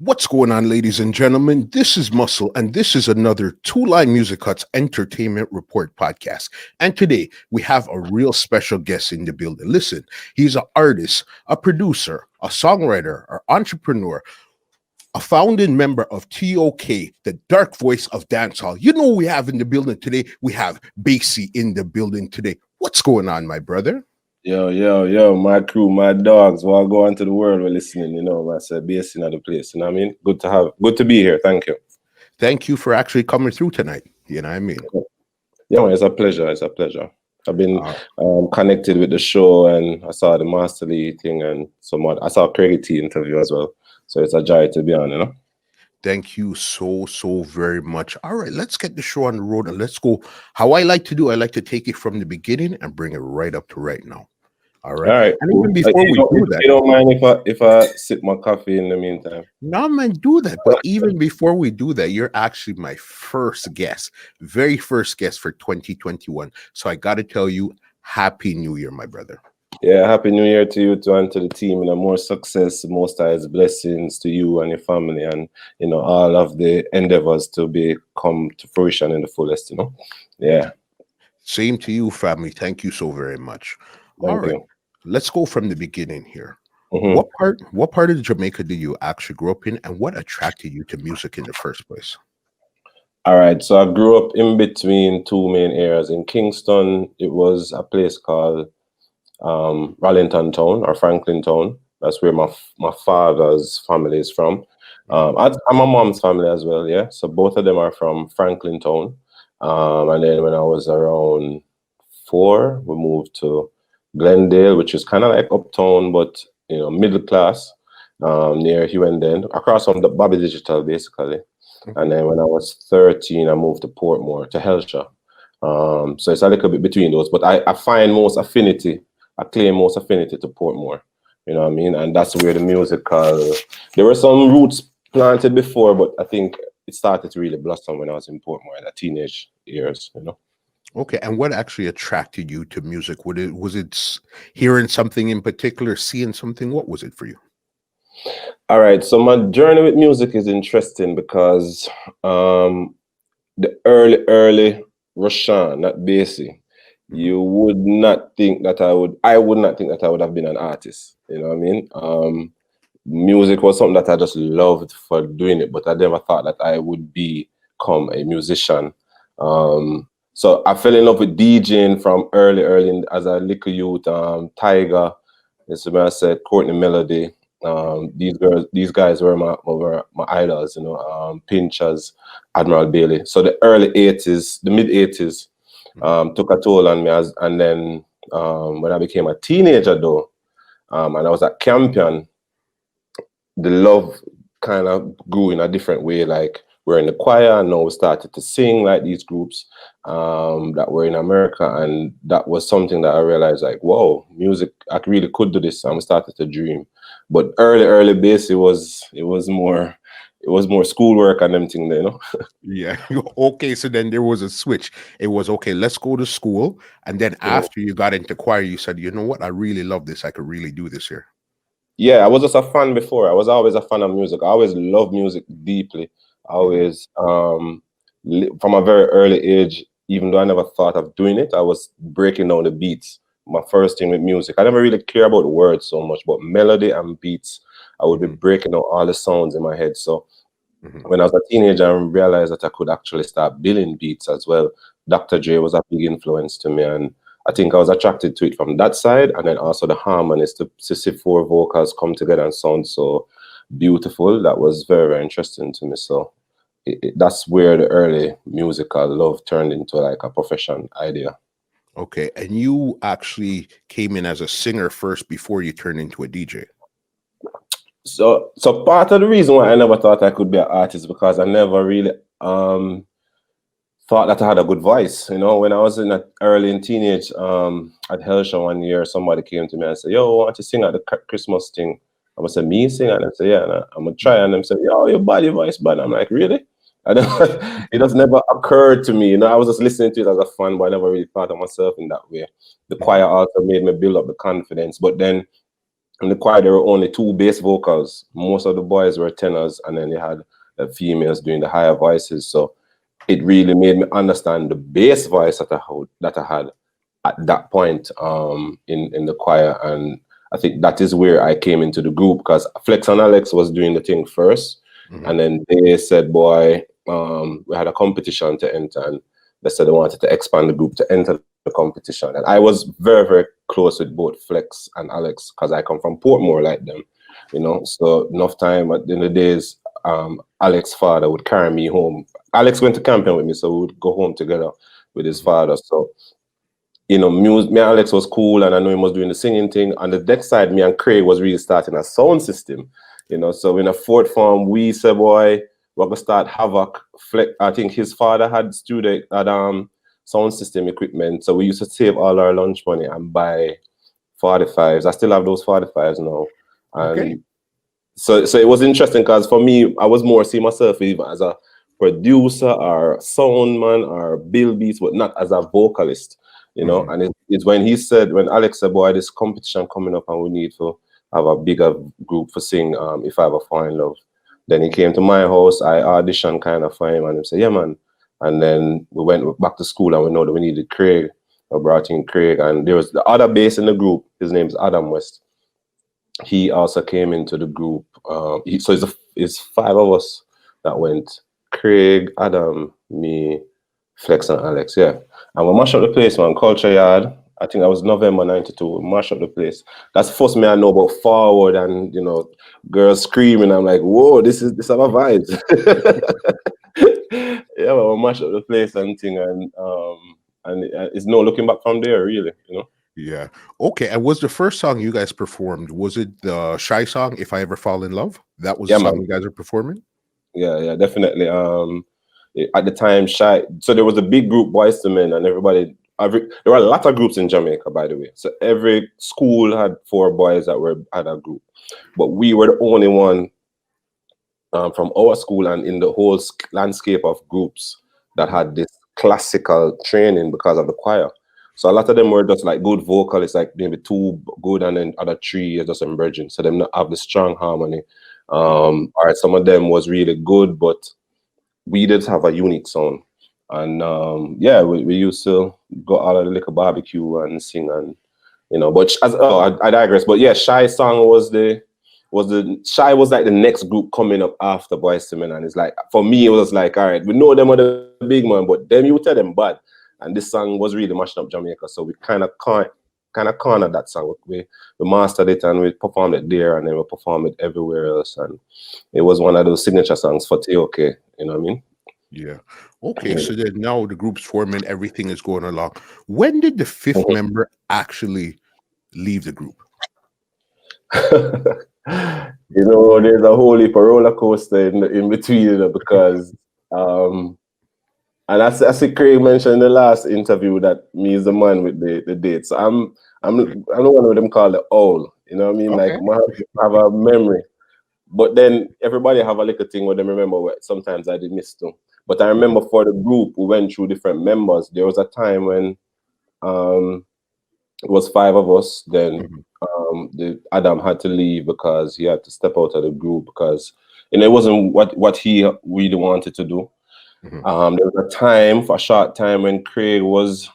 What's going on, ladies and gentlemen? This is Muscle, and this is another Two Line Music Cuts Entertainment Report podcast. And today we have a real special guest in the building. Listen, he's an artist, a producer, a songwriter, an entrepreneur, a founding member of T.O.K, the dark voice of dancehall. You know what we have in the building today? We have BayC in the building today. What's going on, my brother? Yo, my crew, my dogs, while going to the world, we're listening, I said, BayC in the place, you know what I mean? Good to be here, thank you. Thank you for actually coming through tonight, you know what I mean? Yeah, man, it's a pleasure. I've been connected with the show, and I saw the Master Lee thing, and I saw Craig T interview as well, so it's a joy to be on. Thank you so very much. All right, let's get the show on the road and let's go. How I like to do, I like to take it from the beginning and bring it right up to right now. All right. And even before we do that, you don't mind if I sip my coffee in the meantime? No, man, do that. But even before we do that, you're actually my first guest, very first guest for 2021. So I got to tell you, Happy New Year, my brother. Yeah, Happy New Year to you too, and to the team, and more success, most highs, blessings to you and your family, and all of the endeavors to come to fruition in the fullest. Yeah. Same to you, family. Thank you so very much. Thank you. Let's go from the beginning here. Mm-hmm. What part of Jamaica did you actually grow up in, and what attracted you to music in the first place? All right, so I grew up in between two main areas. In Kingston, it was a place called Rallington Town or Franklin Town. That's where my father's family is from. I'm my mom's family as well, yeah. So both of them are from Franklin Town. And then when I was around 4, we moved to Glendale, which is kind of like uptown, but middle class, near Hugh and Den, across from the Bobby Digital, basically. And then when I was 13, I moved to Portmore, to Helsha. So it's a little bit between those, but I claim most affinity to Portmore. You know what I mean? And that's where the musical, there were some roots planted before, but I think it started to really blossom when I was in Portmore in the teenage years, Okay, and what actually attracted you to music? Was it hearing something in particular, seeing something? What was it for you? All right, so my journey with music is interesting because the early Rashan, not BayC, you would not think that I would not think that I would have been an artist. You know what I mean? Music was something that I just loved for doing it, but I never thought that I would become a musician. So I fell in love with DJing from early as a little youth. Tiger, this is when I said Courtney Melody. These guys were my idols, Pinchers, Admiral Bailey. So the early 80s, the mid 80s, took a toll on me and then when I became a teenager though, and I was at Campion, the love kind of grew in a different way. Like we're in the choir and now we started to sing like these groups that were in America, and that was something that I realized, like, whoa, music, I really could do this. And we started to dream. But early BayC, it was more schoolwork and them thing there, Yeah. Okay, so then there was a switch. It was, okay, let's go to school. And then after you got into choir, you said, you know what, I really love this. I could really do this here. Yeah, I was just a fan before. I was always a fan of music. I always loved music deeply. I always, from a very early age, even though I never thought of doing it, I was breaking down the beats. My first thing with music, I never really care about the words so much, but melody and beats, I would be breaking down all the sounds in my head. So when I was a teenager, I realized that I could actually start building beats as well. Dr. Dre was a big influence to me, and I think I was attracted to it from that side, and then also the harmonies, to see 4 vocals come together and sound so beautiful. That was very, very interesting to me. So that's where the early musical love turned into like a profession idea. Okay, and you actually came in as a singer first before you turned into a DJ. So part of the reason why I never thought I could be an artist, because I never really thought that I had a good voice. When I was early in teenage, at Helsha one year, somebody came to me and said, "Yo, I want to sing at the Christmas thing." I would say, "Me sing?" And I said, "Yeah." And I'm gonna try. And them said, "Yo, your body voice, but I'm like, really? It just never occurred to me. I was just listening to it as a fan, but I never really thought of myself in that way. The choir also made me build up the confidence. But then In the choir, there were only two bass vocals. Most of the boys were tenors, and then they had females doing the higher voices. So it really made me understand the bass voice that I had at that point in the choir. And I think that is where I came into the group, because Flex and Alex was doing the thing first. And then they said, boy, we had a competition to enter, and they said they wanted to expand the group to enter the competition. And I was very, very close with both Flex and Alex, because I come from Portmore like them, you know. So enough time in the days, Alex's father would carry me home. Alex went to camping with me, so we would go home together with his father. So, you know, me and Alex was cool, and I know he was doing the singing thing. On the deck side, me and Craig was really starting a sound system, you know. So in a fourth form, we said, boy, we're gonna start Havoc. I think his father had sound system equipment, so we used to save all our lunch money and buy 45s. I still have those 45s now, and Okay. so it was interesting, because for me, I was more seeing myself even as a producer or sound man or build beats, but not as a vocalist, you know. And it's when Alex said, boy, this competition coming up and we need to have a bigger group for sing If I Ever Fall in Love. Then he came to my house, I auditioned kind of for him, and he said, yeah, man. And then we went back to school, and we know that we needed Craig. I brought in Craig, and there was the other bass in the group. His name's Adam West. He also came into the group. So it's five of us that went: Craig, Adam, me, Flex, and Alex. Yeah, and we mashed up the place, man. Culture Yard. I think that was November '92. We mashed up the place. That's the first me I know about Forward, and you know, girls screaming. I'm like, whoa, this are my vibes. Yeah, but we mashed up the place and thing, and it's no looking back from there, really. You know. Yeah. Okay. And was the first song you guys performed, was it the Shy song, If I Ever Fall in Love? That was Yeah, the song man. you guys are performing? Yeah, definitely. At the time, Shy. So there was a big group, Boys to Men, and everybody. There were a lot of groups in Jamaica, by the way. So every school had 4 boys that had a group, but we were the only one from our school and in the whole landscape of groups that had this classical training because of the choir. So a lot of them were just like good vocalists, like maybe 2 good and then other 3 are just emerging. So them not have the strong harmony. All right, some of them was really good, but we did have a unique sound. And yeah, we used to go out of the liquor barbecue and sing, and you know. But I digress. But yeah, Shy song was Shy was like the next group coming up after Boyz II Men, and it's like, for me it was like, all right, we know them are the big man, but them you tell them bad. And this song was really mashing up Jamaica, so we kind of cornered that song. We mastered it and we performed it there, and then we performed it everywhere else, and it was one of those signature songs for T.O.K. You know what I mean? Yeah. Okay. So then now the group's forming, everything is going along. When did the 5th member actually leave the group? You know, there's a whole heap of roller coaster in between, you know, because and I see Craig mentioned in the last interview that me is the man with the dates. So I'm one of them called the owl. You know what I mean? Like, I have a memory. But then everybody have a little thing where they remember what sometimes I did miss too. But I remember for the group, we went through different members. There was a time when it was 5 of us. Then Adam had to leave because he had to step out of the group because it wasn't what he really wanted to do. There was a short time when Craig was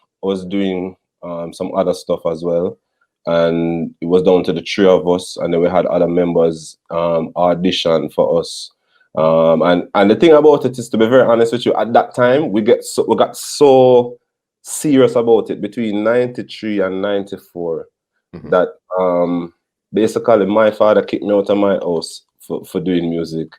doing some other stuff as well, and it was down to the 3 of us, and then we had other members audition for us. And the thing about it is, to be very honest with you, at that time we got so serious about it between 93 and 94 that basically my father kicked me out of my house for doing music,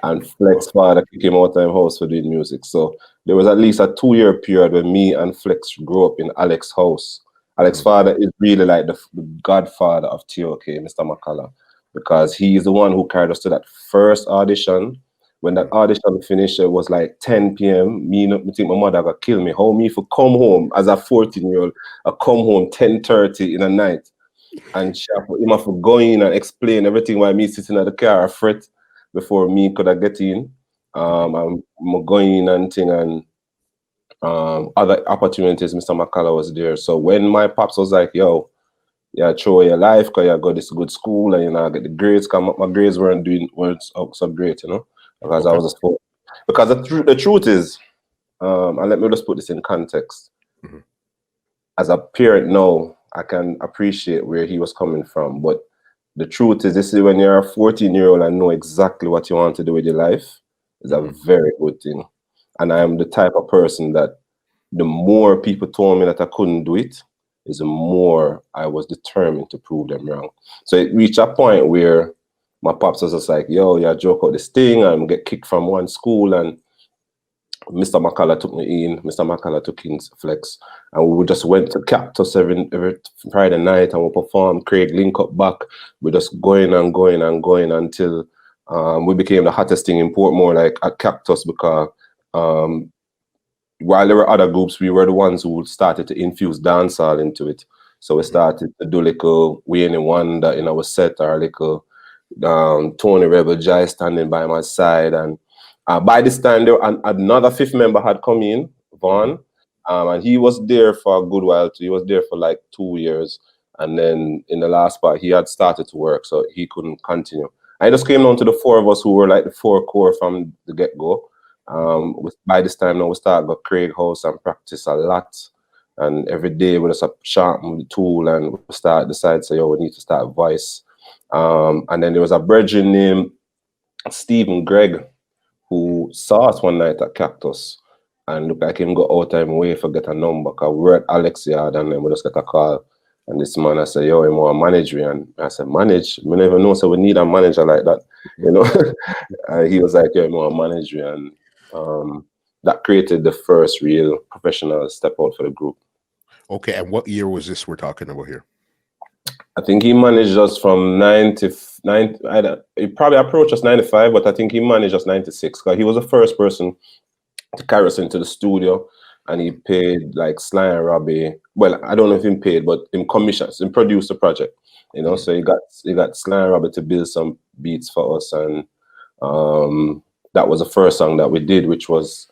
and Flex father kicked him out of his house for doing music. So there was at least a 2-year period where me and Flex grew up in Alex's house. Alex's father is really like the godfather of T.O.K, Mr. McCullough, because he is the one who carried us to that first audition. When that audition finished, it was like 10 p.m. Me think my mother got kill me. How me for come home as a 14-year-old, I come home 10:30 in the night, and she have to go in and explain everything while me sitting at the car fret before me could I get in. I'm going in and thing, and other opportunities, Mr. McCullough was there. So when my pops was like, yo, you throw your life because you got this good school and you know get the grades come up. My grades weren't so great, you know, because I Okay. was a sport. Because the truth is, and let me just put this in context. Mhm. As a parent now, I can appreciate where he was coming from. But the truth is, this is when you're a 14-year-old and know exactly what you want to do with your life, is a Mhm. very good thing. And I am the type of person that the more people told me that I couldn't do it, is the more I was determined to prove them wrong. So it reached a point where my pops was just like, yo, you joke out this thing and get kicked from one school, and Mr. McCullough took me in, Mr. McCullough took in Flex, and we just went to Cactus every Friday night and we performed. Craig link up back. We just going and going and going until we became the hottest thing in Portmore, like at Cactus, because um, while there were other groups, we were the ones who started to infuse dancehall into it. So we started to do little Wayne Wonder in our set, or little Tony Rebel Jai standing by my side. And by this time, another fifth member had come in, Mhm. Vaughn, and he was there for a good while too. He was there for like 2 years. And then in the last part, he had started to work, so he couldn't continue. I just came down to the four of us who were like the four core from the get go. By this time now, we start go Craig house and practice a lot. And every day we just sharpen the tool and we start decide, say, yo, we need to start voice. And then there was a brethren named Stephen Gregg who saw us one night at Cactus and looked like him go out of him way for get a number, because we were at Alex Yard and then we just got a call. And this man, I said, yo, I'm a manager. And I said, manage? We never know, so we need a manager like that, you know? And he was like, yo, I'm a manager. And that created the first real professional step out for the group. Okay. And what year was this we're talking about here? I think he managed us from 99. He probably approached us 95, but I think he managed us 96 because he was the first person to carry us into the studio, and he paid like Sly and Robbie. Well, I don't know if he paid, but in commissions, in produced the project. You know, Mhm. so he got Sly and Robbie to build some beats for us, and that was the first song that we did, which was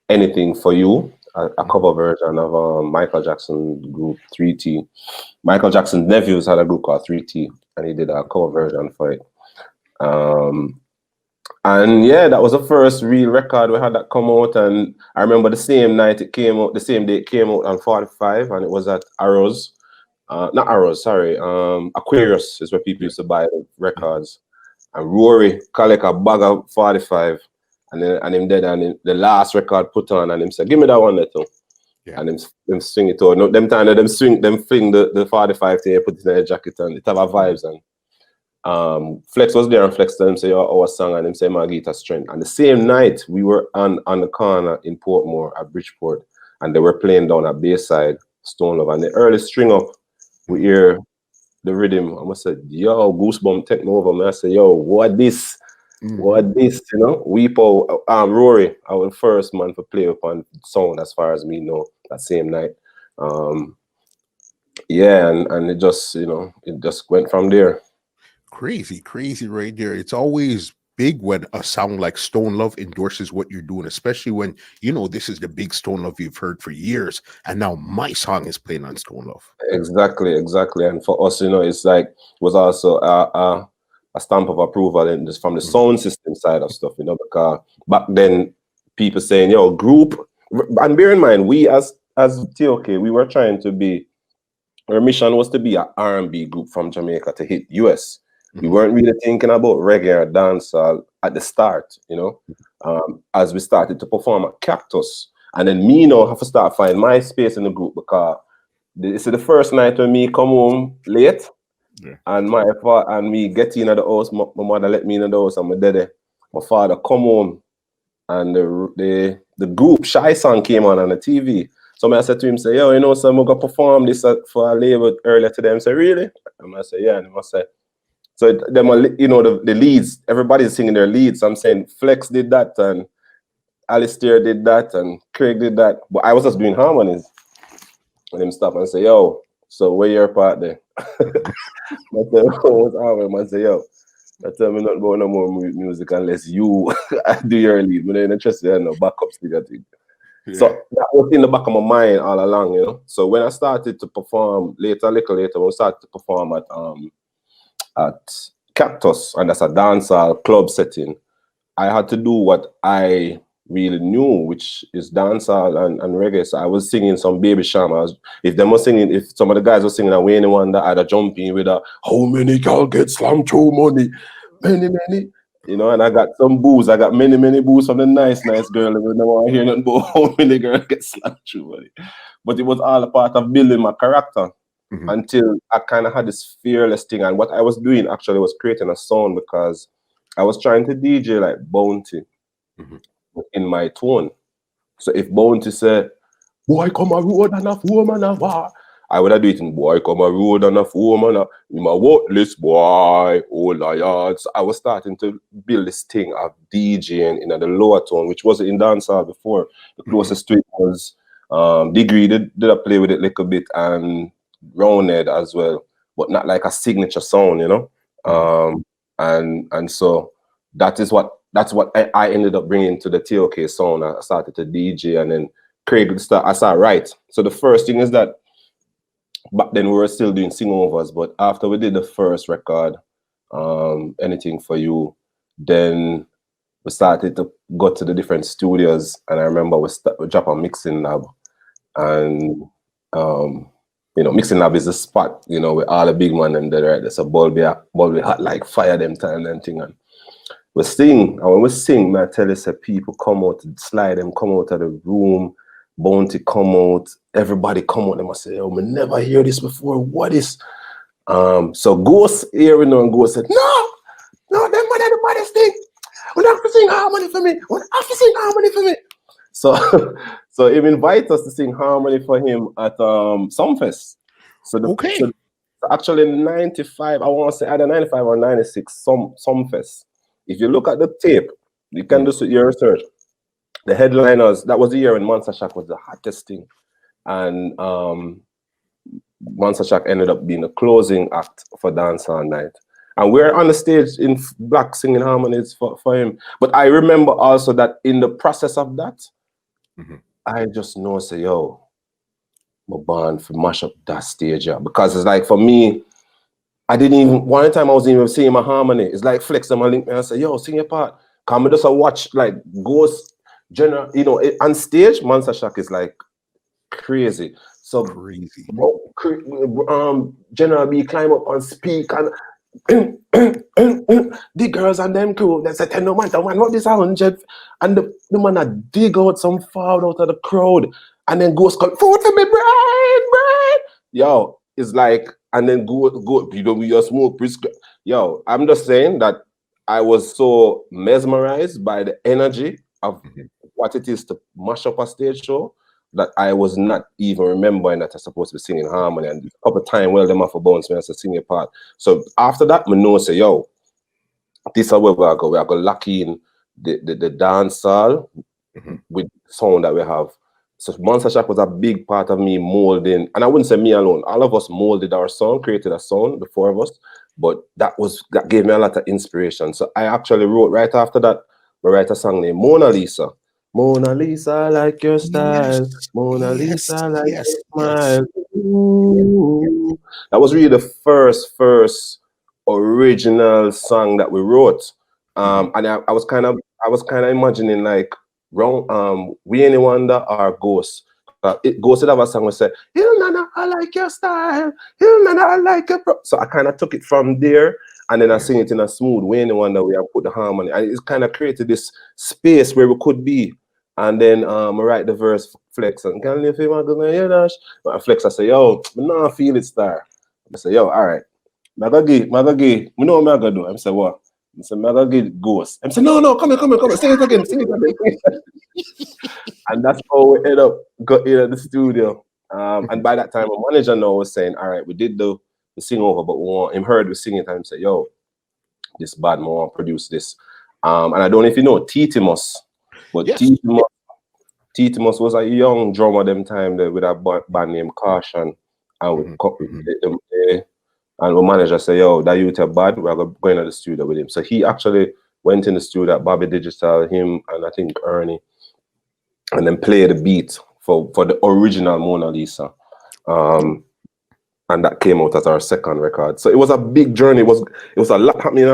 Anything for You, a cover version of Michael Jackson group 3T. Michael Jackson's nephews had a group called 3T, and he did a cover version for it. Um, and yeah, that was the first real record we had that come out. And I remember the same night it came out, the same day it came out on 45, and it was at Arrows. Not Arrows, sorry. Aquarius is where people Yeah. used to buy the records. And Rory collect a bag of 45, and him dead, and the last record put on, and him said, "Give me that one, there too." Yeah. And them swing it out. No, them time that them fling the 45 thing, put it in their jacket, and it have a vibes. And Flex was there, and Flex told him say, "Oh, our song," and him say, "Margita Strength." And the same night we were on the corner in Portmore at Bridgeport, and they were playing down at Bayside, Stone Love, and the early string up, we hear the rhythm. I must say, "Yo, goosebump take me over." Man, I say, "Yo, what this?" Mhm. What this, you know? Weepo, Rory, our first man for play upon sound as far as me know that same night. Um, yeah, and it just, it just went from there. Crazy, crazy right there. It's always big when a sound like Stone Love endorses what you're doing, especially when you know this is the big Stone Love you've heard for years, and now my song is playing on Stone Love. Exactly, exactly. And for us, it's like was also a stamp of approval in this from the Mhm. sound system side of stuff, because back then people saying, yo, group, and bear in mind, we as T.O.K, we were trying to be, our mission was to be an R&B group from Jamaica to hit US. We Mhm. weren't really thinking about reggae or dancehall at the start, as we started to perform at Cactus. And then me now have to start find my space in the group, because this is the first night when me come home late, Yeah. and my father and me get in at the house. My mother let me in the house, and my daddy, my father come home, and the group Shy Song came on the TV. So I said to him, say, yo, so I'm gonna perform this for a label earlier today. I say, really? And I say, yeah. And I say, so them, the leads, everybody's singing their leads. I'm saying Flex did that, and Alistair did that, and Craig did that. But I was just doing harmonies. And him stop and say, yo, so where your part there? I tell him, what's harmony? I say, yo, I tell me not about no more music unless you do your lead. But then interested in no backup stick, I think. So Yeah. that was in the back of my mind all along, you know. So when I started to perform later, a little later, when I started to perform at Cactus, and that's a dancehall club setting, I had to do what I really knew, which is dancehall and reggae. So I was singing some Baby Sham. If them were singing, if some of the guys were singing a Wayne Wonder, I'd a jump in with a how many girl get slammed through money? Many. You know, and I got some booze. I got many booze from the nice girl. I never want to hear nothing about how many girl get slammed through money. But it was all a part of building my character Mhm. until I kind of had this fearless thing. And what I was doing actually was creating a sound because I was trying to DJ like Bounty Mhm. in my tone. So if Bounty said, boy come a road and a woman a war, I would have do it in boy come a road and a woman a in my worthless boy, oh liar. So I was starting to build this thing of DJing in the lower tone, which wasn't in dancehall before. The closest to it was Degree did I play with it a little bit, and Roundhead as well, but not like a signature sound, you know. And so that's what I ended up bringing to the T.O.K sound. I started to DJ, and then Craig would start. I started right. So the first thing is that back then we were still doing sing overs, but after we did the first record, Anything for You, then we started to go to the different studios, and I remember we drop a mixing lab, and you know, mixing lab is a spot, you know, with all the big man and there, right? There's a bulby hot like fire them time and thing, and we sing, and when we sing, man, I tell you, say people come out, slide them, come out of the room, Bounty come out, everybody come out, they must say, oh, we never hear this before, what is, so Ghost hearing and Ghost said, no, them man are the baddest thing, we have to sing harmony for me, we have to sing harmony for me. So, so he invited us to sing harmony for him at Sumfest. Okay. So actually in 95, I want to say either 95 or 96, Sumfest. If you look at the tape, you can do your research. The headliners, that was the year when Monster Shack was the hottest thing. And Monster Shack ended up being the closing act for Dancehall Night. And we're on the stage in black singing harmonies for him. But I remember also that in the process of that, I just know, say, yo, my band for mash up that stage, yeah. Because it's like, for me, I didn't even, one time I wasn't even singing my harmony. It's like Flex them and link me and say, yo, sing your part. Come just watch like Ghost, General, you know, on stage, Monster Shack is like crazy. So Crazy. General B climb up and speak, and the girls and them crew, they say, tell no matter man, what this 100? And the man a dig out some foul out of the crowd, and then Ghost call, food for me, bread. Yo, it's like, and then go, you know, with your smoke prescribe. Yo, I'm just saying that I was so mesmerized by the energy of what it is to mash up a stage show that I was not even remembering that I'm supposed to be singing harmony. And a couple of times, well, them off a bounce me and say, sing your part. So after that, I know, say, yo, this is where we are going. We are going to lock in the dance hall with sound that we have. So Monster Shack was a big part of me molding, and I wouldn't say me alone. All of us molded our sound, created a sound, the four of us. But that gave me a lot of inspiration. So I actually wrote right after that, I write a song named Mona Lisa. Mona Lisa, I like your style. Mona Lisa, I like your smile. Ooh. That was really the first original song that we wrote. And I was kind of imagining like Wayne Wonder or Ghost. Ghost would have a song we say, Hill Nana, I like your style. Hill Nana, I like your so I kind of took it from there, and then I sing it in a smooth Wayne Wonder way and put the harmony. And it's kind of created this space where we could be. And then I write the verse Flex and can you feel my good you know? Flex, I say, yo, I now feel it star. I say, yo, all right. Magagi, we know what I'm gonna do. I say, what? I say, Magagi Ghost. I say, no, come here, sing it again. And that's how we end up got in the studio. And by that time, my manager now was saying, all right, we did the sing over, but we want him heard we sing it and say, yo, this bad man want to produce this. And I don't know if you know Titimus, but Yes. Titimus was a young drummer them time there with a band named Caution, and we them there. And the manager said, yo, that youth are bad, we're going to the studio with him. So he actually went in the studio at Bobby Digital, him and I think Ernie. and then play the beat for the original Mona Lisa. And that came out as our second record. So it was a big journey. It was a lot happening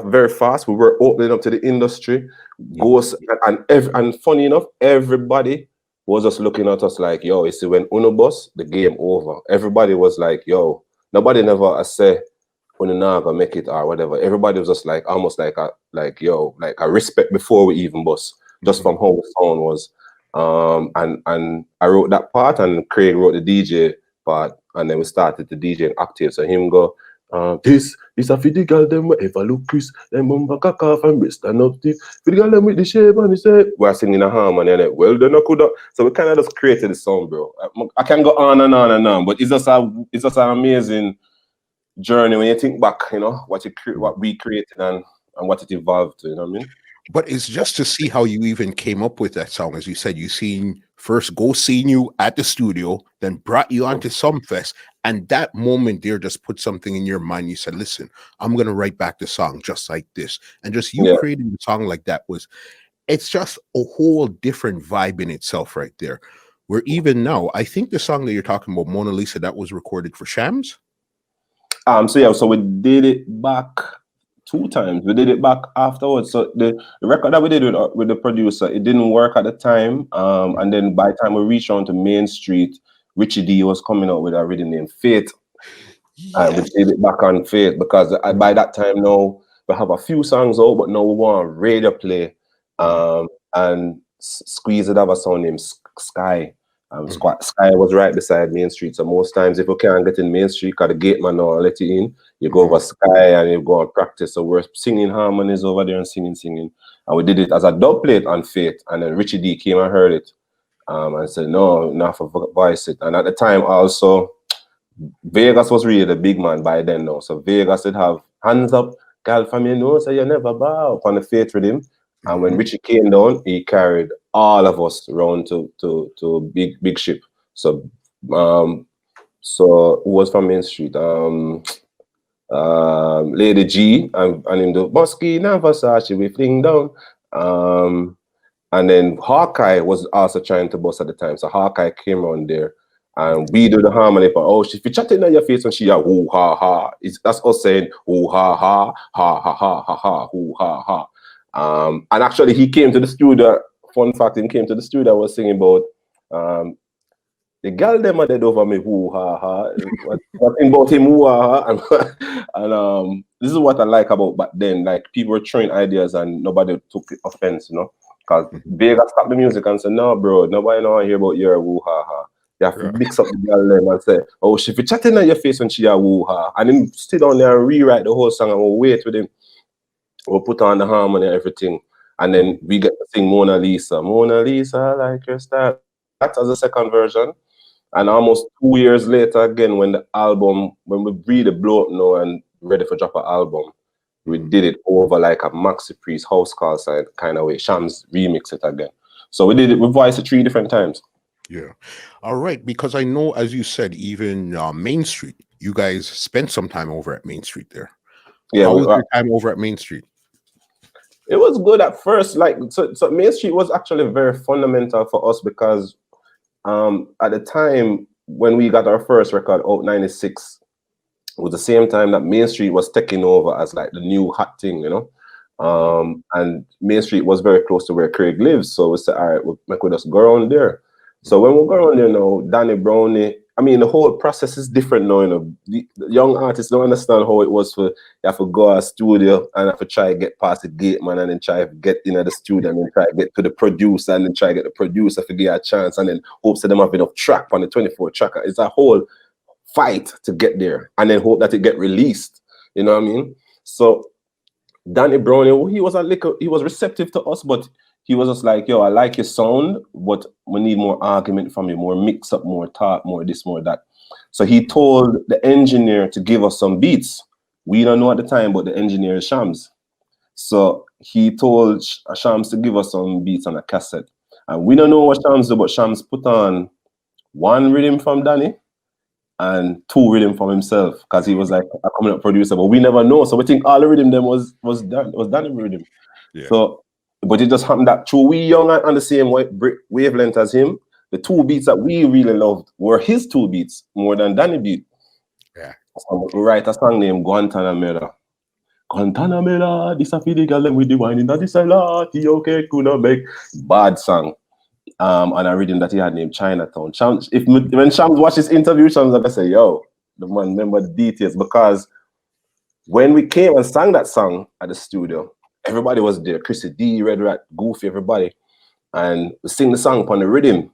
very fast. We were opening up to the industry. Ghost and funny enough, everybody was just looking at us like, yo, you see, when Uno bus, the game over. Everybody was like, yo, nobody never say Uno not gonna make it or whatever. Everybody was just like almost like a respect before we even bus, just from how the sound was. And I wrote that part, and Craig wrote the DJ part, and then we started the DJ in octave. So him go, this a for the girl them wherever look Chris, them bumper cock off and breast and up deep. For the girl them with the shape, and he said, we're singing a harmony, and then, well then I could. So we kind of just created the song, bro. I can go on and on and on, but it's just an amazing journey when you think back, you know, what we created and what it evolved to, you know what I mean? But it's just to see how you even came up with that song. As you said, you seen you at the studio, then brought you onto Sumfest, and that moment there just put something in your mind. You said, listen, I'm going to write back the song just like this. And just you creating the song like that it's just a whole different vibe in itself right there. Where even now, I think the song that you're talking about, Mona Lisa, that was recorded for Shams. So we did it back 2 times. We did it back afterwards. So the record that we did with the producer, it didn't work at the time. And then by the time we reached on to Main Street, Richie D was coming out with a rhythm named Faith. And we did it back on Faith because by that time now we have a few songs out, but now we want radio play. And Squeeze it have a song named Sky. Sky was right beside Main Street. So most times if you can't get in Main Street, because the gate man now let you in, you go over Sky and you go and practice. So we're singing harmonies over there and singing. And we did it as a dub plate on Faith. And then Richie D came and heard it and said, no, not for voice it. And at the time also, Vegas was really the big man by then now. So Vegas would have hands up, girl from your nose, so you never bow on the Faith with him. And when Richie came down, he carried all of us around to big ship. So who was from Main Street? Lady G and in the Musky and Versace we fling down. And then Hawkeye was also trying to bust at the time. So Hawkeye came on there and we do the harmony part. Oh, she chatting on your face and she woo ha ha. That's us saying woo ha ha ha ha ha ha ha woo ha ha. And actually he came to the studio. Fun fact, he came to the studio. I was singing about the girl them are dead over me, woo ha ha. What about him, woo ha ha. And this is what I like about back then. Like people were throwing ideas and nobody took offense, you know. Because Vegas stopped the music and said, no, bro, nobody know hear about your woo ha ha. You have to mix up the girl them and say, oh, she be chatting on your face when she a woo ha. And then sit down there and rewrite the whole song and we'll wait with him. We'll put on the harmony and everything. And then we get to sing Mona Lisa. Mona Lisa, I like your style. That's as a second version. And almost 2 years later, again, when we really blow up now and ready for drop an album, we did it over like a Maxi Priest house call side kind of way. Shams remix it again. So we did it, we voiced it 3 different times. Yeah. All right. Because I know, as you said, even Main Street, you guys spent some time over at Main Street there. Yeah. How was your time over at Main Street? It was good at first. Like so Main Street was actually very fundamental for us because at the time when we got our first record out, 96, it was the same time that Main Street was taking over as like the new hot thing, you know. And Main Street was very close to where Craig lives. So we said, all right, we'll just go around there. So when we go around there now, Danny Brownie, I mean, the whole process is different now, you know. The young artists don't understand how it was you have to go to a studio and have to try to get past the gate man and then try to get into the studio and then try to get to the producer and then try to get the producer to give a chance and then hope that them have enough track on the 24 tracker. It's a whole fight to get there and then hope that it get released. You know what I mean? So Danny Brownie, he was receptive to us, but he was just like, yo, I like your sound, but we need more argument from you, more mix up, more talk, more this, more that. So he told the engineer to give us some beats. We don't know at the time, but the engineer is Shams. So he told Shams to give us some beats on a cassette. And we don't know what Shams did, but Shams put on 1 rhythm from Danny and 2 rhythm from himself, because he was like a coming up producer, but we never know. So we think all the rhythm them was Danny rhythm. Yeah. So But it just happened that through we young and on the same wavelength as him, the two beats that we really loved were his two beats more than Danny beat. Yeah. So we write a song named Guantanamera. Guantanamera, this a the girl with the wine in that is a lot. T.O.K. could not make bad song. And a rhythm that he had named Chinatown. Shams, when Shams watched his interview, Shams like I say, yo, the man remember the details, because when we came and sang that song at the studio, everybody was there. Chrissy D, Red Rat, Goofy, everybody. And we sing the song upon the rhythm.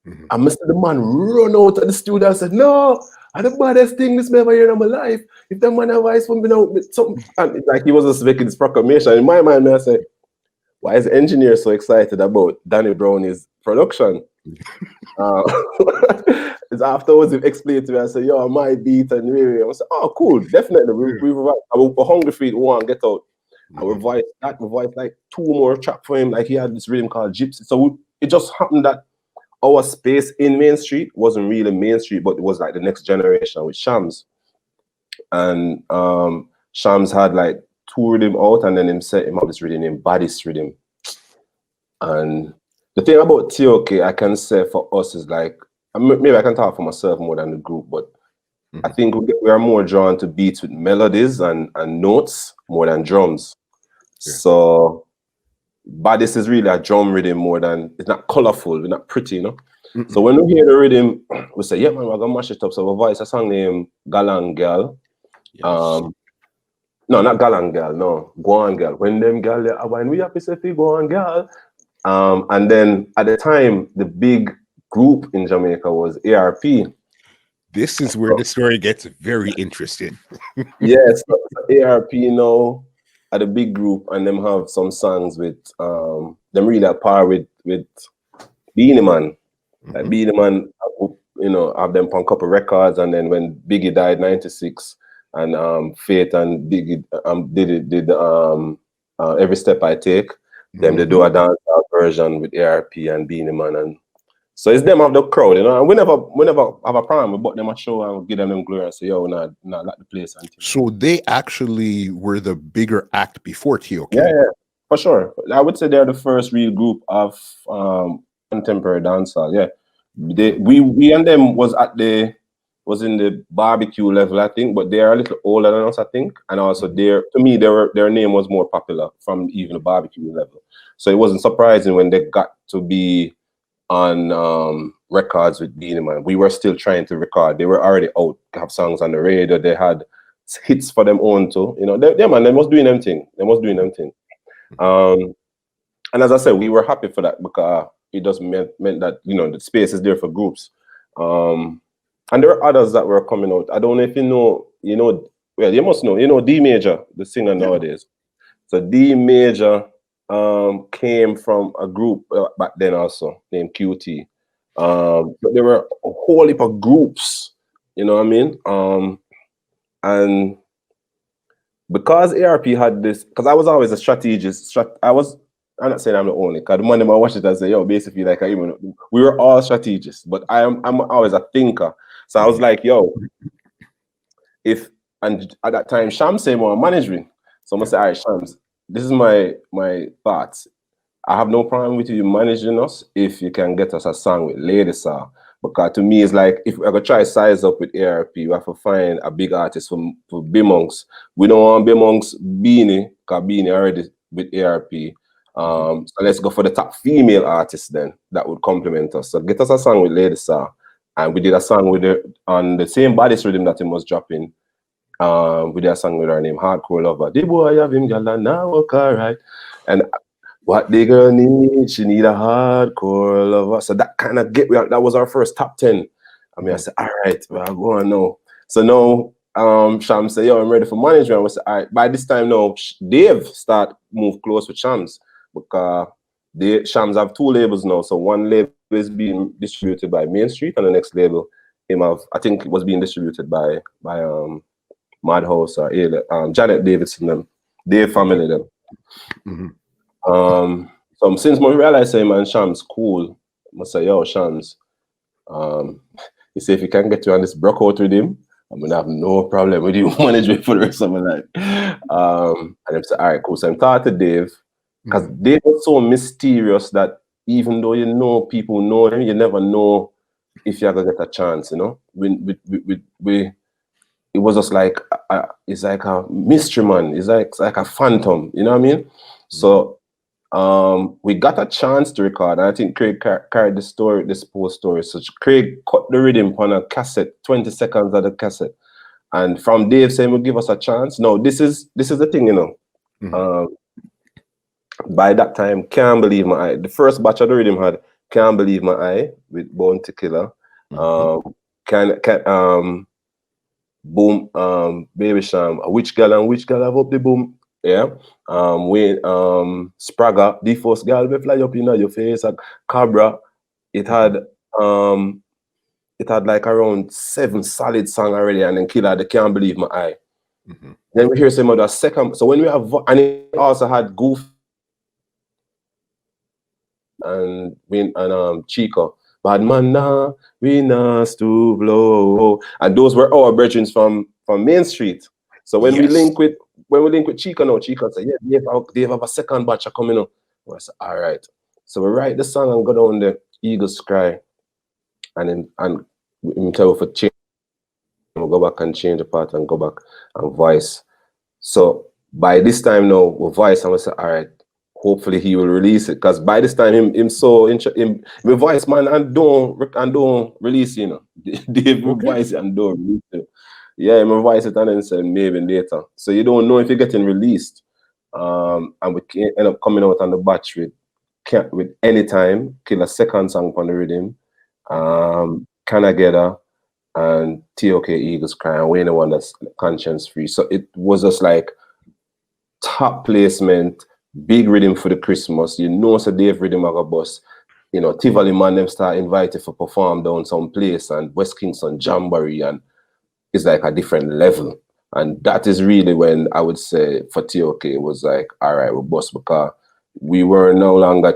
Mm-hmm. And Mr. The man run out of the studio and said, no, I'm the baddest thing this ever heard in my life. If that man have ice from me now with something. And like he was just making this proclamation. In my mind, I said, why is the engineer so excited about Danny Brownie's production? It's afterwards he explained to me, I said, yo, my beat and really. I said, oh, cool, definitely. We're hungry for it, we want to get out. I revised like 2 more tracks for him. Like he had this rhythm called Gypsy. So it just happened that our space in Main Street wasn't really Main Street, but it was like the next generation with Shams. And Shams had like 2 rhythm out, and then him set him up this rhythm named Baddest Rhythm. And the thing about T.O.K, I can say for us is like, maybe I can talk for myself more than the group, but I think we are more drawn to beats with melodies and notes more than drums. Yeah. So Baddest is really a drum rhythm more than, it's not colorful, it's not pretty, you know? So when we hear the rhythm, we say, yeah, man, we're gonna mash it up. So we voice a song named Galangal. Yes. No, not Galangal, no, Guangal. When them gal, when we have to say Guangal. And then at the time, the big group in Jamaica was ARP. This is where the story gets very interesting. Yes, so ARP, you know, at a big group, and them have some songs with them really at par with Beenie Man. Like Beenie Man, you know, have them on a couple records, and then when Biggie died '96, and Faith and Biggie did Every Step I Take, them they do a dancehall version with ARP and Beenie Man, and so it's them of the crowd, you know. And we never have a problem. We bought them a show and give them glory and say, yo, not like the place. And so they actually were the bigger act before T.O.K. Yeah, for sure. I would say they're the first real group of contemporary dancehall. Yeah, we and them was in the barbecue level, I think, but they are a little older than us, I think, and also to me their name was more popular from even the barbecue level. So it wasn't surprising when they got to be on records with Beenie Man. We were still trying to record. They were already out, have songs on the radio. They had hits for them own too. You know, they was doing them thing. And as I said, we were happy for that because it just meant that, you know, the space is there for groups. And there are others that were coming out. I don't know if you know, well, you must know, you know, D Major, the singer nowadays. So D Major came from a group back then also named QT. But there were a whole heap of groups, you know what I mean? And because ARP had this, because I was always a strategist, I'm not saying I'm the only, because the man I watch it and say, yo, basically, like, we were all strategists, but I'm always a thinker. So I was like, yo, and at that time, Shams said more management. So I'm gonna say, all right, Shams, this is my thoughts. I have no problem with you managing us if you can get us a song with Lady Saw. Because to me, it's like, if we're going to try size up with ARP, we have to find a big artist for B-Monks. We don't want B-Monks Beanie, because Beanie already with ARP. So let's go for the top female artist then that would complement us. So get us a song with Lady Saw. And we did a song with her on the same Baddest Rhythm that he was dropping. We did a song with her name, Hardcore Lover. The boy have him, girl, and now walk alright. And what the girl need, she need a hardcore lover. So that kind of that was our first top 10. I mean, I said, all right, well, I'll go on now. So now, Shams said, yo, I'm ready for management. I said, all right. By this time now, Dave start move close with Shams because Shams have 2 labels now. So one label is being distributed by Main Street, and the next label, I think it was being distributed by Madhouse or Janet Davidson, them, their family, them. So since I realized him and Shams cool, I say, yo, Shams, he say if you can get you on this broke out with him, I'm gonna have no problem with you management for the rest of my life. And I said, all right, cool. So I'm talking to Dave, because they were so mysterious that even though you know people know them, you never know if you're gonna get a chance. You know, we it was just like it's like a mystery man. It's like a phantom. You know what I mean? So we got a chance to record, and I think Craig carried this post story. So Craig cut the rhythm on a cassette, 20 seconds of the cassette. And from Dave saying, "Will give us a chance." No, this is the thing, you know. By that time, Can't Believe My Eye. The first batch of the rhythm had Can't Believe My Eye with Bounty Killer. Boom, Baby Sham, Which Gal and Which Gal have up the boom. Yeah. When Spragga, the first girl will fly up in your face, and Cabra, it had like around 7 solid songs already, and then Killer, they Can't Believe My Eye. Then we hear some of the second. So when we have, and it also had Goof and Chico. Bad man nah, we nas to blow. And those were our brethren from Main Street. So when we link with Chico now, Chico said, yeah, they have a second batch coming up. I said, all right. So we write the song and go down the Eagles Cry, and we tell for change. We'll go back and change the part and go back and voice. So by this time now, we voice and we say, all right, hopefully he will release it. Because by this time, him voice man and don't release, you know. Dave voice it and don't release it. Yeah, him voice it and then say maybe later. So you don't know if you're getting released. And we end up coming out on the batch with Anytime, Kill a second song on the rhythm, Can I Get Her, and T.O.K. Eagles Cry, and we ain't the one that's conscience free. So it was just like top placement, big rhythm for the Christmas. You know, so Dave rhythm of a bus. You know, Tivoli man them start invited for perform down some place, and West Kingston Jamboree, and it's like a different level. And that is really when I would say for T.O.K. it was like, all right, we're bust, because we were no longer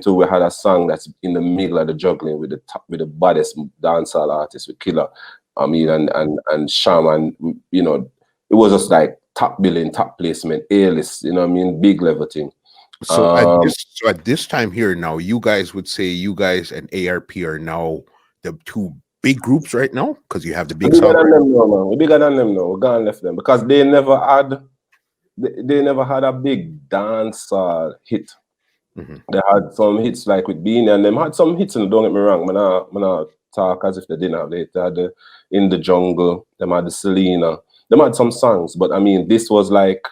we had a song that's in the middle of the juggling with the baddest dancehall artist, with Killer, I mean, and Sham, and you know, it was just like top billing, top placement, A-list, you know what I mean, big level thing. So at this time here now, you guys would say you guys and ARP are now the two big groups right now, because you have the big song. We're bigger than them now. We're gone left them because they never had a big dancehall hit. They had some hits like with Beanie, and them had some hits, and don't get me wrong, I'm not talk as if they didn't have it. They had the In the Jungle, them had the Selena, them had some songs, but I mean, this was like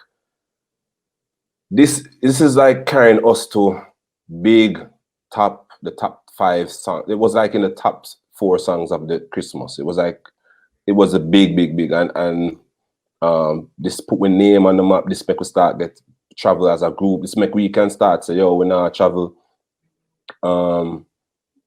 this is like carrying us to the top 5 songs. It was like in the top 4 songs of the Christmas. It was a big, and this put my name on the map. This make we start get travel as a group. This make we can start say, yo, we now travel.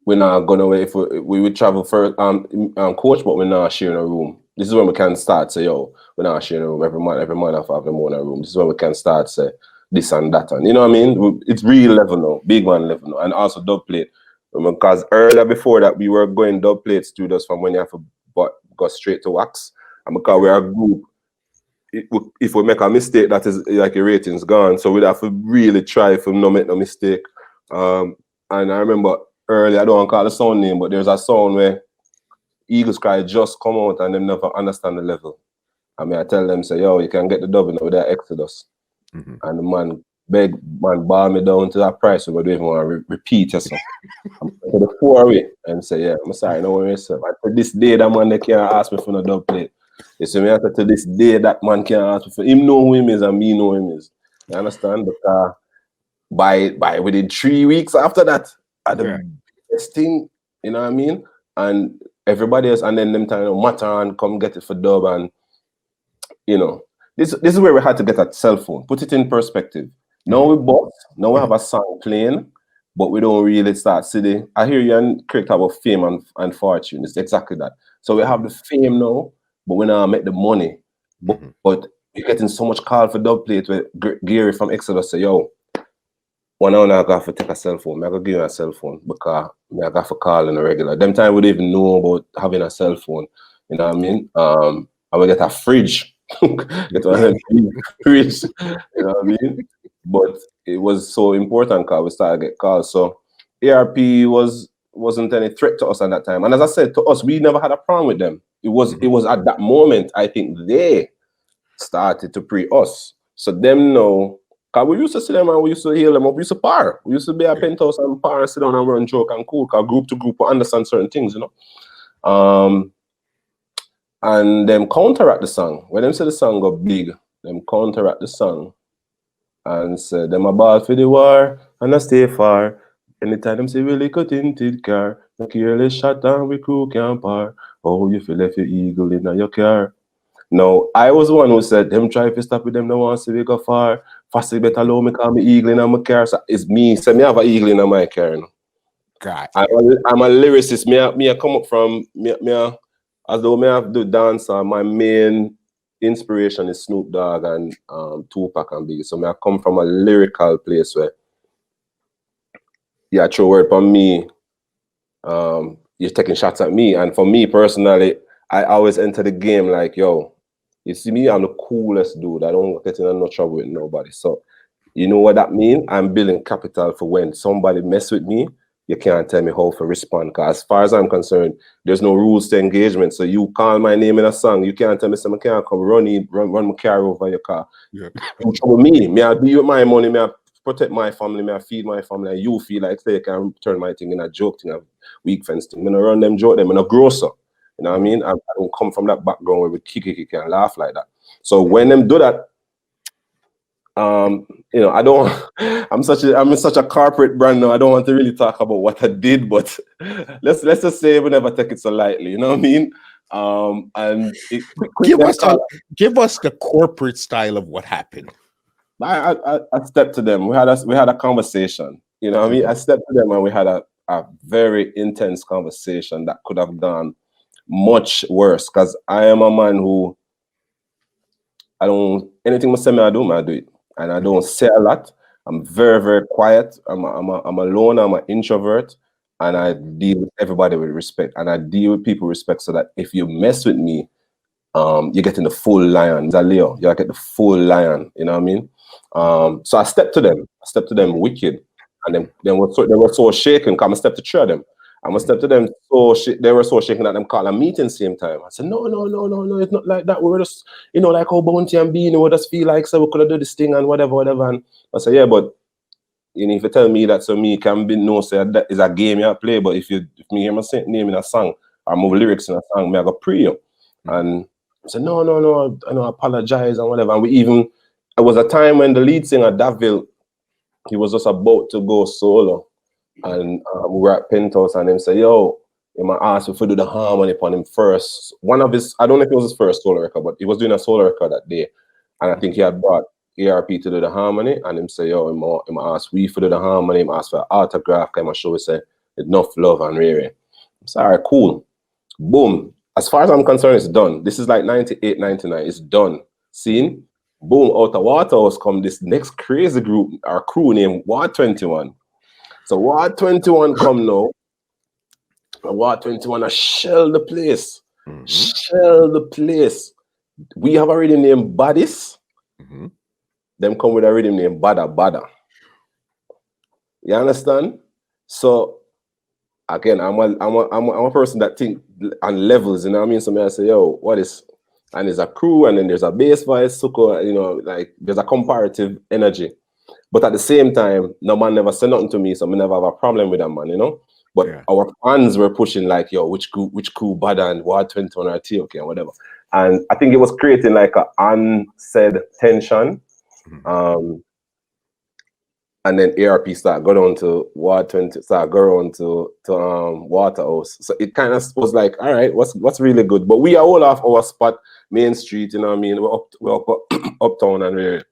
We're not gonna wait if we would travel for coach, but we're not sharing a room. This is when we can start say, yo, we're not sharing a room every month. Every month I have them own a room. This is when we can start say this and that, and you know what I mean. It's real level now, big one level now, and also dub plate. Because earlier before that we were going dub plate studios from when you have to go straight to wax, and because we're a group. If we make a mistake, that is like your rating's gone. So we'd have to really try to not make no mistake. And I remember earlier, I don't want to call the sound name, but there's a sound where Eagles Cry just come out and they never understand the level. I mean, I tell them, say, yo, you can get the dubbing with that Exodus. And the man bar me down to that price, so we don't even want to repeat or something. To the 4 away and say, yeah, I'm sorry, no worries, sir. But to this day, that man, they can't ask me for no dub plate. You see me, after to this day, that man can't ask me for him know who him is and me know him is. You understand? Because by within 3 weeks after that, at the best thing, you know what I mean? And everybody else, and then them time, matter and come get it for dub, and you know, this is where we had to get a cell phone. Put it in perspective. Now we bought, now we have a song playing, but we don't really start sitting. I hear you and Craig talk about fame and fortune. It's exactly that. So we have the fame now, but we now make the money. But we're getting so much call for dub plate where Gary from Exodus say, yo, one hour I got to take a cell phone. I got to give you a cell phone because I got to call in a regular. Them time we didn't even know about having a cell phone. You know what I mean? I will get a fridge It was big preach, you know what I mean? But it was so important because we started to get calls. So ARP wasn't any threat to us at that time. And as I said, to us, we never had a problem with them. It was at that moment, I think they started to pre us. So them know, because we used to see them and we used to heal them up. We used to par. We used to be at penthouse and par and sit down and run joke and cool. Because group to group we understand certain things, you know. And them counteract the song. When them say the song got big, them counteract the song and say them a ball for the war and I stay far. Anytime them say really cut tinted car, the careless shot down we crew can par. Oh, you feel left your eagle in your car. Now, I was the one who said, them try to stop with them, no one see we go far. Fast better low me call me eagle in my car. So it's me, say me have a eagle in my car. You know? God. I'm a lyricist. Me I come up from, as though me have to dance, my main inspiration is Snoop Dogg and T.O.K and BayC. So me I come from a lyrical place where, yeah, true word for me, you're taking shots at me. And for me personally, I always enter the game like, yo, you see me, I'm the coolest dude. I don't get in no trouble with nobody. So you know what that means? I'm building capital for when somebody mess with me, you can't tell me how to respond. Because as far as I'm concerned, there's no rules to engagement. So you call my name in a song, you can't tell me something can't come run my car over your car. Yeah. You trouble me. Me I be with my money, me I protect my family, me I feed my family, and you feel like say you can turn my thing in a joke thing, a weak fence thing. Me no run them joke them, I'm a grocer. You know what I mean? I don't come from that background where we kick and laugh like that. So when them do that, you know, I don't. I'm in such a corporate brand now. I don't want to really talk about what I did, but let's just say we never take it so lightly. You know what I mean? And Give us the corporate style of what happened. I stepped to them. We had a conversation. You know what I mean? I stepped to them and we had a very intense conversation that could have gone much worse. Because I am a man who I don't anything I say I do it. And I don't say a lot. I'm very, very quiet. I'm alone. I'm an introvert, and I deal with everybody with respect. And I deal with people with respect, so that if you mess with me, you're getting the full lion. It's a Leo. You get the full lion. You know what I mean? So I stepped to them. Wicked, and then they were so shaken. Because I stepped to three of them. I'm gonna step to them. They were so shaken that them call a meeting same time. I said, no, it's not like that. We're just, you know, like how Bounty and Beanie would just feel like so we could have done this thing and whatever. And I said, yeah, but you know, if you tell me that, so me can be no say that is a game you play. But if me hear my name in a song or move lyrics in a song, me I go pre you. And I said, no, I know, apologize and whatever. And it was a time when the lead singer Davil, he was just about to go solo. And we were at Penthouse and him say, yo, he might ask if we do the harmony upon him first. One of his, I don't know if it was his first solo record, but he was doing a solo record that day. And I think he had brought ARP to do the harmony. And him say, yo, he might ask we for do the harmony. He ask for an autograph. Kind of show, say, enough love and rare. I said, all right, cool. Boom. As far as I'm concerned, it's done. This is like 98, 99. It's done. Seen? Boom. Out of Waterhouse come this next crazy group, our crew named Ward 21. So Ward 21 come now. Ward 21 shell the place. Shell the place. We have a rhythm named Badis. Them come with a rhythm named Bada. You understand? So again, I'm a person that think on levels, you know what I mean? So I say, yo, what is, and there's a crew and then there's a bass voice, Suko, you know, like there's a comparative energy. But at the same time, no man never said nothing to me, so I never have a problem with that man, you know. But our fans were pushing like, yo, which crew Bada and Ward 21 or T.O.K and whatever. And I think it was creating like an unsaid tension. And then ARP started go down to Ward 20, started go on to Waterhouse. So it kind of was like, all right, what's really good? But we are all off our spot, Main Street, you know what I mean? We're up uptown and really.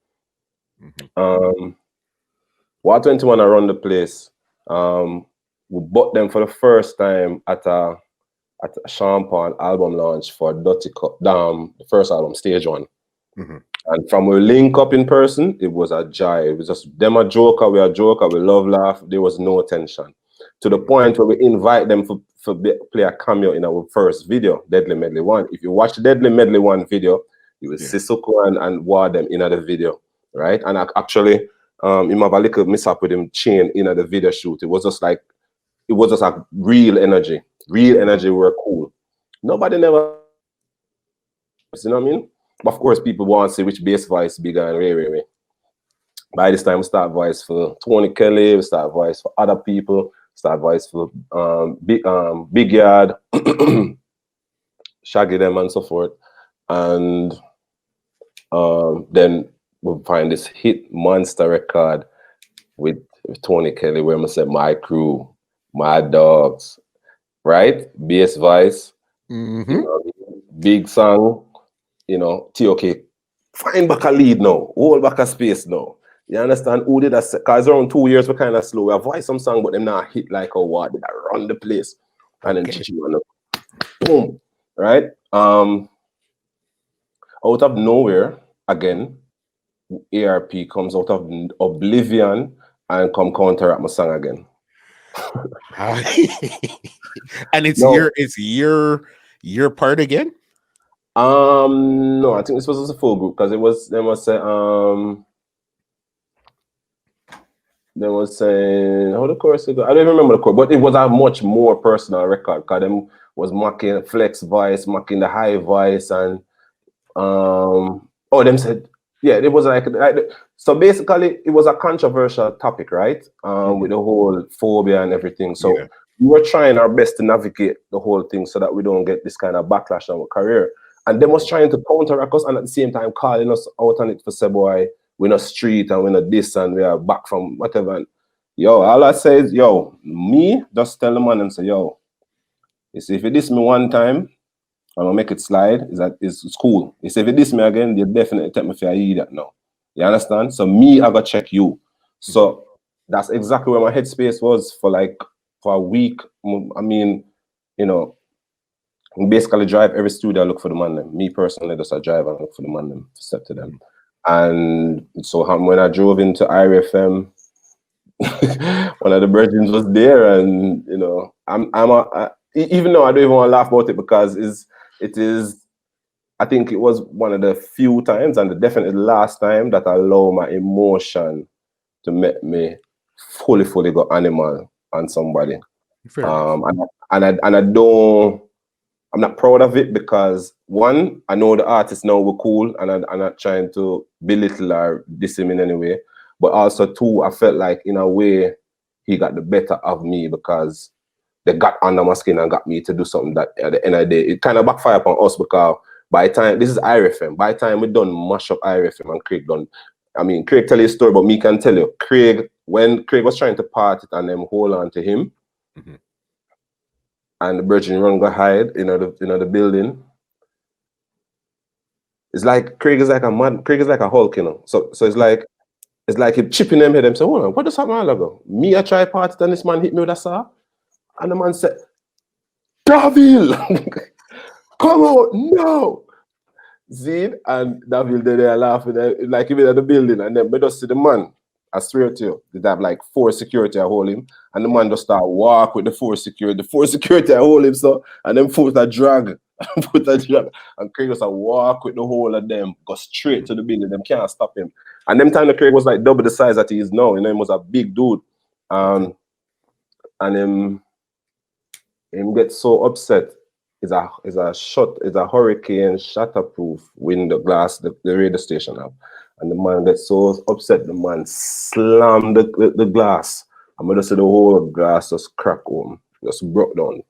Ward 21 around the place. We bought them for the first time at a Sean Paul album launch for Dirty Cup, the first album, Stage 1. And from we link up in person, it was a joy. It was just them a joker, we love laugh. There was no tension. To the point where we invite them for play a cameo in our first video, Deadly Medley 1. If you watch the Deadly Medley 1 video, You will Yeah. see Soko and Ward them in the video, right? And actually, him have a little mishap with him chain in the video shoot. It was just like real energy. Real energy were cool. Nobody never, you know what I mean? But of course, people want to see which bass voice bigger and way. By this time, we start voice for Tony Kelly, we start voice for other people, start voice for Big Yard, Shaggy them and so forth. And then we find this hit monster record with Tony Kelly where I said my crew, my dogs, right? Bass voice, you know, big song, you know, T.O.K. Find back a lead now, hold back a space now. You understand? Who did that? Because around 2 years, we're kind of slow. We have voiced some song, but them not hit like a what? Did I run the place? And then Chichi man, boom, right? Out of nowhere, again, ARP comes out of oblivion and come counteract my song again. And it's No. your part again? No, I think this was a full group because it was they was saying how the chorus go. I don't even remember the chorus, but it was a much more personal record because them was mocking flex voice, mocking the high voice, and them said it was like so basically it was a controversial topic, right? With the whole phobia and everything. So we were trying our best to navigate the whole thing so that we don't get this kind of backlash on our career. And them was trying to counteract us and at the same time calling us out on it for say, boy, we're not street and we're not this and we are back from whatever. And, all I say is, me just tell the man and say, you see, if you diss me one time, I'm gonna make it slide, it's cool. You see, if you diss me again, you definitely take me for a idiot now. You understand? So me, I gotta check you. So that's exactly where my headspace was for a week. I mean, basically drive every studio, I look for the man them. Me personally, just I drive and look for the man them, step to them. And so when I drove into IRFM, one of the virgins was there, and even though I don't even want to laugh about it because it is I think it was one of the few times and definitely the last time that I allow my emotion to make me fully go animal on somebody. I'm not proud of it because one, I know the artists now were cool and I'm not trying to belittle or diss him in any way. But also two, I felt like in a way he got the better of me because they got under my skin and got me to do something that at the end of the day, it kind of backfired upon us because by the time, this is IRFM, by the time we done mash up IRFM and Craig done, I mean, Craig tell you a story, but me can tell you, when Craig was trying to part it and them hold on to him, and the Virgin run go hide in the building. It's like Craig is like a Hulk, So it's like him chipping them head and say, hold on, what does happen all ago? Me I try part it and this man hit me with a saw. And the man said, Davil, come out, no. See, and Davil there laughing like even at the building, and then we just see the man. I swear to you, they have like 4 security I hold him, and the man just start walk with the 4 security. The 4 security I hold him, so and then foot a drag, and Craig just a walk with the whole of them, go straight to the building. Them can't stop him. And them time the Craig was like double the size that he is now. He was a big dude, and him gets so upset. It's a hurricane shatterproof window glass the radio station have. And the man gets so upset, the man slammed the glass. I'm gonna see the whole glass just crack home, just broke down.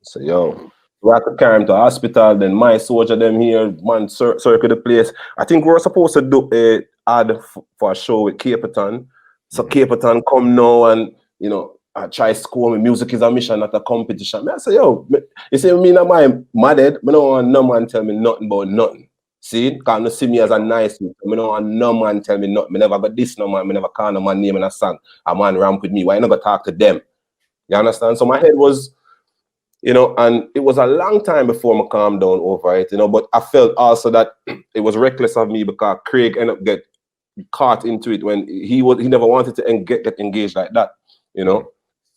So we had to carry him to hospital, then my soldier them here, man circle the place. I think we were supposed to do a ad for a show with Caperton. So Caperton come now and I try score me. Music is a mission, not a competition. I say, you see me and my mad head, I don't want no man tell me nothing about nothing. See, because you see me as a nice man. I don't want no man tell me nothing. I never got this no man. I never call no man name in a song. A man ramp with me. Why not go talk to them? You understand? So my head was, and it was a long time before I calmed down over it, but I felt also that it was reckless of me because Craig ended up get caught into it when he never wanted to get engaged like that,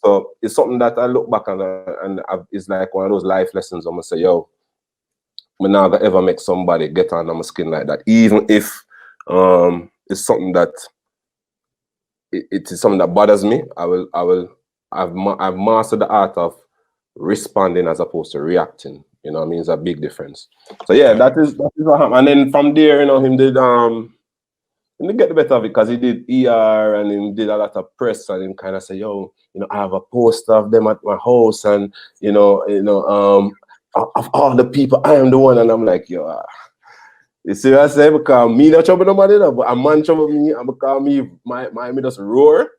So it's something that I look back on and it's like one of those life lessons. I'm gonna say, I'm not gonna ever make somebody get under my skin like that, even if it's something that it is something that bothers me. I've mastered the art of responding as opposed to reacting. You know what I mean? It's a big difference. So yeah, that is what happened. And then from there, you know, him did get the better of it because he did ER and he did a lot of press and him kind of say, yo, you know, I have a poster of them at my house and of all the people, I am the one. And I'm like, yo, you see what I say? Because me not trouble nobody, but a man trouble me, and because me just roar.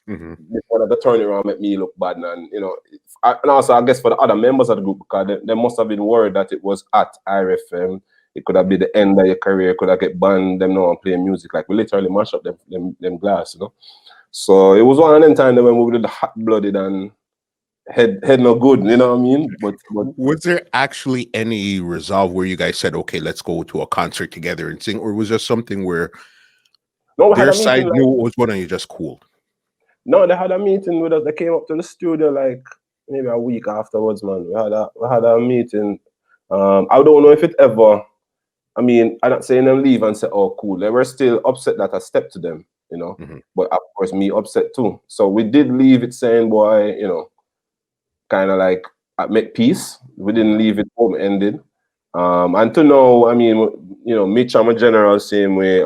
Before the turn around make me look bad, and you know, and also I guess for the other members of the group, because they must have been worried that it was at IRFM. It could have been the end of your career. Could have get banned. Them now and playing music like we literally mash up them glass, you know. So it was one of them times when we did the hot blooded and head no good, you know what I mean? But was there actually any resolve where you guys said, okay, let's go to a concert together and sing, or was there something where their side knew it was one and you just cooled? No, they had a meeting with us. They came up to the studio like maybe a week afterwards, man. We had a meeting. I don't know if it ever. I mean, I'm not saying them leave and say, "Oh, cool." They were still upset that I stepped to them, you know. But of course, me upset too. So we did leave it saying, "Boy, you know, kind of like make peace." We didn't leave it open-ended. And to know, I mean, you know, Mitch, I'm a general same way.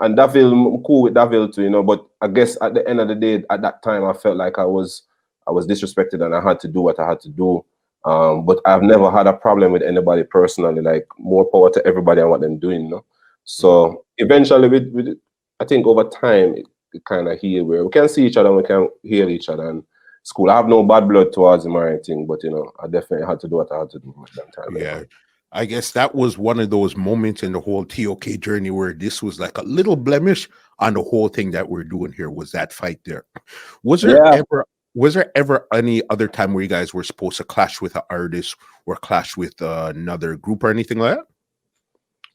And Davil, I'm cool with Davil too, you know. But I guess at the end of the day, at that time, I felt like I was disrespected and I had to do what I had to do. But I've never had a problem with anybody personally. Like more power to everybody and what they're doing, you know. So eventually, with I think over time, it kind of healed where we can see each other, and we can heal each other, and it's cool. I have no bad blood towards him or anything, but you know, I definitely had to do what I had to do at that time. Yeah. I guess that was one of those moments in the whole T.O.K journey where this was like a little blemish on the whole thing that we're doing here, was that fight there. Was there ever any other time where you guys were supposed to clash with an artist or clash with another group or anything like that?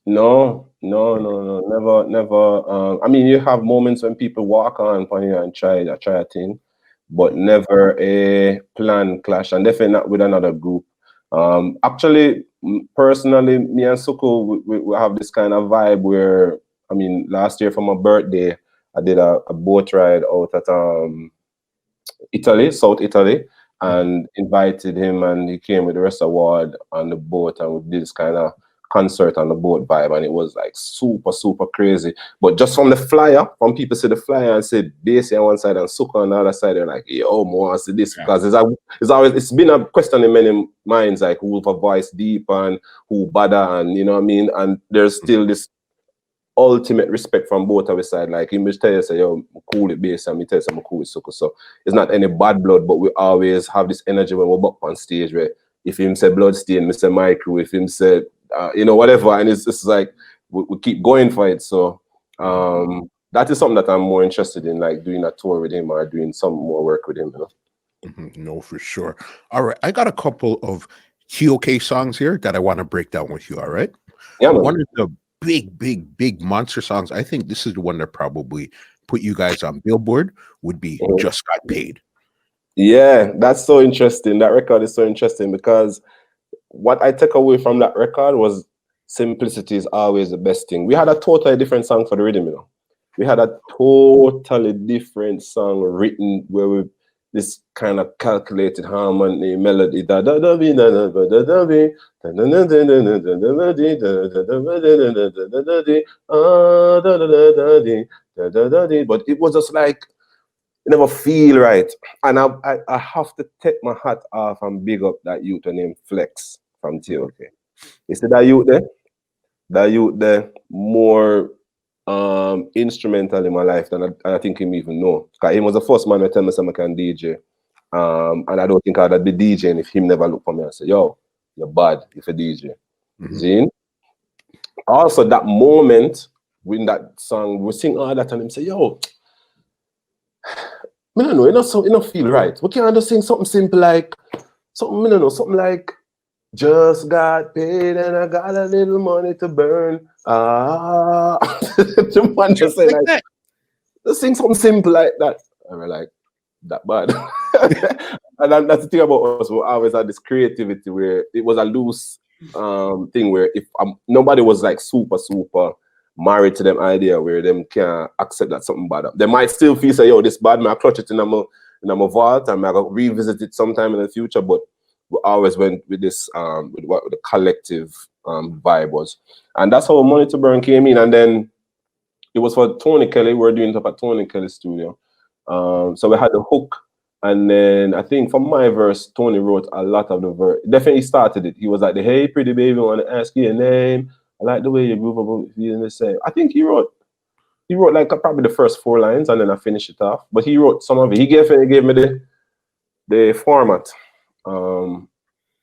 No, never. I mean, you have moments when people walk on you and try a thing, but never a planned clash, and definitely not with another group. Actually, personally, me and Suko, we have this kind of vibe where, I mean, last year for my birthday, I did a boat ride out at Italy, South Italy, and invited him, and he came with the rest of the world on the boat, and we did this kind of concert on the boat vibe, and it was like super crazy. But just from the flyer, from people see the flyer and say BayC on one side and Suka on the other side, they're like, yo, more see this, because it's been a question in many minds, like who for voice deep and who bada, and you know what I mean, and there's still this ultimate respect from both of us side. Like him just tell you say, yo, I'm cool with BayC, and me tell you I'm cool with Suka. So it's not any bad blood, but we always have this energy when we're up on stage where if him say Bloodstain, me say my crew, if him say you know, whatever, and it's just like we keep going for it. So that is something that I'm more interested in, like doing a tour with him or doing some more work with him, you know. No, for sure. All right, I got a couple of T.O.K songs here that I want to break down with you. All right. Yeah, man. One of the big monster songs, I think this is the one that probably put you guys on Billboard, would be Just Got Paid. Yeah, that's so interesting. That record is so interesting because what I take away from that record was simplicity is always the best thing. We had a totally different song for the rhythm, you know. We had a totally different song written where we this kind of calculated harmony, melody, but it was just like it never feel right. And I have to take my hat off and big up that youth named Flex from T.O.K. You see that youth there more instrumental in my life than I think him even know. Because he was the first man to tell me something I can DJ. And I don't think I'd be DJing if him never looked for me and say, yo, you're bad if a DJ. Zine. Also that moment when that song, we sing all that and him say, yo, I don't know, it don't feel right. We can't just sing something simple like something like just got paid and I got a little money to burn. The man just say like just sing something simple like that. And we're like, that bad. And that's the thing about us, we always had this creativity where it was a loose thing where if nobody was like super married to them idea where them can't accept that something bad. They might still feel say, yo, this bad, man, I clutch it in my vault and I go revisit it sometime in the future. But we always went with this with what the collective vibe was. And that's how Money to Burn came in. And then it was for Tony Kelly. We were doing it up at Tony Kelly's studio. So we had the hook. And then I think for my verse, Tony wrote a lot of the verse. Definitely started it. He was like, hey, pretty baby, want to ask you your name. I like the way you move about feeling the same. I think he wrote like probably the first 4 lines and then I finished it off. But he wrote some of it. He gave me the format. And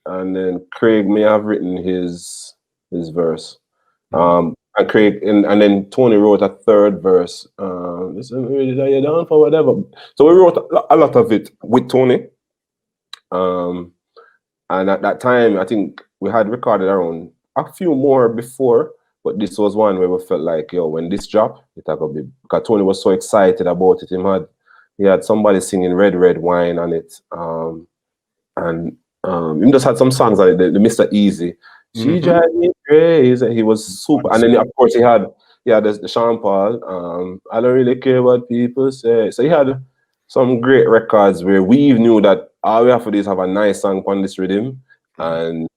then Craig may have written his verse. And Craig and then Tony wrote a third verse. Listen, are you down for whatever? So we wrote a lot of it with Tony. And at that time, I think we had recorded around a few more before, but this was one where we felt like, yo, when this dropped, it had to be, because Tony was so excited about it. He had somebody singing Red Wine on it. And he just had some songs on it, the Mr. Easy. She drive me crazy. He was super. And then, of course, he had the Sean Paul. I don't really care what people say. So he had some great records where we knew that all we have to do is have a nice song on this rhythm, and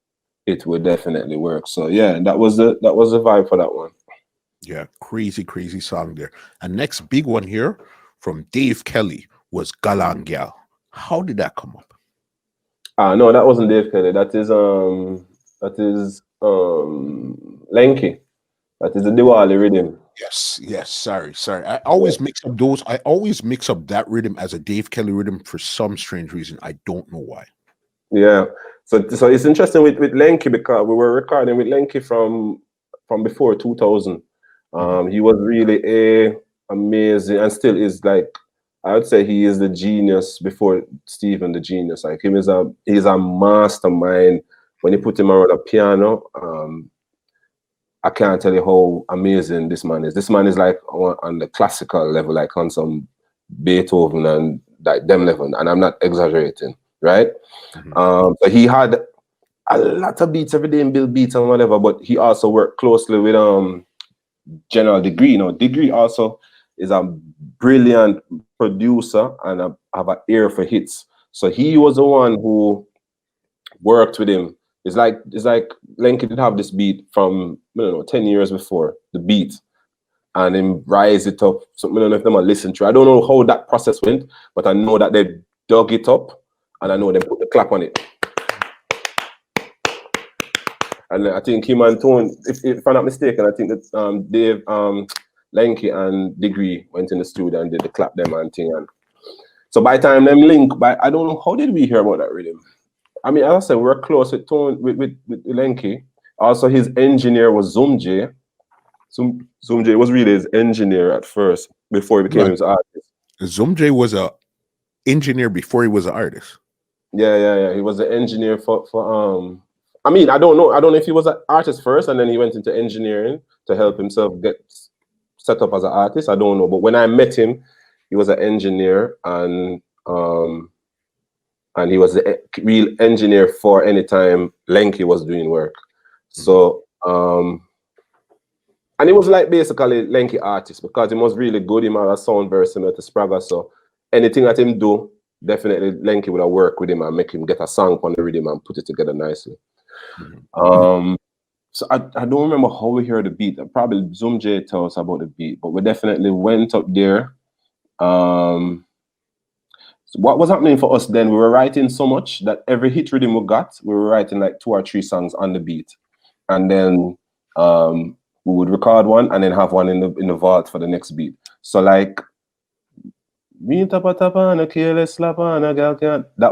it would definitely work. So yeah, that was the vibe for that one. Yeah, crazy song there. And next big one here from Dave Kelly was Galangal. How did that come up? No, that wasn't Dave Kelly. That is Lenky. That is the Diwali rhythm. Yes. Sorry. I always mix up those. I always mix up that rhythm as a Dave Kelly rhythm for some strange reason. I don't know why. Yeah. So it's interesting with Lenky because we were recording with Lenky from before 2000. He was really amazing and still is, like, I would say he is the genius before Stephen the genius. Like he's a mastermind. When you put him around a piano, I can't tell you how amazing this man is. This man is like on the classical level, like on some Beethoven and like them level, and I'm not exaggerating, right? So he had a lot of beats every day in Bill Beats and whatever, but he also worked closely with General Degree. Degree also is a brilliant producer and have an ear for hits. So he was the one who worked with him. It's like Lenky did have this beat from 10 years before the beat, and then rise it up. So I don't know if them are listening to. I don't know how that process went, but I know that they dug it up, and I know they put the clap on it. And I think him and Tone, if I'm not mistaken, I think that Dave, Lenky and Degree went in the studio and did the clap them and thing. And so by the time them link, I don't know, how did we hear about that rhythm? I mean, as I said, we were close with Tone, with Lenky. Also, his engineer was Zoom J was really his engineer at first before he became his artist. Zoom J was a engineer before he was an artist. Yeah. He was the engineer for I mean, I don't know if he was an artist first and then he went into engineering to help himself get set up as an artist. I don't know. But when I met him, he was an engineer and he was the real engineer for any time Lenky was doing work. So and he was like basically Lenky artist because he was really good. He had a sound very similar to Spragga. So anything that him do, definitely Lenky would have worked with him and make him get a song on the rhythm and put it together nicely. So I don't remember how we heard the beat. Probably Zoom J told us about the beat, but we definitely went up there. So what was happening for us then? We were writing so much that every hit rhythm we got, we were writing like 2 or 3 songs on the beat, and then we would record one and then have one in the vault for the next beat. So like, that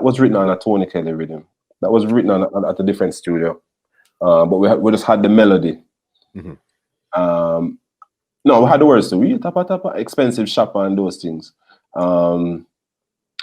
was written on a Tony Kelly rhythm. That was written at a different studio. But we just had the melody. No, we had the words. So we expensive shopper and those things. And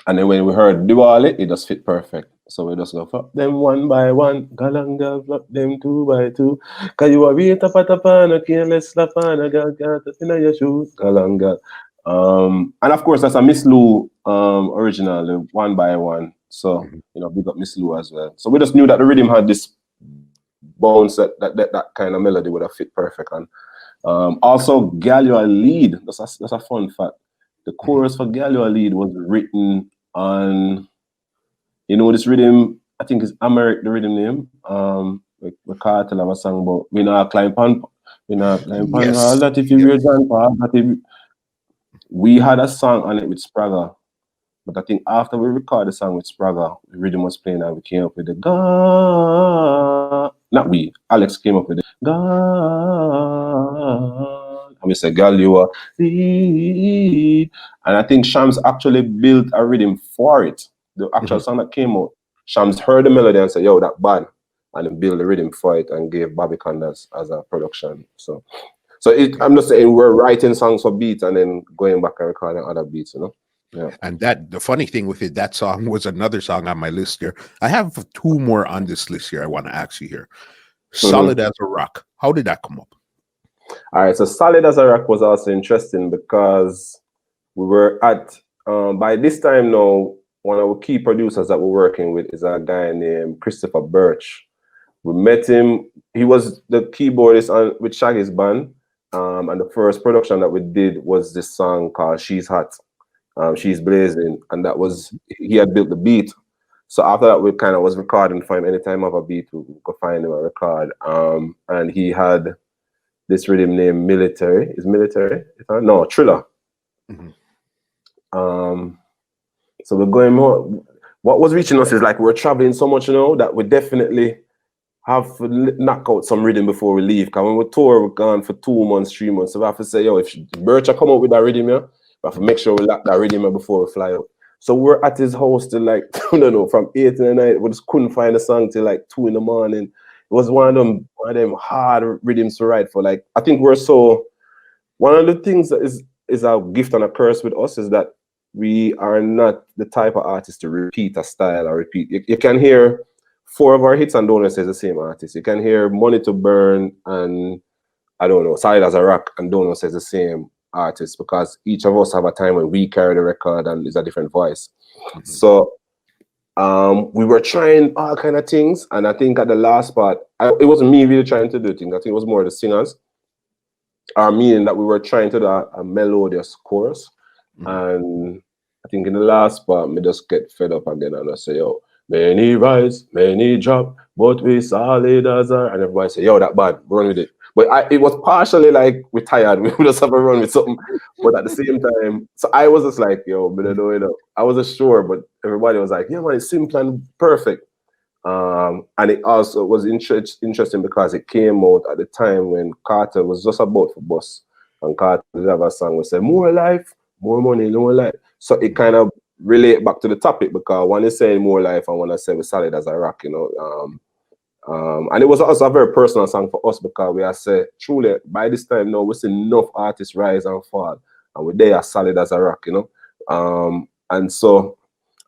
then when we heard Diwali, it just fit perfect. So we just go flop them one by one, Galangal, flop them 2 by 2. Cause you are real tapa no careless slap on a gal in your shoes, Galangal. And of course that's a Miss Lou original, 1 by 1. So big up Miss Lou as well. So we just knew that the rhythm had this bounce that kind of melody would have fit perfect. And also Galua lead. That's a fun fact. The chorus for Galua lead was written on, you know, this rhythm. I think it's Americ, the rhythm name. We Kartel have a song about we not climb on, Yes. that if you real grandpa, that if we had a song on it with Spragga. But I think after we recorded the song with Spragga, the rhythm was playing and we came up with the God. Not we, Alex came up with the God. And we said, girl, you are lead. And I think Shams actually built a rhythm for it. The actual song that came out, Shams heard the melody and said, yo, that bad. And then built the rhythm for it and gave Bobby Condas as a production. So I'm just saying we're writing songs for beats and then going back and recording other beats, you know? Yeah. And that the funny thing with it, that song was another song on my list here. I have two more on this list here. I want to ask you here. Solid as a Rock. How did that come up? All right, so Solid as a Rock was also interesting because we were at by this time now, one of our key producers that we're working with is a guy named Christopher Birch. We met him. He was the keyboardist with Shaggy's band, and the first production that we did was this song called "She's Hot." She's blazing, and that was he had built the beat. So after that, we kind of was recording for him. Anytime I have a beat, we could find him and record. And he had this rhythm named Military. Is Military? No, Thriller. So we're going more. What was reaching us is like we're traveling so much, you know, that we definitely have to knock out some rhythm before we leave. Because when we tour, we're gone for 2 months, 3 months. So we have to say, yo, if Birch come up with that rhythm, yeah, we have to make sure we lock that rhythm before we fly out. So we're at his house till like, I don't know, from 8 in the night. We just couldn't find a song till like 2 in the morning. It was one of them hard rhythms to write for. Like, I think we're so, one of the things that is a gift and a curse with us is that we are not the type of artist to repeat a style or repeat. You can hear 4 of our hits and don't say the same artist. You can hear Money to Burn and, I don't know, Solid as a Rock and don't say the same artist, because each of us have a time when we carry the record and it's a different voice. So we were trying all kind of things, and I think at the last part, it wasn't me really trying to do things. I think it was more the singers, meaning that we were trying to do a melodious chorus. And I think in the last part, me just get fed up again and I say, yo, many rise, many drop, but we solid as a, and everybody say, yo, that bad, run with it. But it was partially like we're tired, we just have to run with something. But at the same time, so I was just like, yo, but I wasn't sure, but everybody was like, yeah, man, it's simple and perfect. And it also was interesting because it came out at the time when Kartel was just about for bus. And Kartel did have a song which said, more life, more money, more life. So it kind of relate back to the topic, because one is saying more life and one is saying we're solid as a rock, you know. And it was also a very personal song for us, because we are say truly by this time now we've seen enough artists rise and fall, and we're there as solid as a rock, you know. And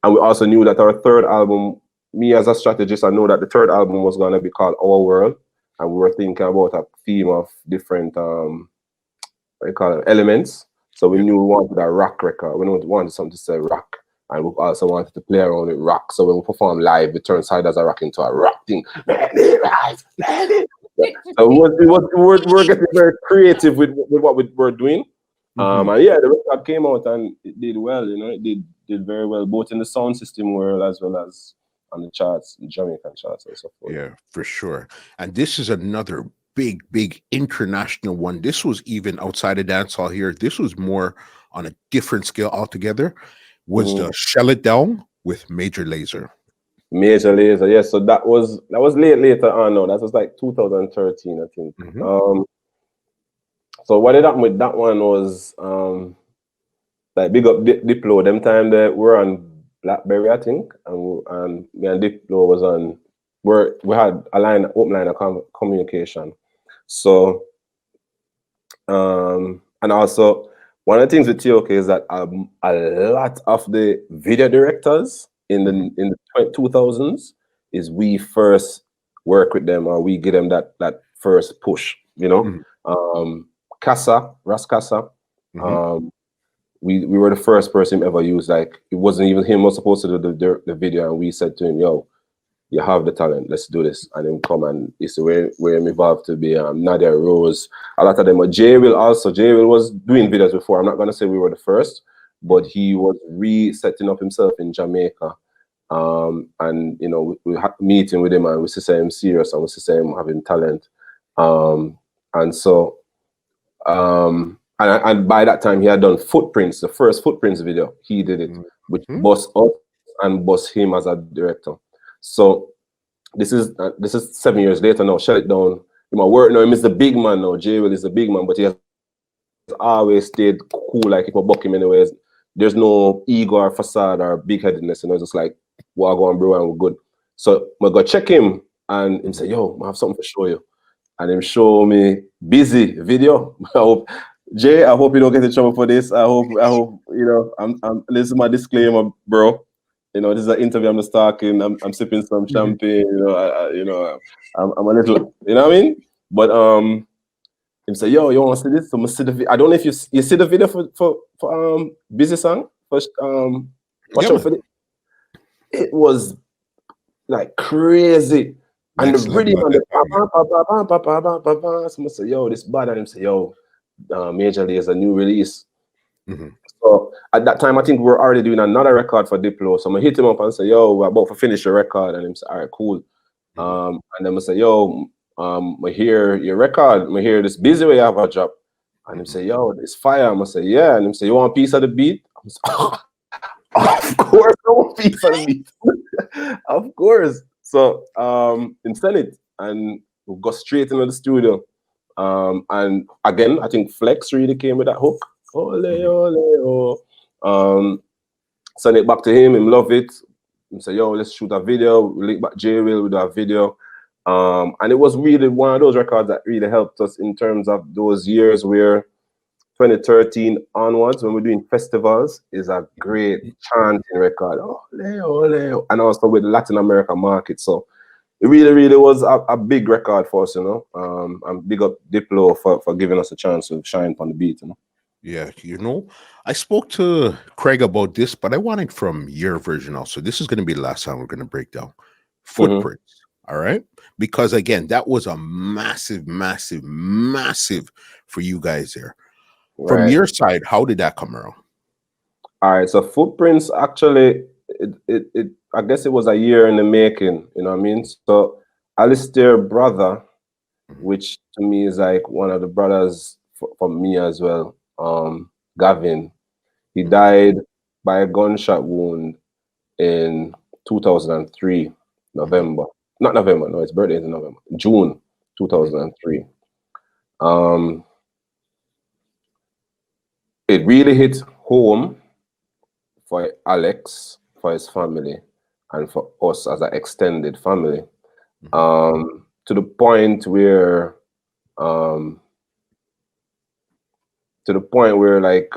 we also knew that our third album, me as a strategist, I know that the third album was going to be called Our World, and we were thinking about a theme of different elements. So we knew we wanted a rock record. We wanted something to say rock. And we also wanted to play around with rock. So when we perform live, we turn Side as a Rock into a rock thing. So we're getting very creative with what we're doing. And yeah, the record came out and it did well, you know, it did very well, both in the sound system world as well as on the charts, the Jamaican charts and so forth. Yeah, for sure. And this is another big international one. This was even outside of dancehall here. This was more on a different scale altogether. Was the Shell It Down with Major Lazer. Major Lazer, yes. So that was later on. No, that was like 2013, I think. So what did happen with that one was like big up Diplo. Them time that we're on BlackBerry, I think, and me and Diplo was on. We had a open line of communication. So and also one of the things with T.O.K is that a lot of the video directors in the 2000s is we first work with them, or we give them that first push, you know. Ras Casa, we were the first person ever used. Like, it wasn't even him was supposed to do the video, and we said to him, yo, you have the talent, let's do this. And him come and it's where him evolved to be Nadia Rose. A lot of them. J Will also. J Will was doing videos before. I'm not gonna say we were the first, but he was setting up himself in Jamaica. And you know, we had meeting with him and we say him serious and we say him having talent. And so and by that time he had done Footprints, the first Footprints video. He did it, which boss us and boss him as a director. So this is 7 years later now. Shut it down. You know, work now. Him is the big man now. J Will is the big man, but he has always stayed cool. Like if I buck him anyways, there's no ego or facade or big headedness. You know, just like well, go on, bro, and we're good. So I go check him and him say, "Yo, I have something to show you." And him show me BayC video. I hope Jay, I hope you don't get in trouble for this. I hope you know. I'm this is my disclaimer, bro. You know, this is an interview. I'm just talking. I'm sipping some champagne. You know, I'm a little. You know what I mean? But him say, "Yo, you want to see this?" So I see the video. I don't know if you see the video for BayC song. Watch out for it. It was like crazy. And the rhythm and the someone say, "Yo, this bad," and him say, "Yo, Major League is a new release." So at that time, I think we were already doing another record for Diplo. So I hit him up and say, "Yo, we're about to finish the record," and him say, "All right, cool." And then I say, "Yo, I hear your record. I hear this BayC way you have a drop," and him say, "Yo, it's fire." I say, "Yeah," and him say, "You want a piece of the beat?" I say, "Of course, I want a piece of the beat." Of course. So him send it and we go straight into the studio. And again, I think Flex really came with that hook. Ole, ole, send it back to him love it. He say, "Yo, let's shoot a video." We link back J Will with that video. And it was really one of those records that really helped us in terms of those years where 2013 onwards, when we're doing festivals, is a great chanting record. Ole, ole. And also with Latin America market. So it really was a big record for us, you know. And big up Diplo for giving us a chance to shine on the beat, you know. Yeah, you know, I spoke to Craig about this, but I want it from your version also. This is going to be the last time we're going to break down Footprints. All right. Because again, that was a massive for you guys there. Right. From your side, how did that come around? All right. So Footprints, actually, it I guess it was a year in the making, you know what I mean? So Alistair brother, which to me is like one of the brothers for me as well, Gavin, he died by a gunshot wound in 2003, November. Not November, no, his birthday is in November. June 2003. It really hit home for Alex, for his family, and for us as an extended family. To the point where like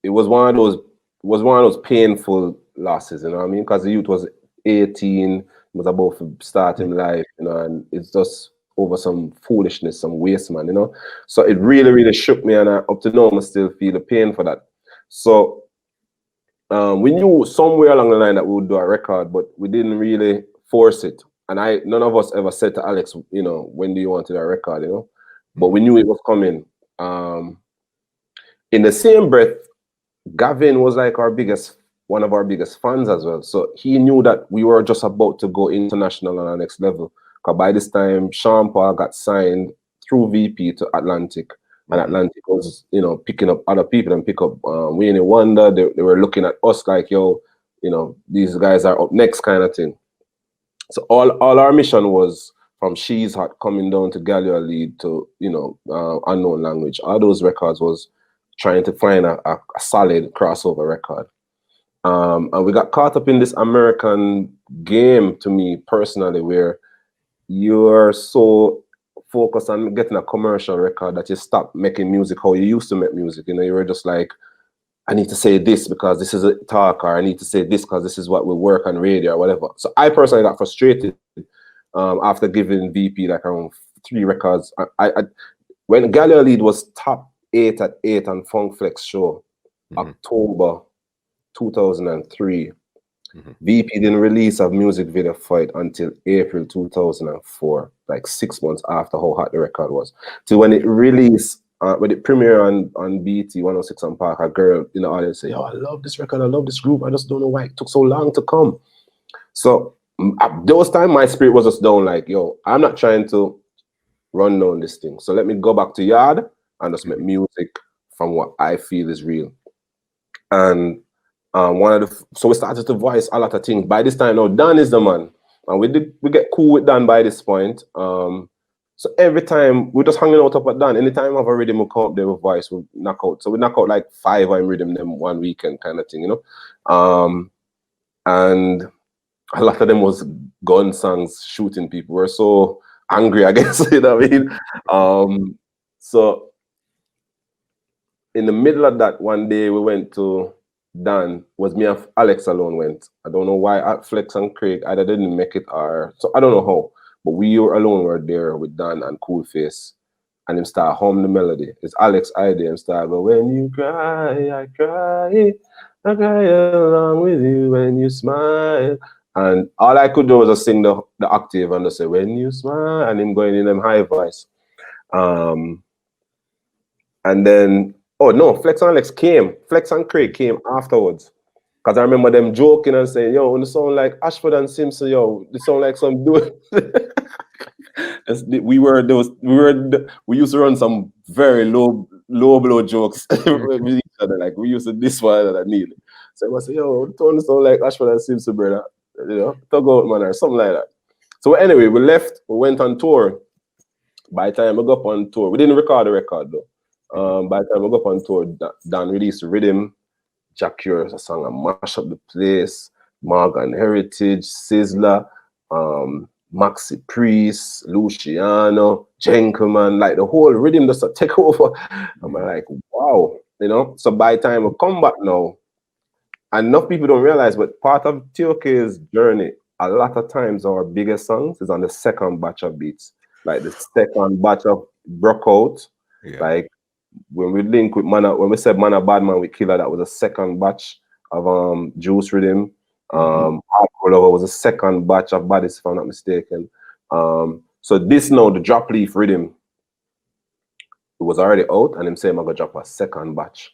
it was one of those painful losses, you know what I mean? Because the youth was 18, was about to start in life, you know, and it's just over some foolishness, some waste, man, you know. So it really shook me, and up to now I still feel the pain for that. So we knew somewhere along the line that we would do a record, but we didn't really force it. And none of us ever said to Alex, you know, when do you want to do a record, you know? But we knew it was coming. In the same breath, Gavin was like one of our biggest fans as well. So he knew that we were just about to go international on our next level. Because by this time, Sean Paul got signed through VP to Atlantic. And Atlantic was, you know, picking up other people and pick up Wayne Wonder. They were looking at us like, yo, you know, these guys are up next kind of thing. So all our mission was from She's Hot coming down to Gallia Lead to, you know, Unknown Language. All those records was trying to find a solid crossover record. And we got caught up in this American game, to me personally, where you're so focused on getting a commercial record that you stop making music how you used to make music. You know, you were just like, I need to say this because this is a talk, or I need to say this because this is what will work on radio or whatever. So I personally got frustrated after giving VP like around 3 records. When Gallia Lead was top 8 at 8 on Funk Flex show, October 2003, VP didn't release a music video for it until April 2004, like 6 months after how hot the record was. So when it released, when it premiered on BT 106 and Park, a girl in the audience say, "Oh, I love this record, I love this group. I just don't know why it took so long to come." So at those times, my spirit was just down like, yo, I'm not trying to run down this thing. So let me go back to yard and just make music from what I feel is real. And so we started to voice a lot of things. By this time now, Dan is the man, and we get cool with Dan by this point. So every time we're just hanging out up at Dan. Anytime I have a rhythm, we come up there with voice, we knock out. So we knock out like 5 I'm rhythm them one weekend kind of thing, you know. And a lot of them was gun songs, shooting people. We're so angry, I guess, you know what I mean? So in the middle of that, one day we went to Dan, was me and Alex alone went. I don't know why Flex and Craig either didn't make it or so I don't know how. But we were alone were there with Dan and Coolface. And him start hum the melody. It's Alex idea and start go, when you cry, I cry. I cry along with you when you smile. And all I could do was just sing the octave and just say, when you smile, and him going in them high voice. And then, oh no, Flex and Alex came. Flex and Craig came afterwards. Because I remember them joking and saying, yo, when it sound like Ashford and Simpson, yo, it sound like some dude. We used to run some very low blow jokes with each other. Like we used to this one and that need. So I say, yo, the tone sound like Ashford and Simpson, brother. You know, tug out man or something like that. So anyway, we left, we went on tour. By the time we got up on tour, we didn't record the record though. By the time we got up on tour, Dan released Rhythm, Jack Curious, a song and Mash Up the Place, Morgan Heritage, Sizzler, Maxi Priest, Luciano, Gentleman, like the whole rhythm just to take over. I'm like, wow, you know. So by the time we come back now, and enough people don't realize, but part of T.O.K's journey, a lot of times our biggest songs is on the second batch of beats. Like the second batch of broke out. Yeah. Like when we link with Mana, when we said Mana Badman with Killer, that was the second batch of Juice Rhythm. Hardcore Lover was the second batch of Bodies, if I'm not mistaken. So this now, the Drop Leaf Rhythm, it was already out, and him saying I'm gonna drop a second batch.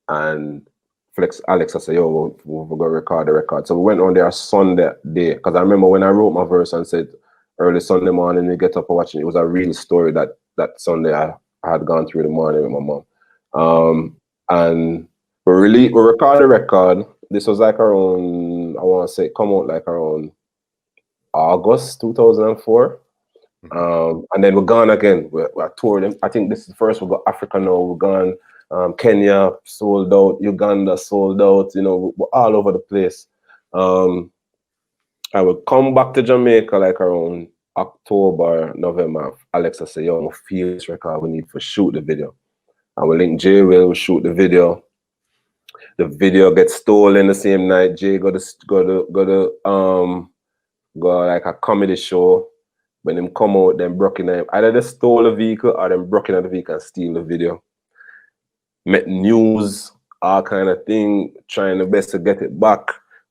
And Alex, I said, yo, we're gonna record the record. So we went on there Sunday day, because I remember when I wrote my verse and said early Sunday morning we get up and watching, it was a real story that Sunday I had gone through the morning with my mom. And we recorded the record. This was like around, I want to say, come out like around August 2004. And then we're gone again. We're touring. I think this is the first. We got Africa now. We're gone. Kenya sold out. Uganda sold out. You know, we're all over the place. I will come back to Jamaica like around October, November. Alexa say, yo, I feel this record. We need to shoot the video. And we link Jay will shoot the video. The video gets stolen the same night. Jay go like a comedy show. When them come out, them broke in them. Either they stole the vehicle or them broke in the vehicle and steal the video. Met news, all kind of thing, trying the best to get it back,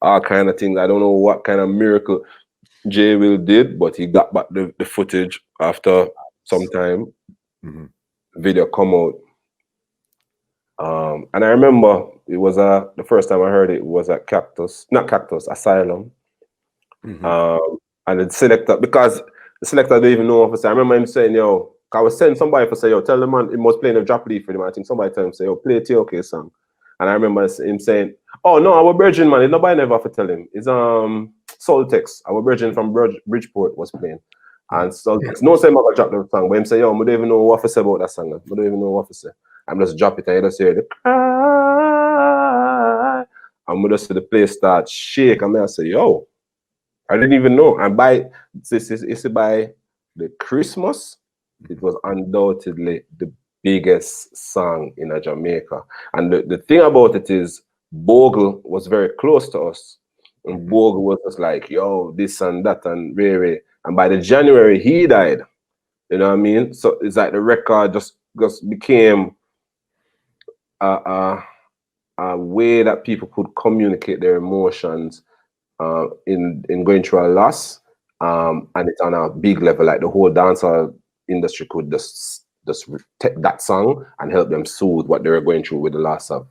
all kind of things. I don't know what kind of miracle Jay Will did, but he got back the footage after some time. Video come out. And I remember it was the first time I heard it was at Asylum. And the selector, because the selector didn't even know what to say. I remember him saying, yo, I was sending somebody to say, yo, tell the man he must play the Drop Leaf for him. I think somebody tell him, say, yo, play T.O.K song. And I remember him saying, oh no, our virgin man, nobody never have to tell him. It's Soltex, our virgin from Bridgeport was playing. And Soltex, no say I'm gonna drop the song, but him say, yo, I don't even know what to say about that song. I don't even know what to say. I'm just drop it and you just hear the cry. And we just see the place start shake. And I say, yo, I didn't even know. And by the Christmas, it was undoubtedly the biggest song in Jamaica. And the thing about it is, Bogle was very close to us. And Bogle was just like, yo, this and that and Ray. And by the January, he died. You know what I mean? So it's like the record just became a way that people could communicate their emotions in going through a loss, and it's on a big level. Like the whole dancehall industry could just take that song and help them soothe what they were going through with the loss of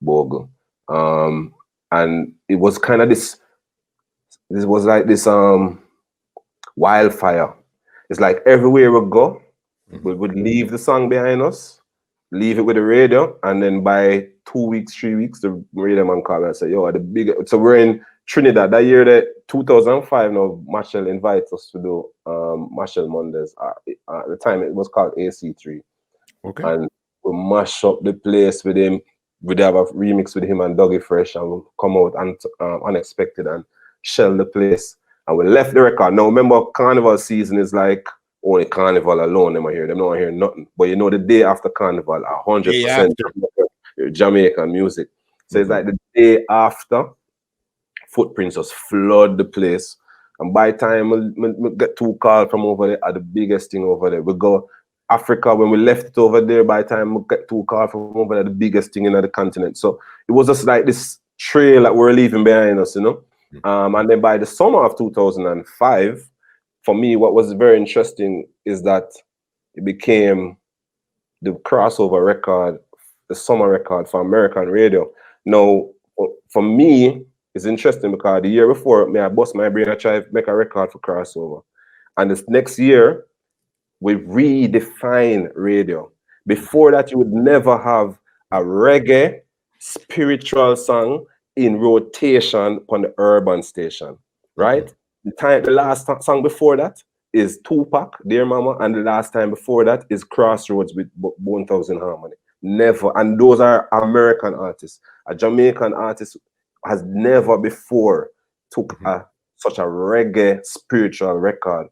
Bogle. And it was kind of this was like this wildfire. It's like everywhere we go, we would leave the song behind us, leave it with the radio, and then by 2 weeks, 3 weeks, the radio man called and said, yo, the big. So we're in Trinidad that year, that 2005. Now Marshall invites us to do Marshall Mondays. At the time, it was called AC3. Okay. And we mash up the place with him. We'd have a remix with him and Dougie Fresh, and we'll come out and unexpected and shell the place. And we left the record. Now remember, Carnival season is like only Carnival alone. Them are here. Them not hear nothing. But you know, the day after Carnival, 100% Jamaican music. So it's like the day after, Footprints just flood the place. And by the time we get 2 calls from over there, are the biggest thing over there. We go Africa, when we left it over there, by the time we get 2 calls from over there, the biggest thing in the continent. So it was just like this trail that we're leaving behind us, you know. And then by the summer of 2005, for me, what was very interesting is that it became the crossover record, the summer record for American radio. Now, for me, it's interesting because the year before, I bust my brain, I try to make a record for crossover. And this next year, we redefine radio. Before that, you would never have a reggae spiritual song in rotation on the urban station, right? The last song before that is Tupac, Dear Mama, and the last time before that is Crossroads with Bone Thugs Harmony. Never, and those are American artists. A Jamaican artist has never before took such a reggae spiritual record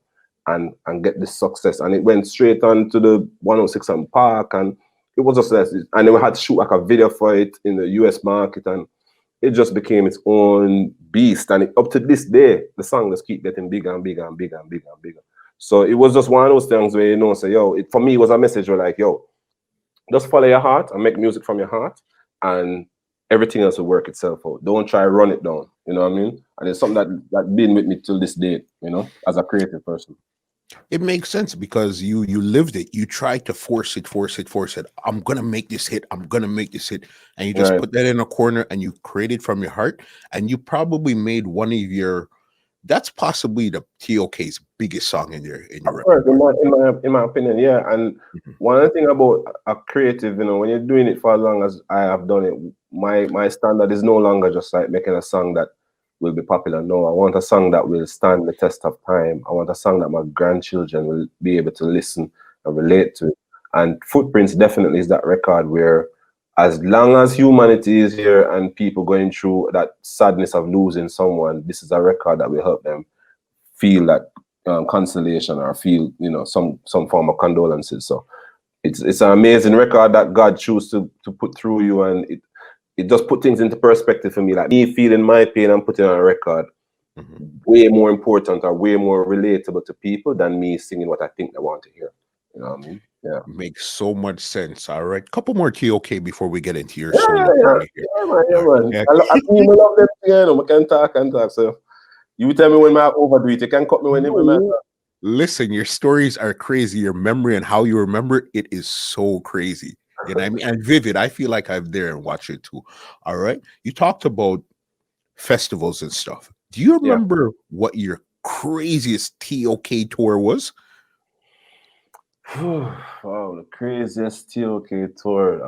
and get this success, and it went straight on to the 106 and Park, and it was just and then we had to shoot like a video for it in the US market, and it just became its own beast. And up to this day, the song just keep getting bigger and bigger and bigger and bigger and bigger. So it was just one of those things where, you know, say, yo, for me, it was a message where like, yo, just follow your heart and make music from your heart, and everything else will work itself out. Don't try to run it down. You know what I mean? And it's something that been with me till this day, you know, as a creative person. It makes sense because you lived it. You tried to force it. I'm gonna make this hit. I'm gonna make this hit, and you just put that in a corner and you created from your heart. And you probably made one of your. That's possibly the T.O.K's biggest song in your repertoire. In my opinion, yeah. And one other thing about a creative, you know, when you're doing it for as long as I have done it, my standard is no longer just like making a song that will be popular. No, I want a song that will stand the test of time. I want a song that my grandchildren will be able to listen and relate to. And Footprints definitely is that record where, as long as humanity is here and people going through that sadness of losing someone, this is a record that will help them feel that consolation or feel, you know, some form of condolences. So it's an amazing record that God chose to put through you, and it just put things into perspective for me. Like me feeling my pain and putting on a record, way more important or way more relatable to people than me singing what I think they want to hear. You know what I mean? Yeah. Makes so much sense. All right. Couple more T.O.K before we get into your solo. Man. Yeah. I love them again. We can talk and talk. So you tell me when I overdo it. You can cut me when you Listen, your stories are crazy. Your memory and how you remember it is so crazy. And I mean, and vivid. I feel like I'm there and watch it too. All right. You talked about festivals and stuff. Do you remember what your craziest T.O.K tour was? Wow, the craziest T.O.K tour.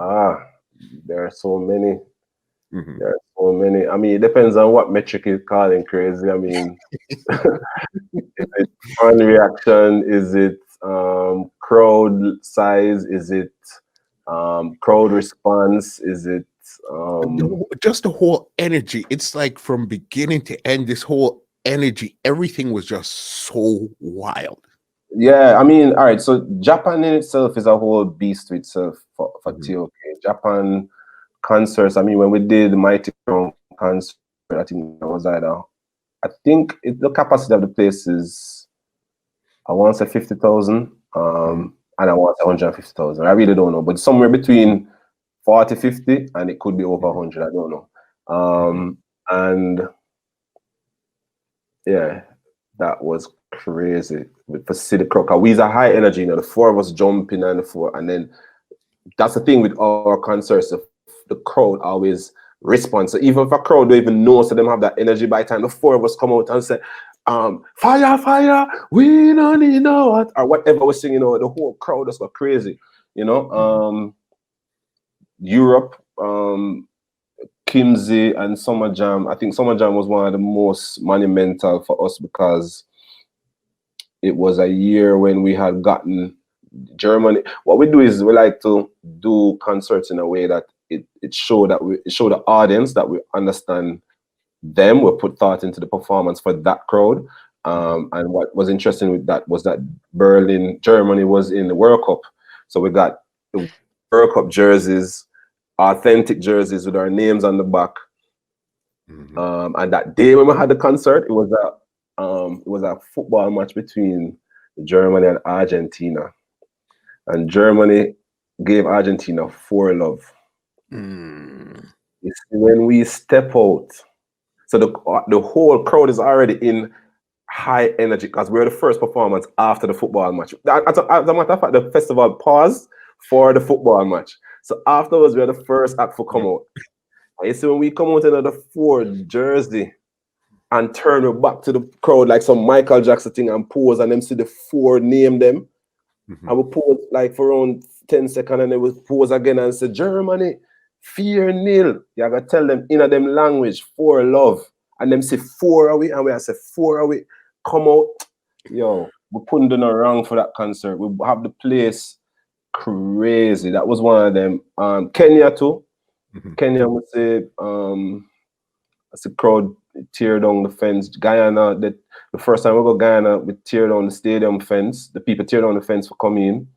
There are so many. There are so many. I mean, it depends on what metric you're calling crazy. I mean, is it fan reaction? Is it crowd size? Is it crowd response? Is it just the whole energy? It's like from beginning to end, this whole energy, everything was just so wild. Yeah, I mean, all right. So Japan in itself is a whole beast to itself for T.O.K. Japan concerts. I mean, when we did the Mighty Crown concert, I think that was the capacity of the place is, I want to say 50,000, and I want to say 150,000. I really don't know, but somewhere between 40, 50, and it could be over 100. I don't know. And yeah, that was crazy. For City Crook, we is a high energy, the four of us jumping and the four, and then that's the thing with our concerts. The crowd always responds. So even if a crowd don't even know, so them have that energy by the time the four of us come out and say, fire, fire, we don't need no what, or whatever we're singing, the whole crowd just go crazy, Europe, Kimsey and Summer Jam. I think Summer Jam was one of the most monumental for us because it was a year when we had gotten Germany. What we do is we like to do concerts in a way that it show the audience that we understand them. We put thought into the performance for that crowd. And what was interesting with that was that Berlin, Germany was in the World Cup. So we got the World Cup jerseys, authentic jerseys with our names on the back. And that day when we had the concert, it was a football match between Germany and Argentina. And Germany gave Argentina 4-0. It's when we step out, so the whole crowd is already in high energy because we're the first performance after the football match. As a matter of fact, the festival paused for the football match. So afterwards, we're the first act for come out. And you see when we come out in the 4 jersey and turn it back to the crowd like some Michael Jackson thing and pose, and them see the 4 name them. I will pause like for around 10 seconds and then we pause again and say, Germany, 4-0. You gotta tell them in a them language, 4 love. And them say 4 away, and we say 4 away. Come out. Yo, we putting them around for that concert. We have the place crazy. That was one of them. Kenya too. Kenya would say, as the crowd tear down the fence. Guyana, the first time we go Guyana, we tear down the stadium fence. The people tear down the fence for coming in.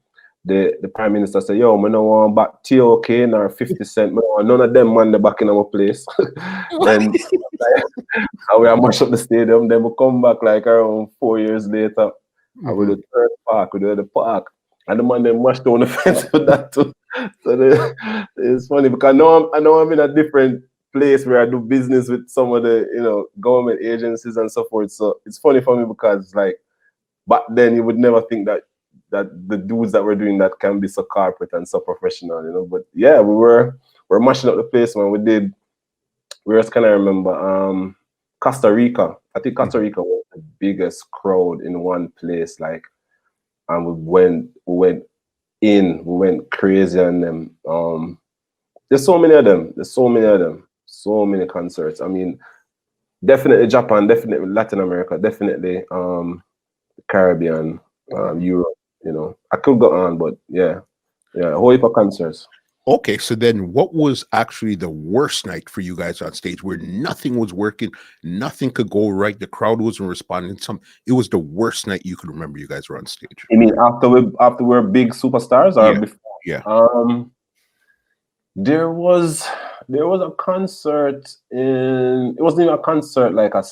The Prime Minister said, yo, I don't want back T.O.K. nor 50 Cent. None of them man the back in our place. Then and we mash up the stadium. Then we come back like around 4 years later. And we do the third park, we do the park. And the man then mashed down the fence with that too. So it's funny because I know I'm in a different place where I do business with some of the government agencies and so forth. So it's funny for me because like back then you would never think that the dudes that were doing that can be so corporate and so professional, But yeah, we're mashing up the place when we did. Where else can I remember? Costa Rica. I think Costa Rica was the biggest crowd in one place, like, and we went crazy on them. There's so many of them. So many concerts. I mean, definitely Japan, definitely Latin America, definitely the Caribbean, Europe. I could go on, but yeah, a whole heap of concerts. Okay, so then what was actually the worst night for you guys on stage where nothing was working, nothing could go right, the crowd wasn't responding? It was the worst night you could remember you guys were on stage. You mean after we're big superstars or before? Yeah. There was a concert it wasn't even a concert like a